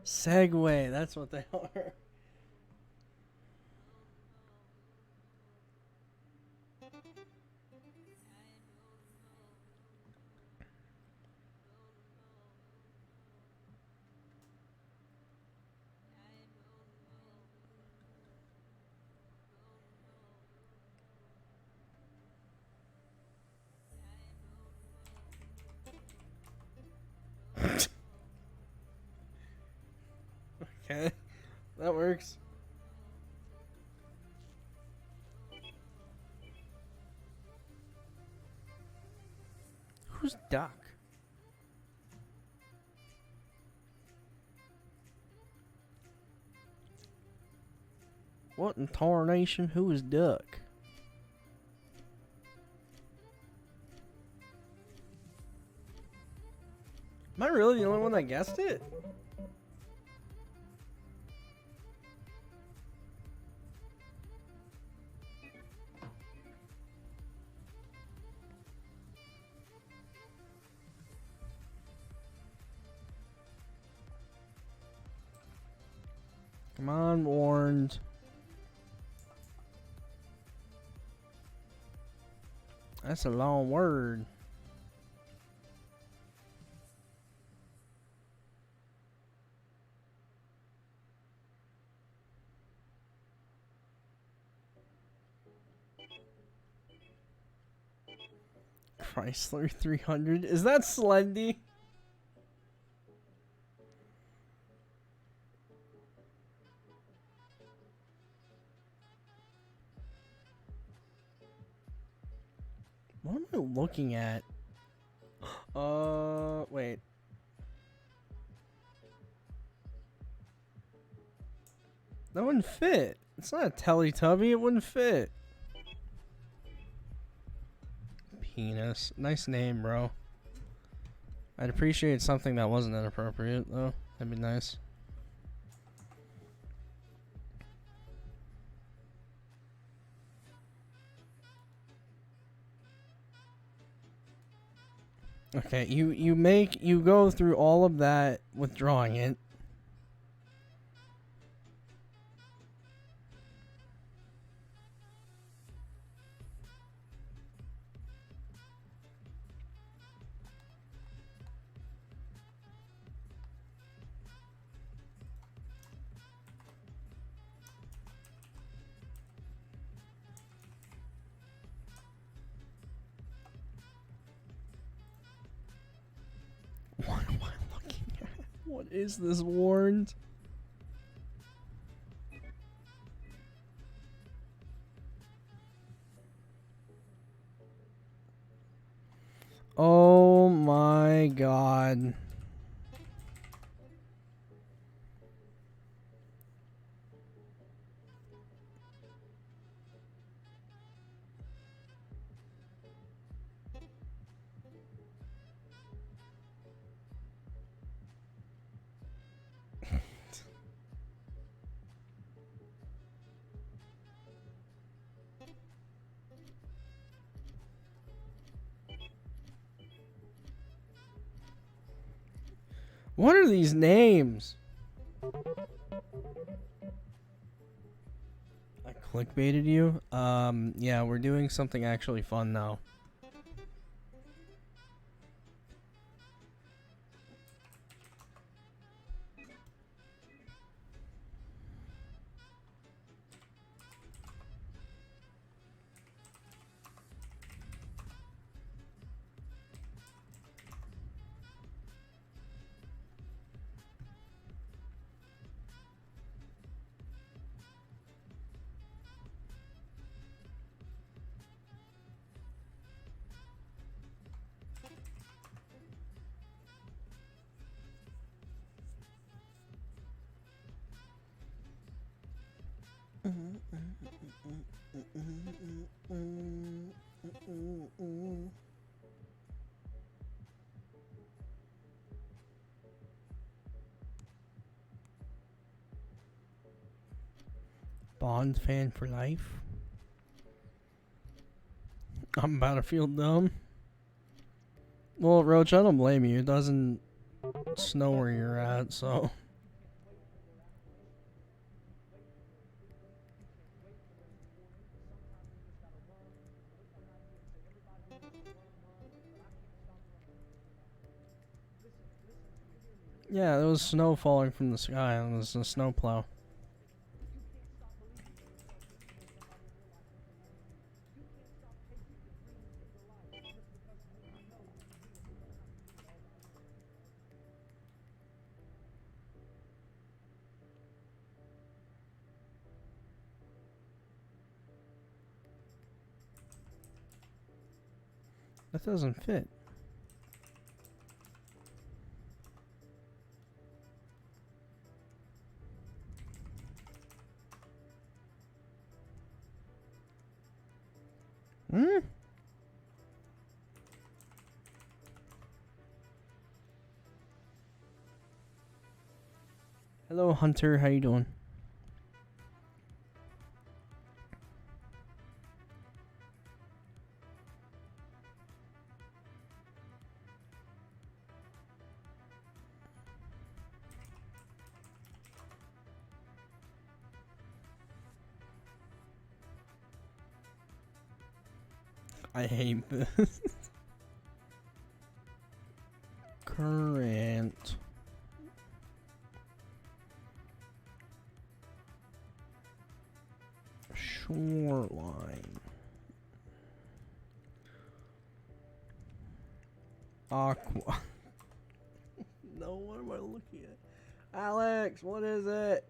Segway, that's what they are. Okay, that works. Who's Duck? What in tarnation? Who is Duck? Am I really the only one that guessed it? Come on, warned. That's a long word. Chrysler 300? Is that Slendy? What am I looking at? Wait. That wouldn't fit. It's not a Teletubby. It wouldn't fit. Penis. Nice name, bro. I'd appreciate something that wasn't inappropriate, though. That'd be nice. Okay, you go through all of that with drawing it. What am I looking at? What is this, warned? Oh my god. What are these names? I clickbaited you? Yeah, we're doing something actually fun now. Bond fan for life. I'm about to feel dumb. Well, Roach, I don't blame you. It doesn't snow where you're at, so. Yeah, there was snow falling from the sky. It was a snowplow. That doesn't fit. Hmm? Hello, Hunter. How you doing? I hate this. Current. Shoreline. Aqua. No, what am I looking at? Alex, what is it?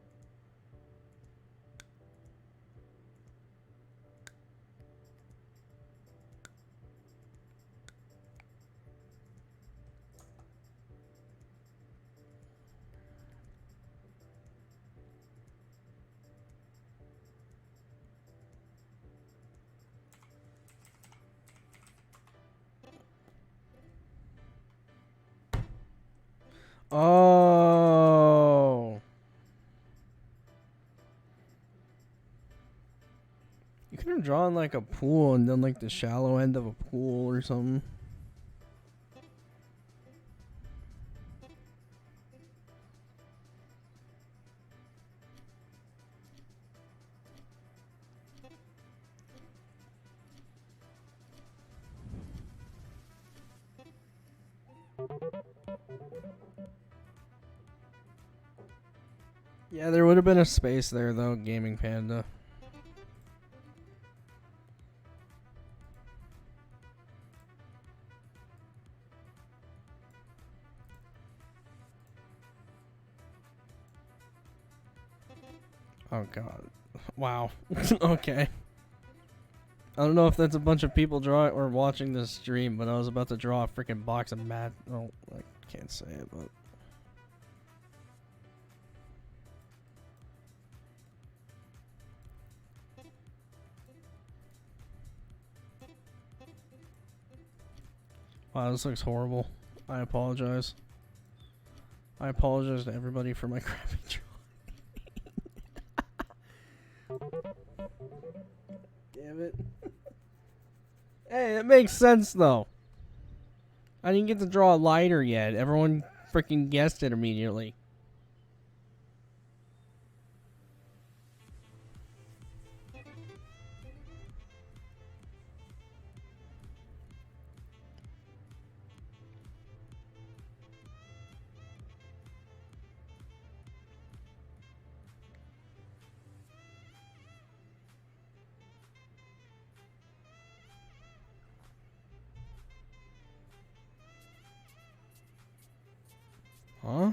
Oh. You could have drawn like a pool and done like the shallow end of a pool or something. Yeah, there would have been a space there though, Gaming Panda. Oh god. Wow. Okay. I don't know if that's a bunch of people drawing or watching this stream, but I was about to draw a freaking box of mat. Oh, I can't say it, but. Wow, this looks horrible. I apologize. I apologize to everybody for my crappy drawing. Damn it. Hey, it makes sense though. I didn't get to draw a lighter yet. Everyone freaking guessed it immediately. Huh?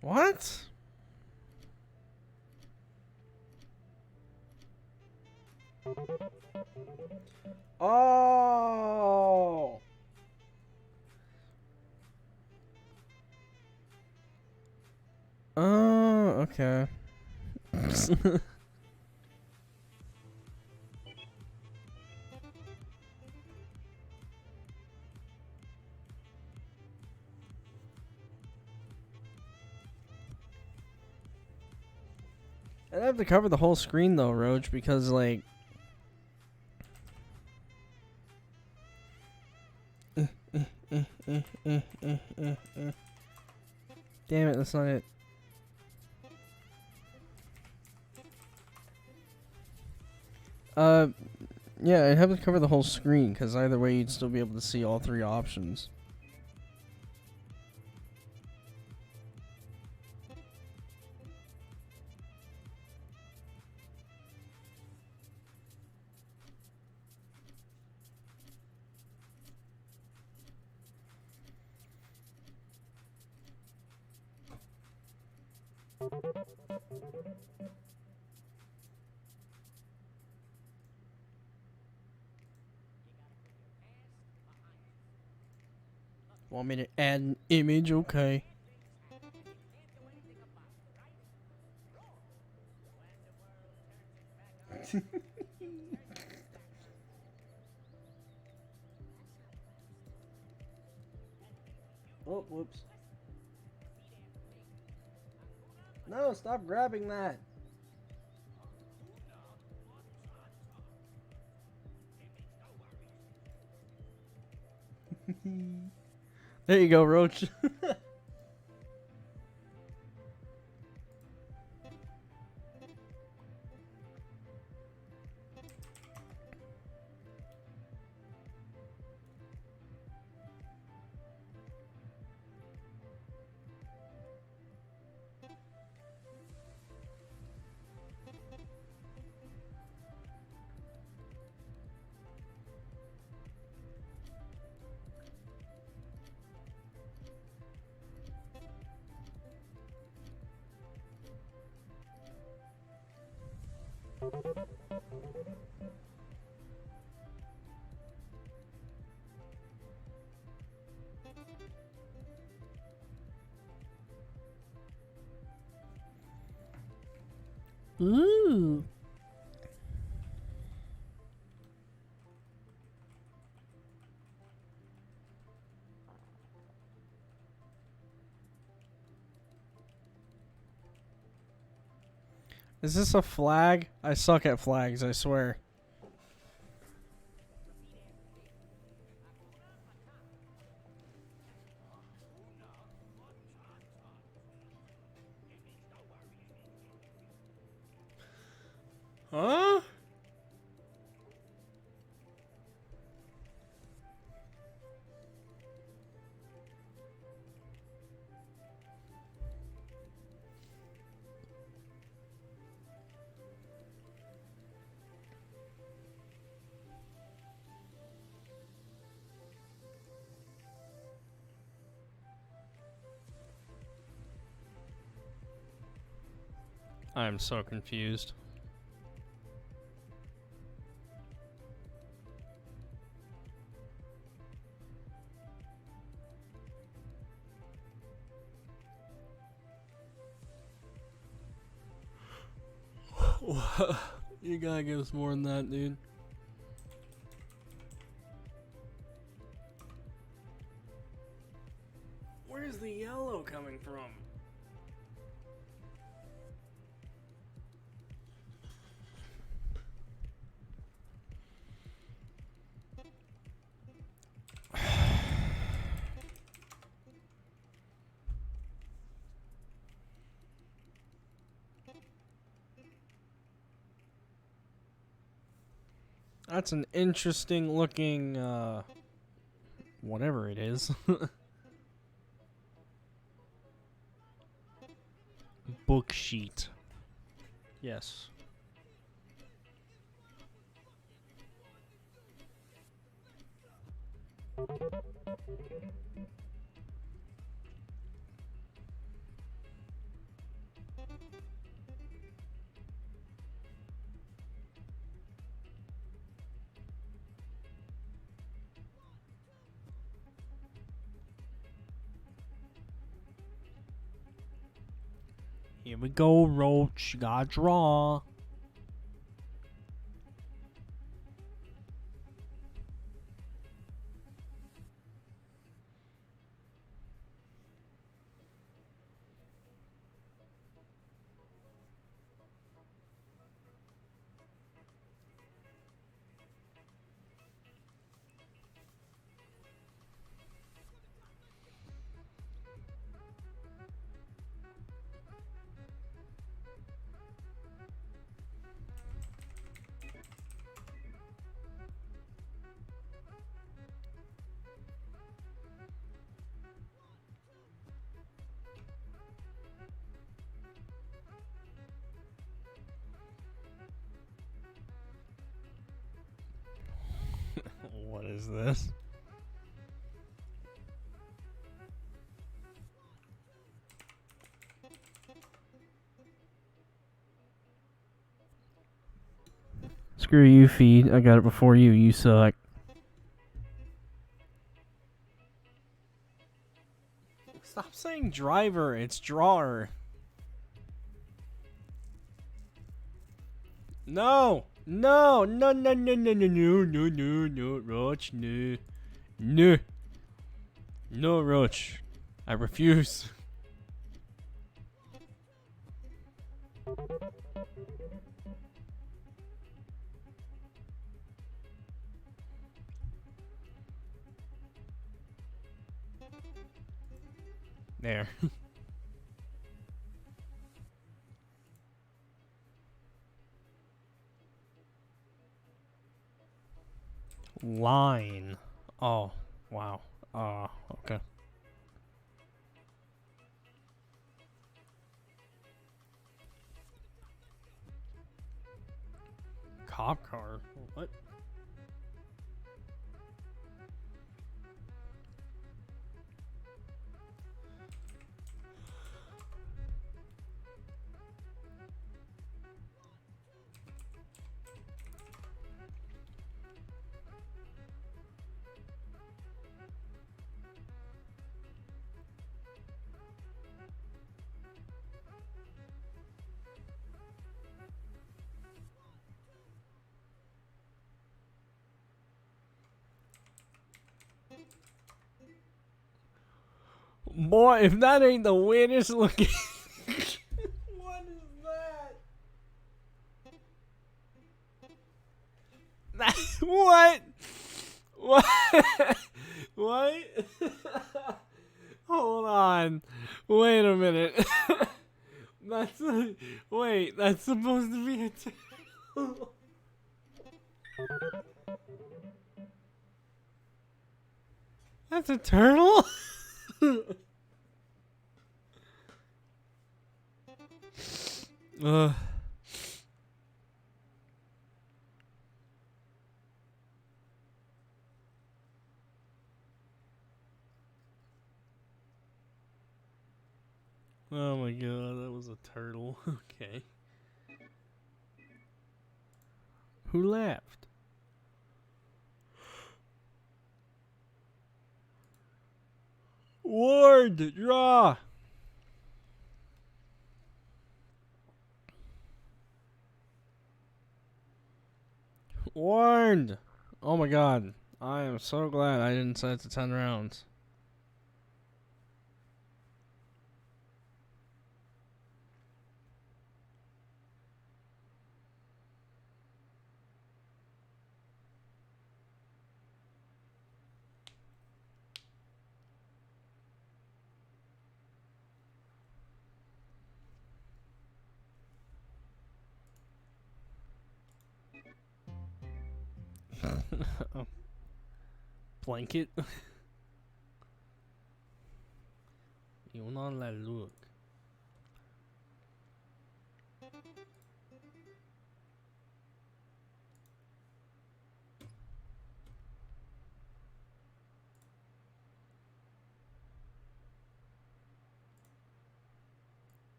What? Oh. Oh, okay. I'd have to cover the whole screen though, Roach, because like damn it, that's not it. Yeah, I'd have to cover the whole screen, because either way you'd still be able to see all three options. Want me to add an image? Okay. Oh, whoops. No, stop grabbing that. There you go, Roach. Ooh. Is this a flag? I suck at flags, I swear. Huh? I'm so confused. You gotta give us more than that, dude. Where's the yellow coming from? That's an interesting looking, whatever it is. Book sheet. Yes. Here we go, Roach. You gotta draw. What is this? Screw you, feed. I got it before you. You suck. Stop saying driver. It's drawer. No! No! No, no, no, no, no, no, no, no, no, Roach, no. No. No, Roach. I refuse. There. Line. Oh, wow. Okay. Cop car? What? Boy, if that ain't the weirdest looking. What is that? What? What? What? Hold on. Wait a minute. Wait, that's supposed to be a turtle. That's a turtle? Oh my god, that was a turtle. Okay. Who left? Ward, draw. Warned. Oh my god. I am so glad I didn't set it to 10 rounds. Blanket. You're not allowed to look.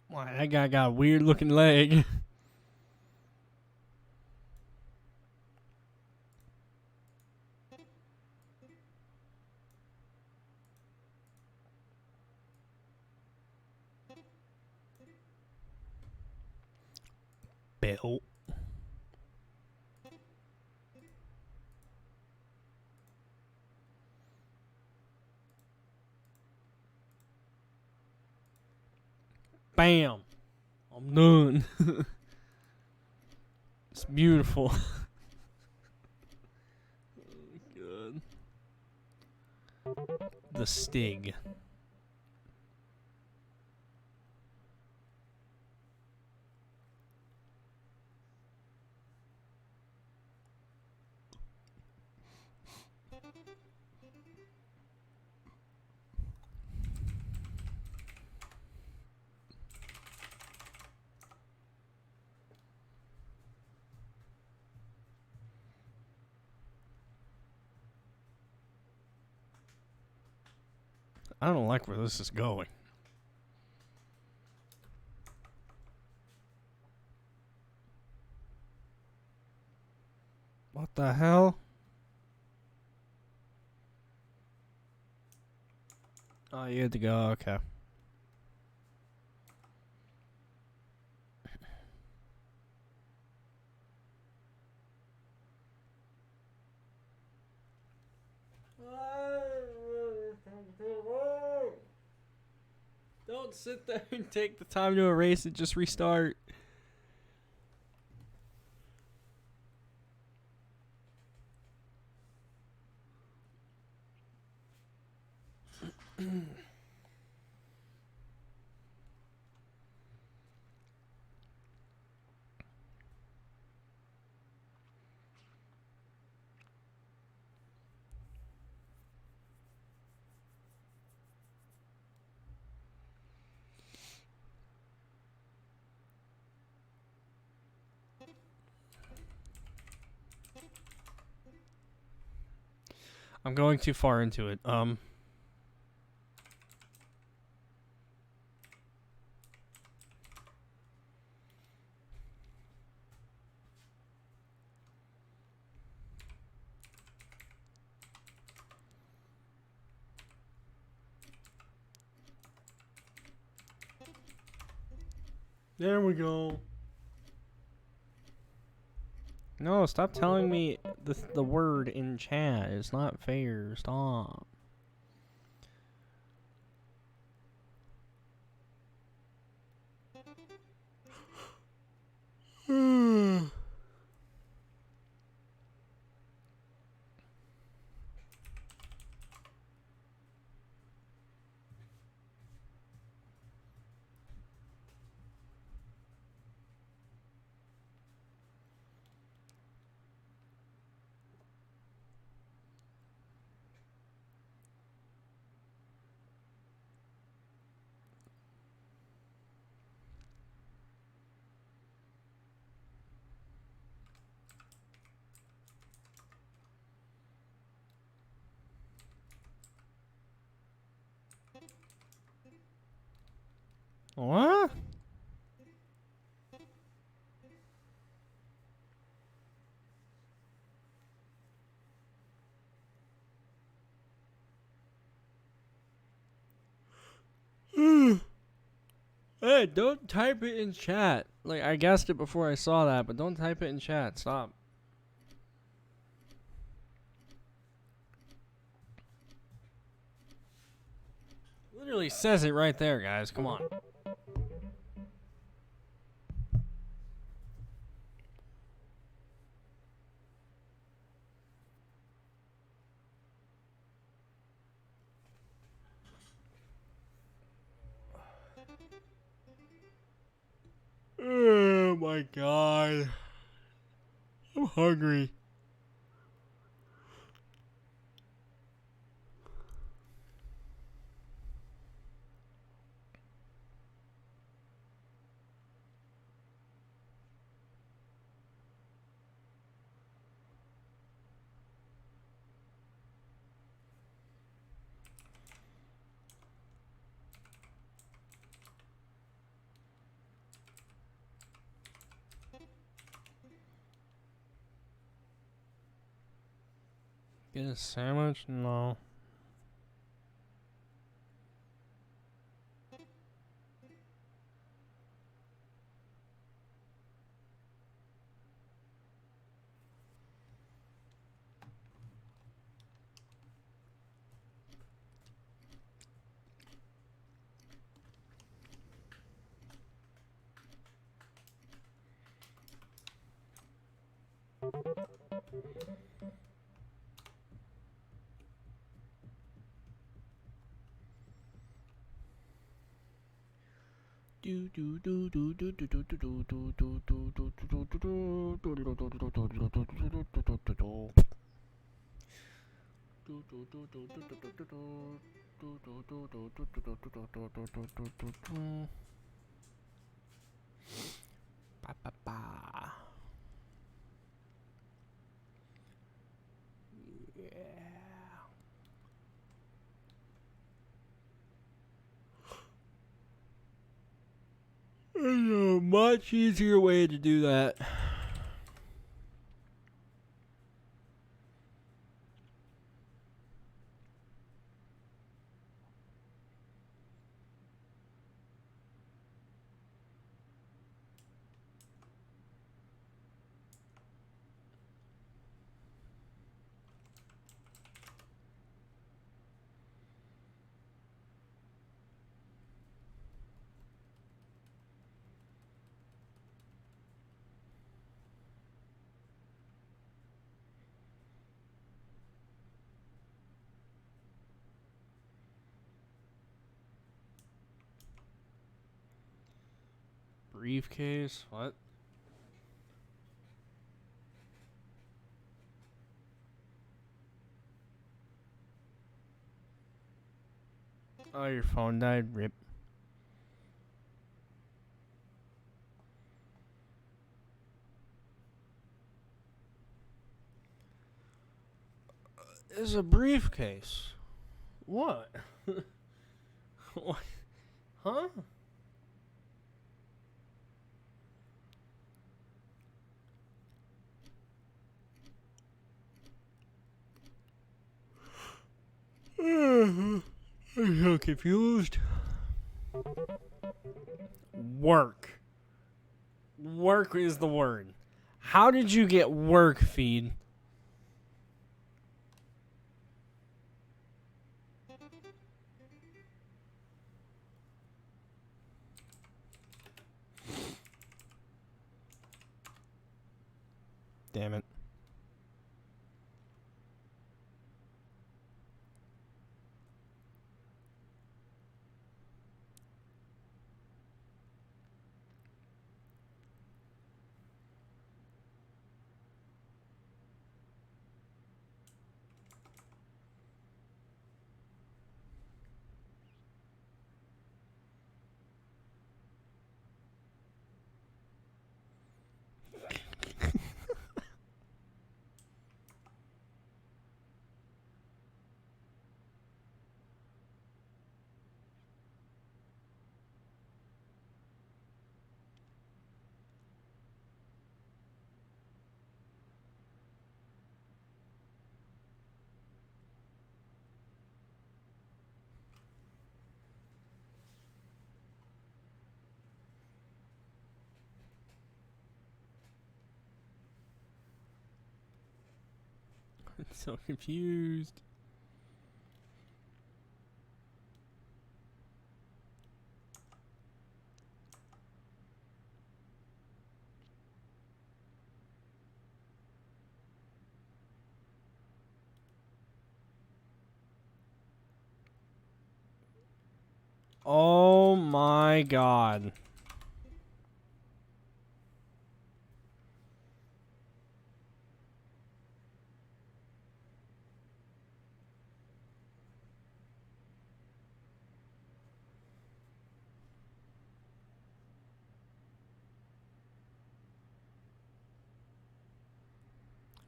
Why That guy got a weird looking leg. Bill. Bam. I'm done. It's beautiful. Oh, God. The Stig. I don't like where this is going. What the hell? Oh, you had to go. Okay. Don't sit there and take the time to erase it. Just restart. I'm going too far into it. There we go. No, stop telling me the word in chat. It's not fair. Stop. What? Hey, don't type it in chat. Like, I guessed it before I saw that, but don't type it in chat. Stop. Literally says it right there, guys. Come on. Oh my god. I'm hungry. Get a sandwich? No. There's a much easier way to do that. Briefcase? What? Oh, your phone died? Rip. It's a briefcase. What? What? Huh? I'm so confused. Work. Work is the word. How did you get work, Feed? Damn it. I'm so confused. Oh my god.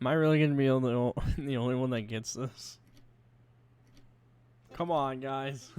Am I really gonna be the only one that gets this? Come on, guys.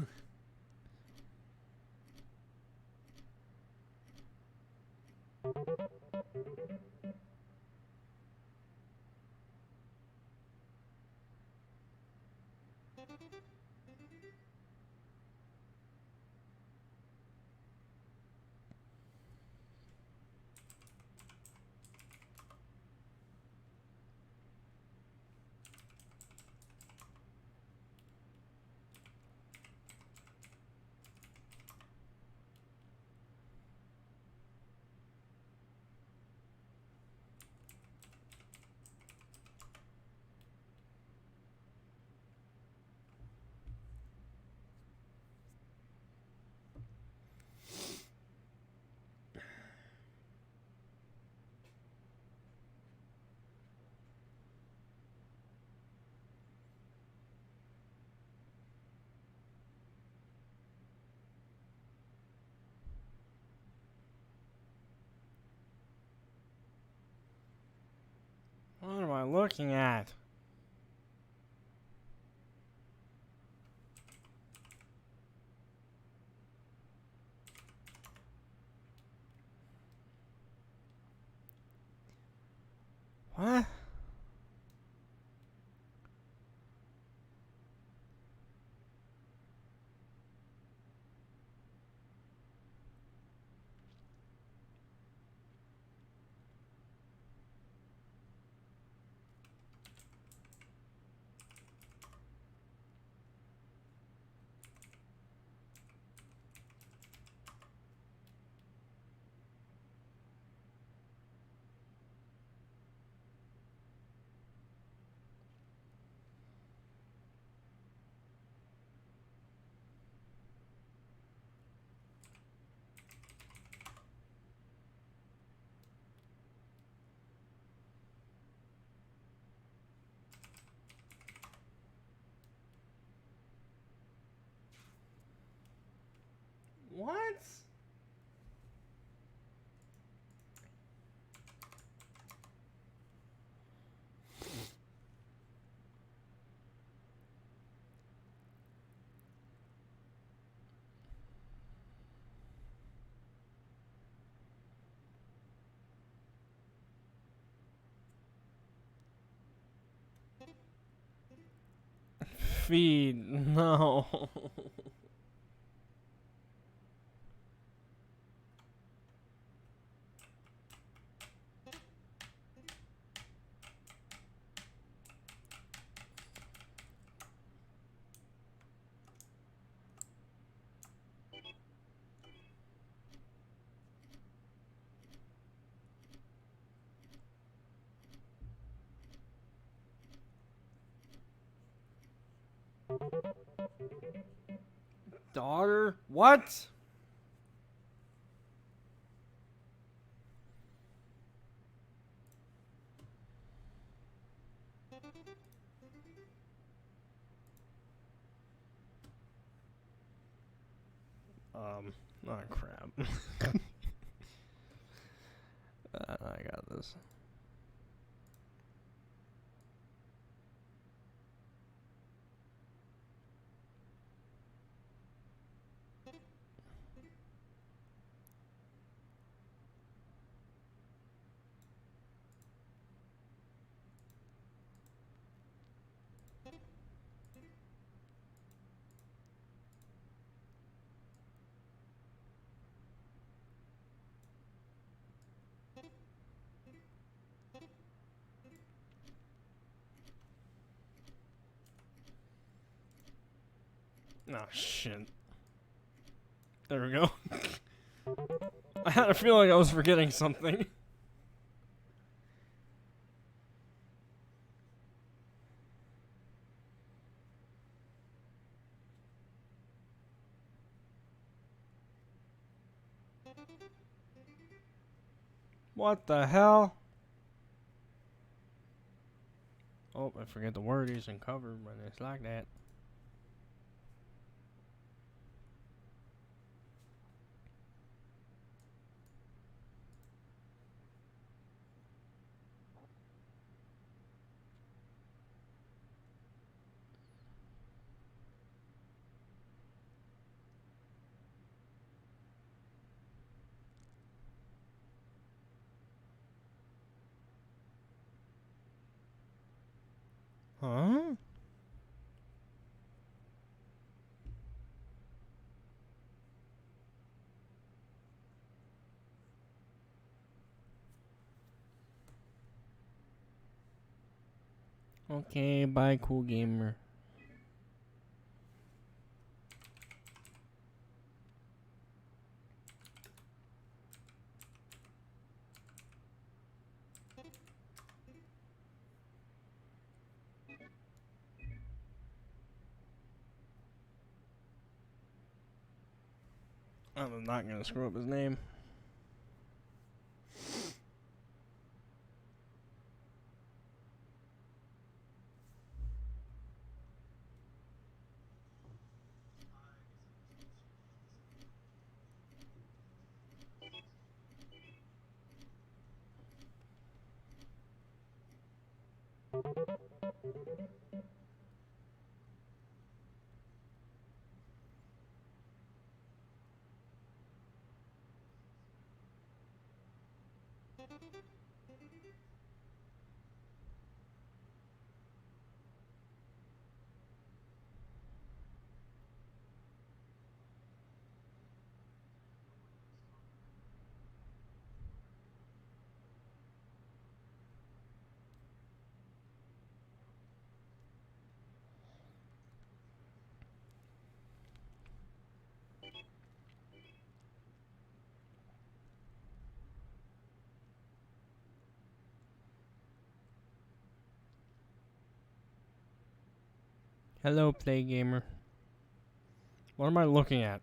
What am I looking at? What? What? Feed, no. Daughter? What? Oh crap. I got this. Oh shit. There we go. I had a feeling I was forgetting something. What the hell? Oh, I forget the word isn't covered when it's like that. Huh? Okay, bye, cool gamer. I'm not gonna screw up his name. Hello, Play Gamer. What am I looking at?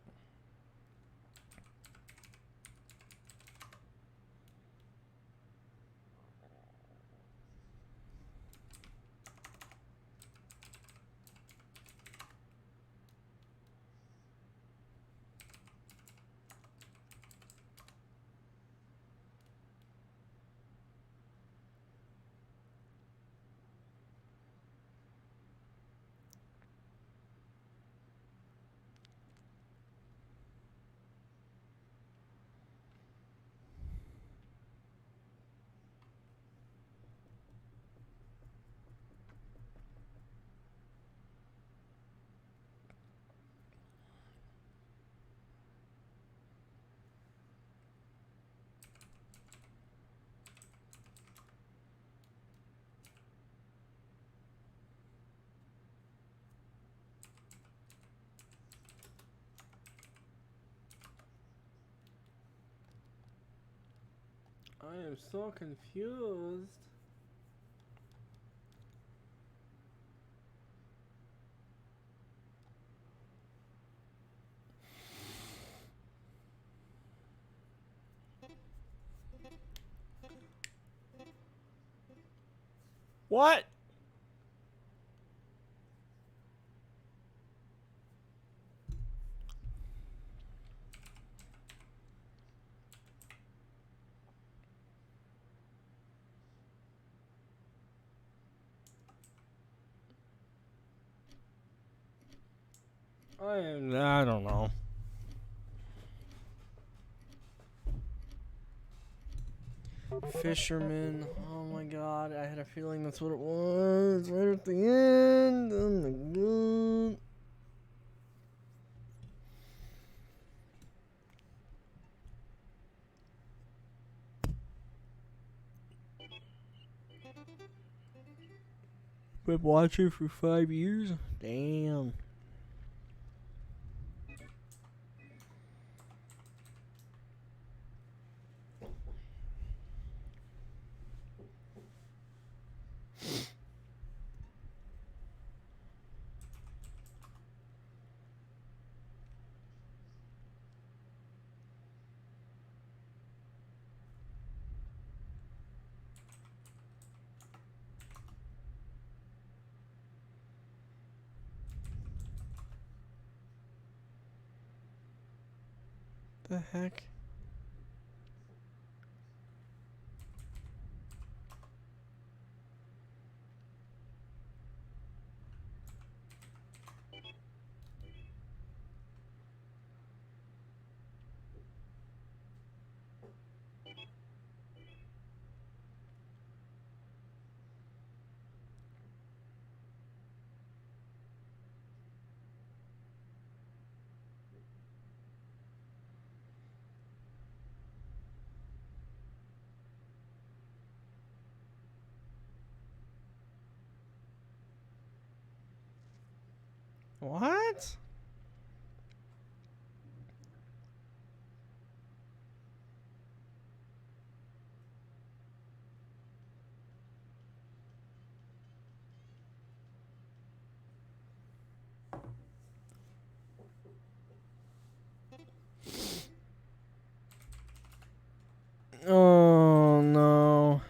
I am so confused. What? I don't know. Fisherman. Oh my god, I had a feeling that's what it was. Right at the end. Oh my god. Been watching for 5 years? Damn. The heck? What? Oh no.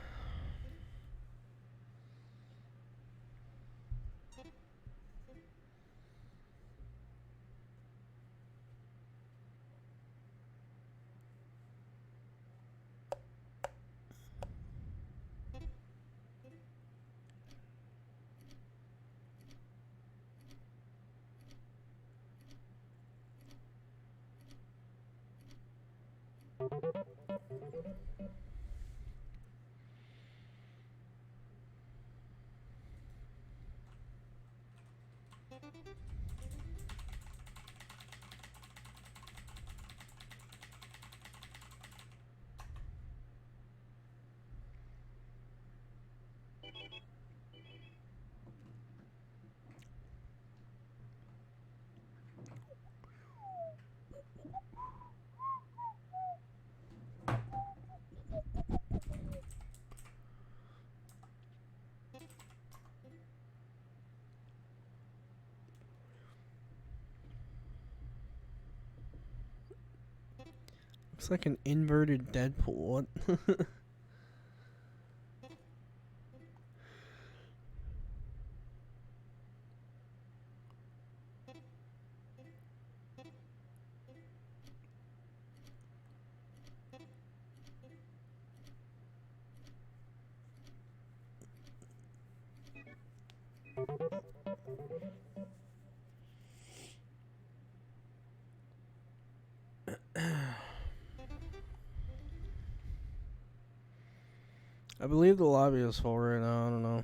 Looks like an inverted Deadpool. What? I believe the lobby is full right now. I don't know.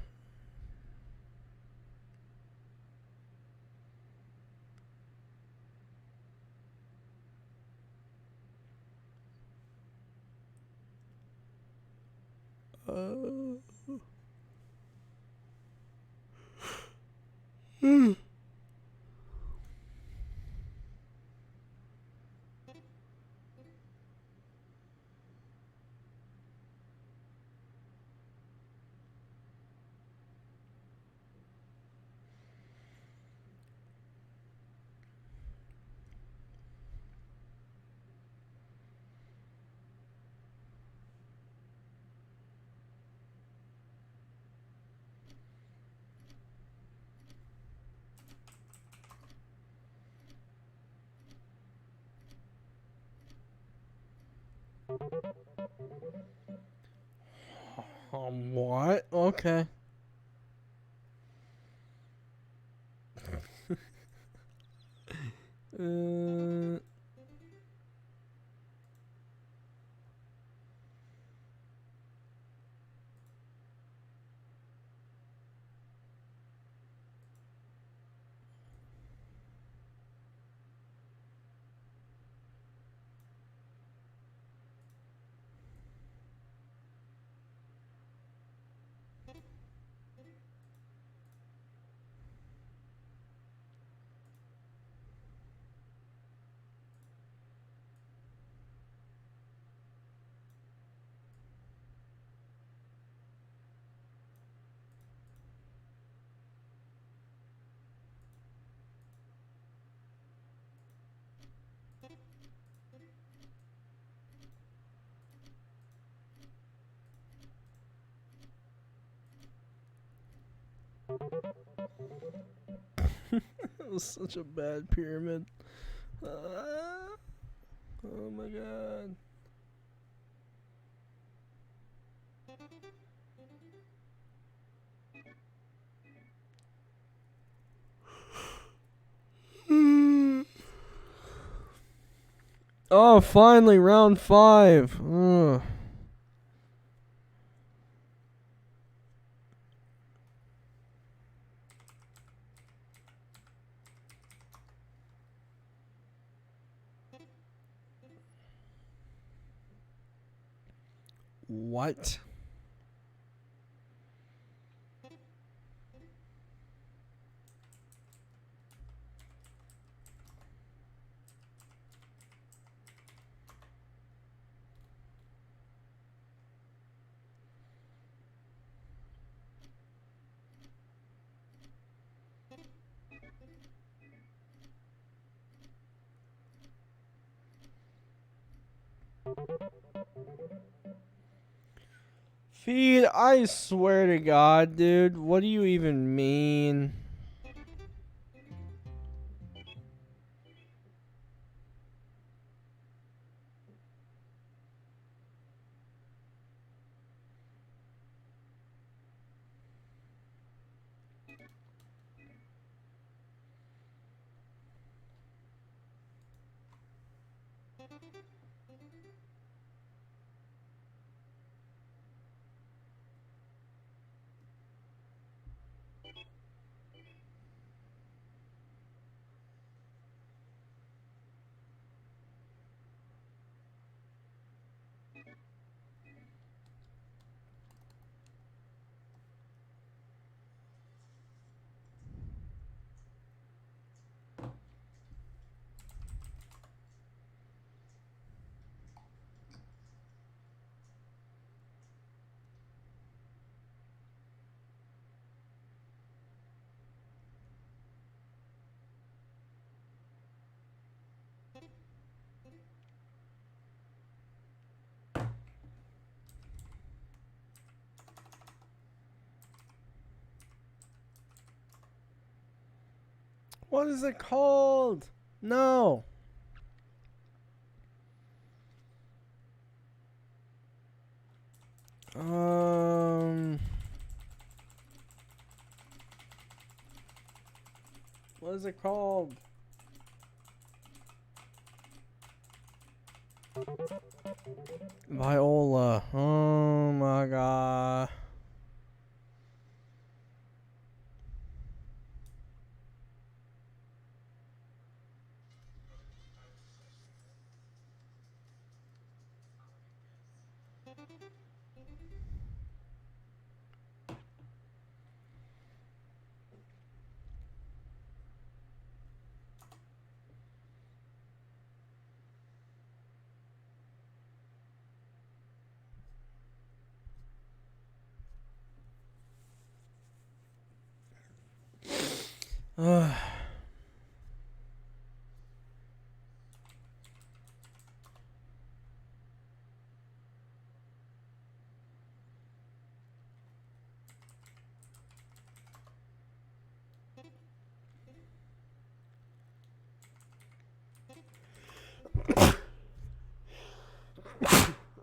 What? Okay. uh, that was such a bad pyramid. Oh my god. Oh, finally, round 5. Ugh. What? Feed, I swear to God, dude. What do you even mean? What is it called? No. What is it called? Viola. Oh my God. Ugh.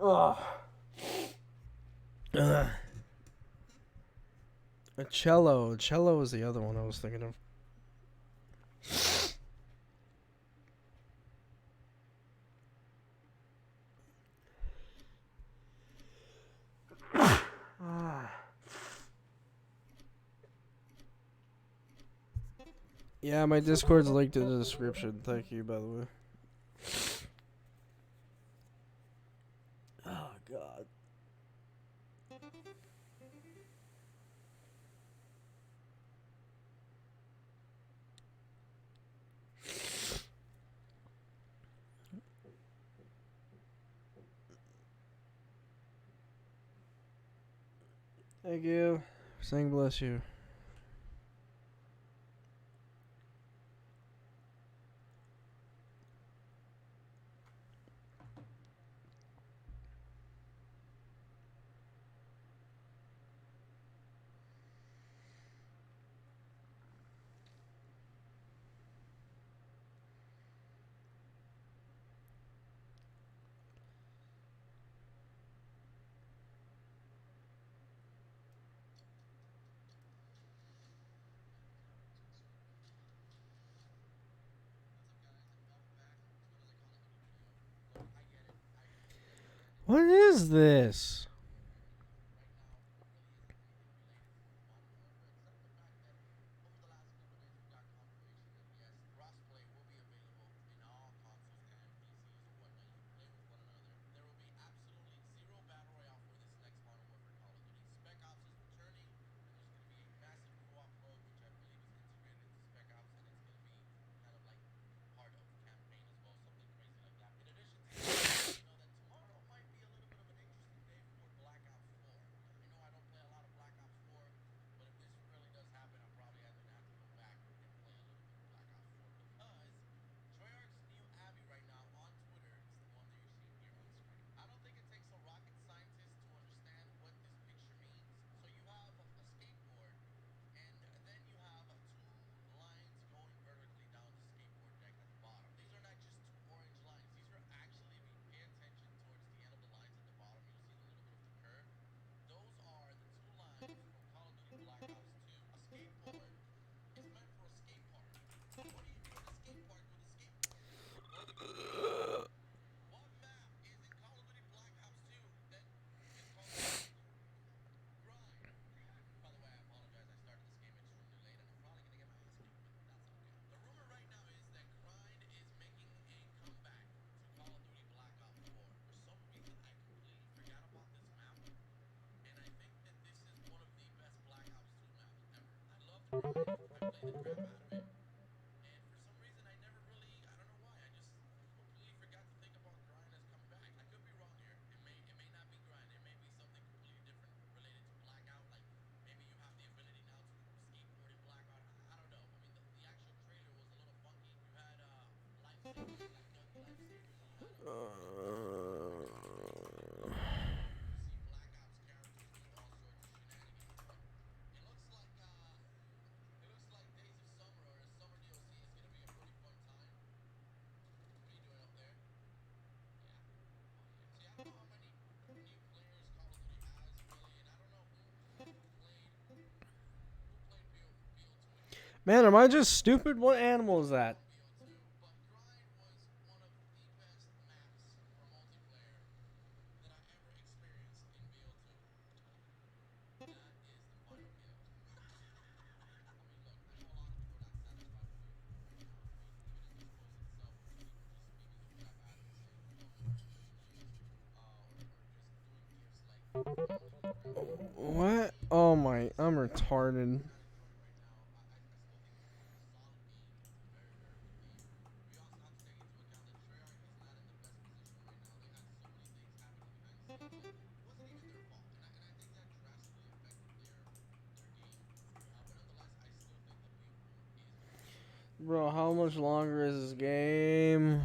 Ugh. Ugh. A cello. A cello was the other one I was thinking of. Yeah, my Discord's linked in the description. Thank you, by the way. Oh, God. Thank you. Saying bless you. What is this? Man, am I just stupid? What animal is that? What? Oh my, I'm retarded. Bro, how much longer is this game?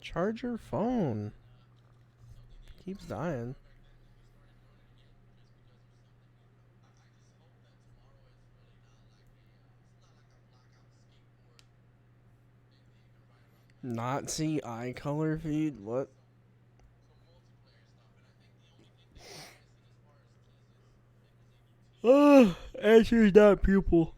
Charge your phone. Keeps dying. Not see eye color feed? What? Answer's not pupil.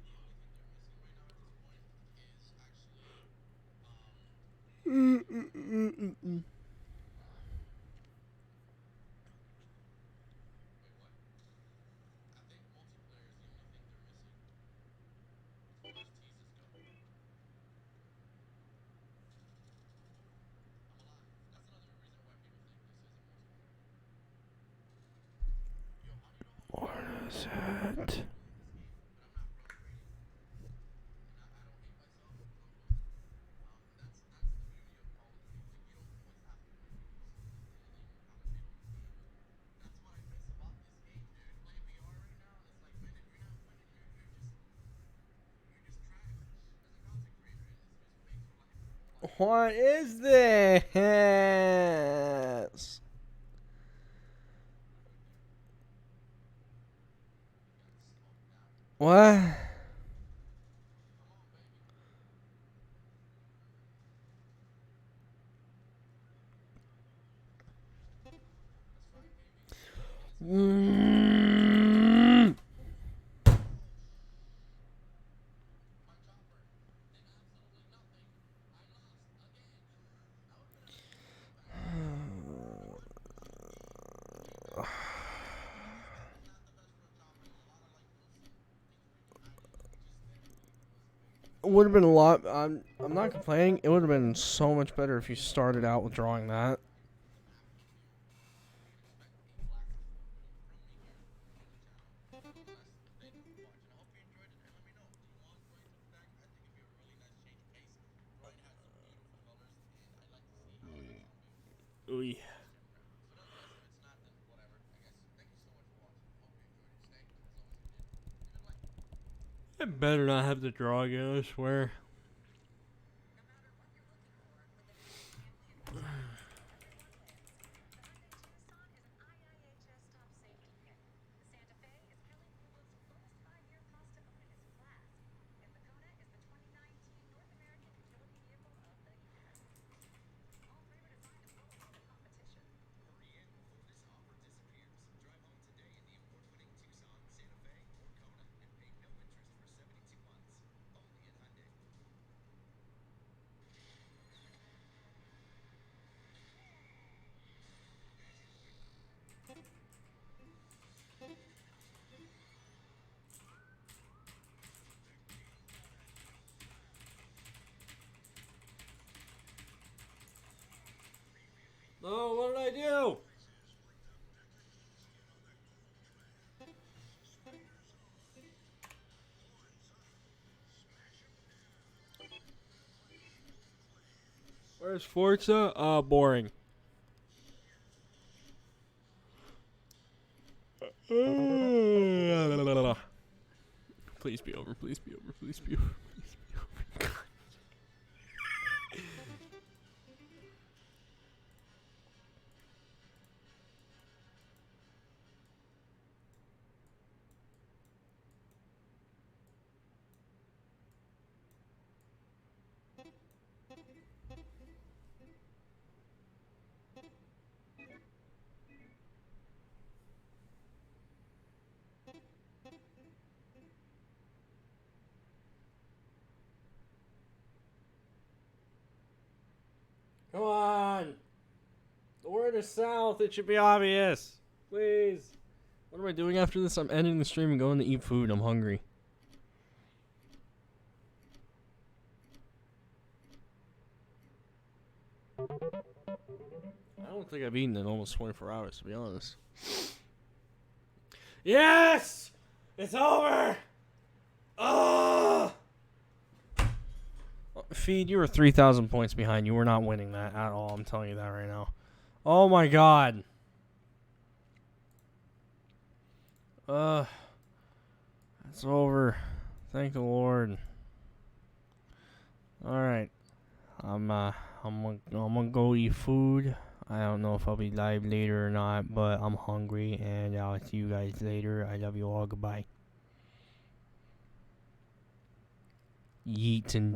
What is it? What is this? What? Mm. Would have been a lot. I'm not complaining. It would have been so much better if you started out with drawing that. Ooh. I better not have to draw again, I swear. What'd I do? Where's Forza? Boring. Please be over, please be over, please be over, please be over. Come on! The word is south, it should be obvious. Please. What am I doing after this? I'm ending the stream and going to eat food. I'm hungry. I don't think I've eaten in almost 24 hours, to be honest. Yes! It's over! Oh! Feed, you were 3,000 points behind. You were not winning that at all. I'm telling you that right now. Oh my god. It's over. Thank the Lord. All right. I'm gonna go eat food. I don't know if I'll be live later or not, but I'm hungry, and I'll see you guys later. I love you all. Goodbye. Yeet indeed.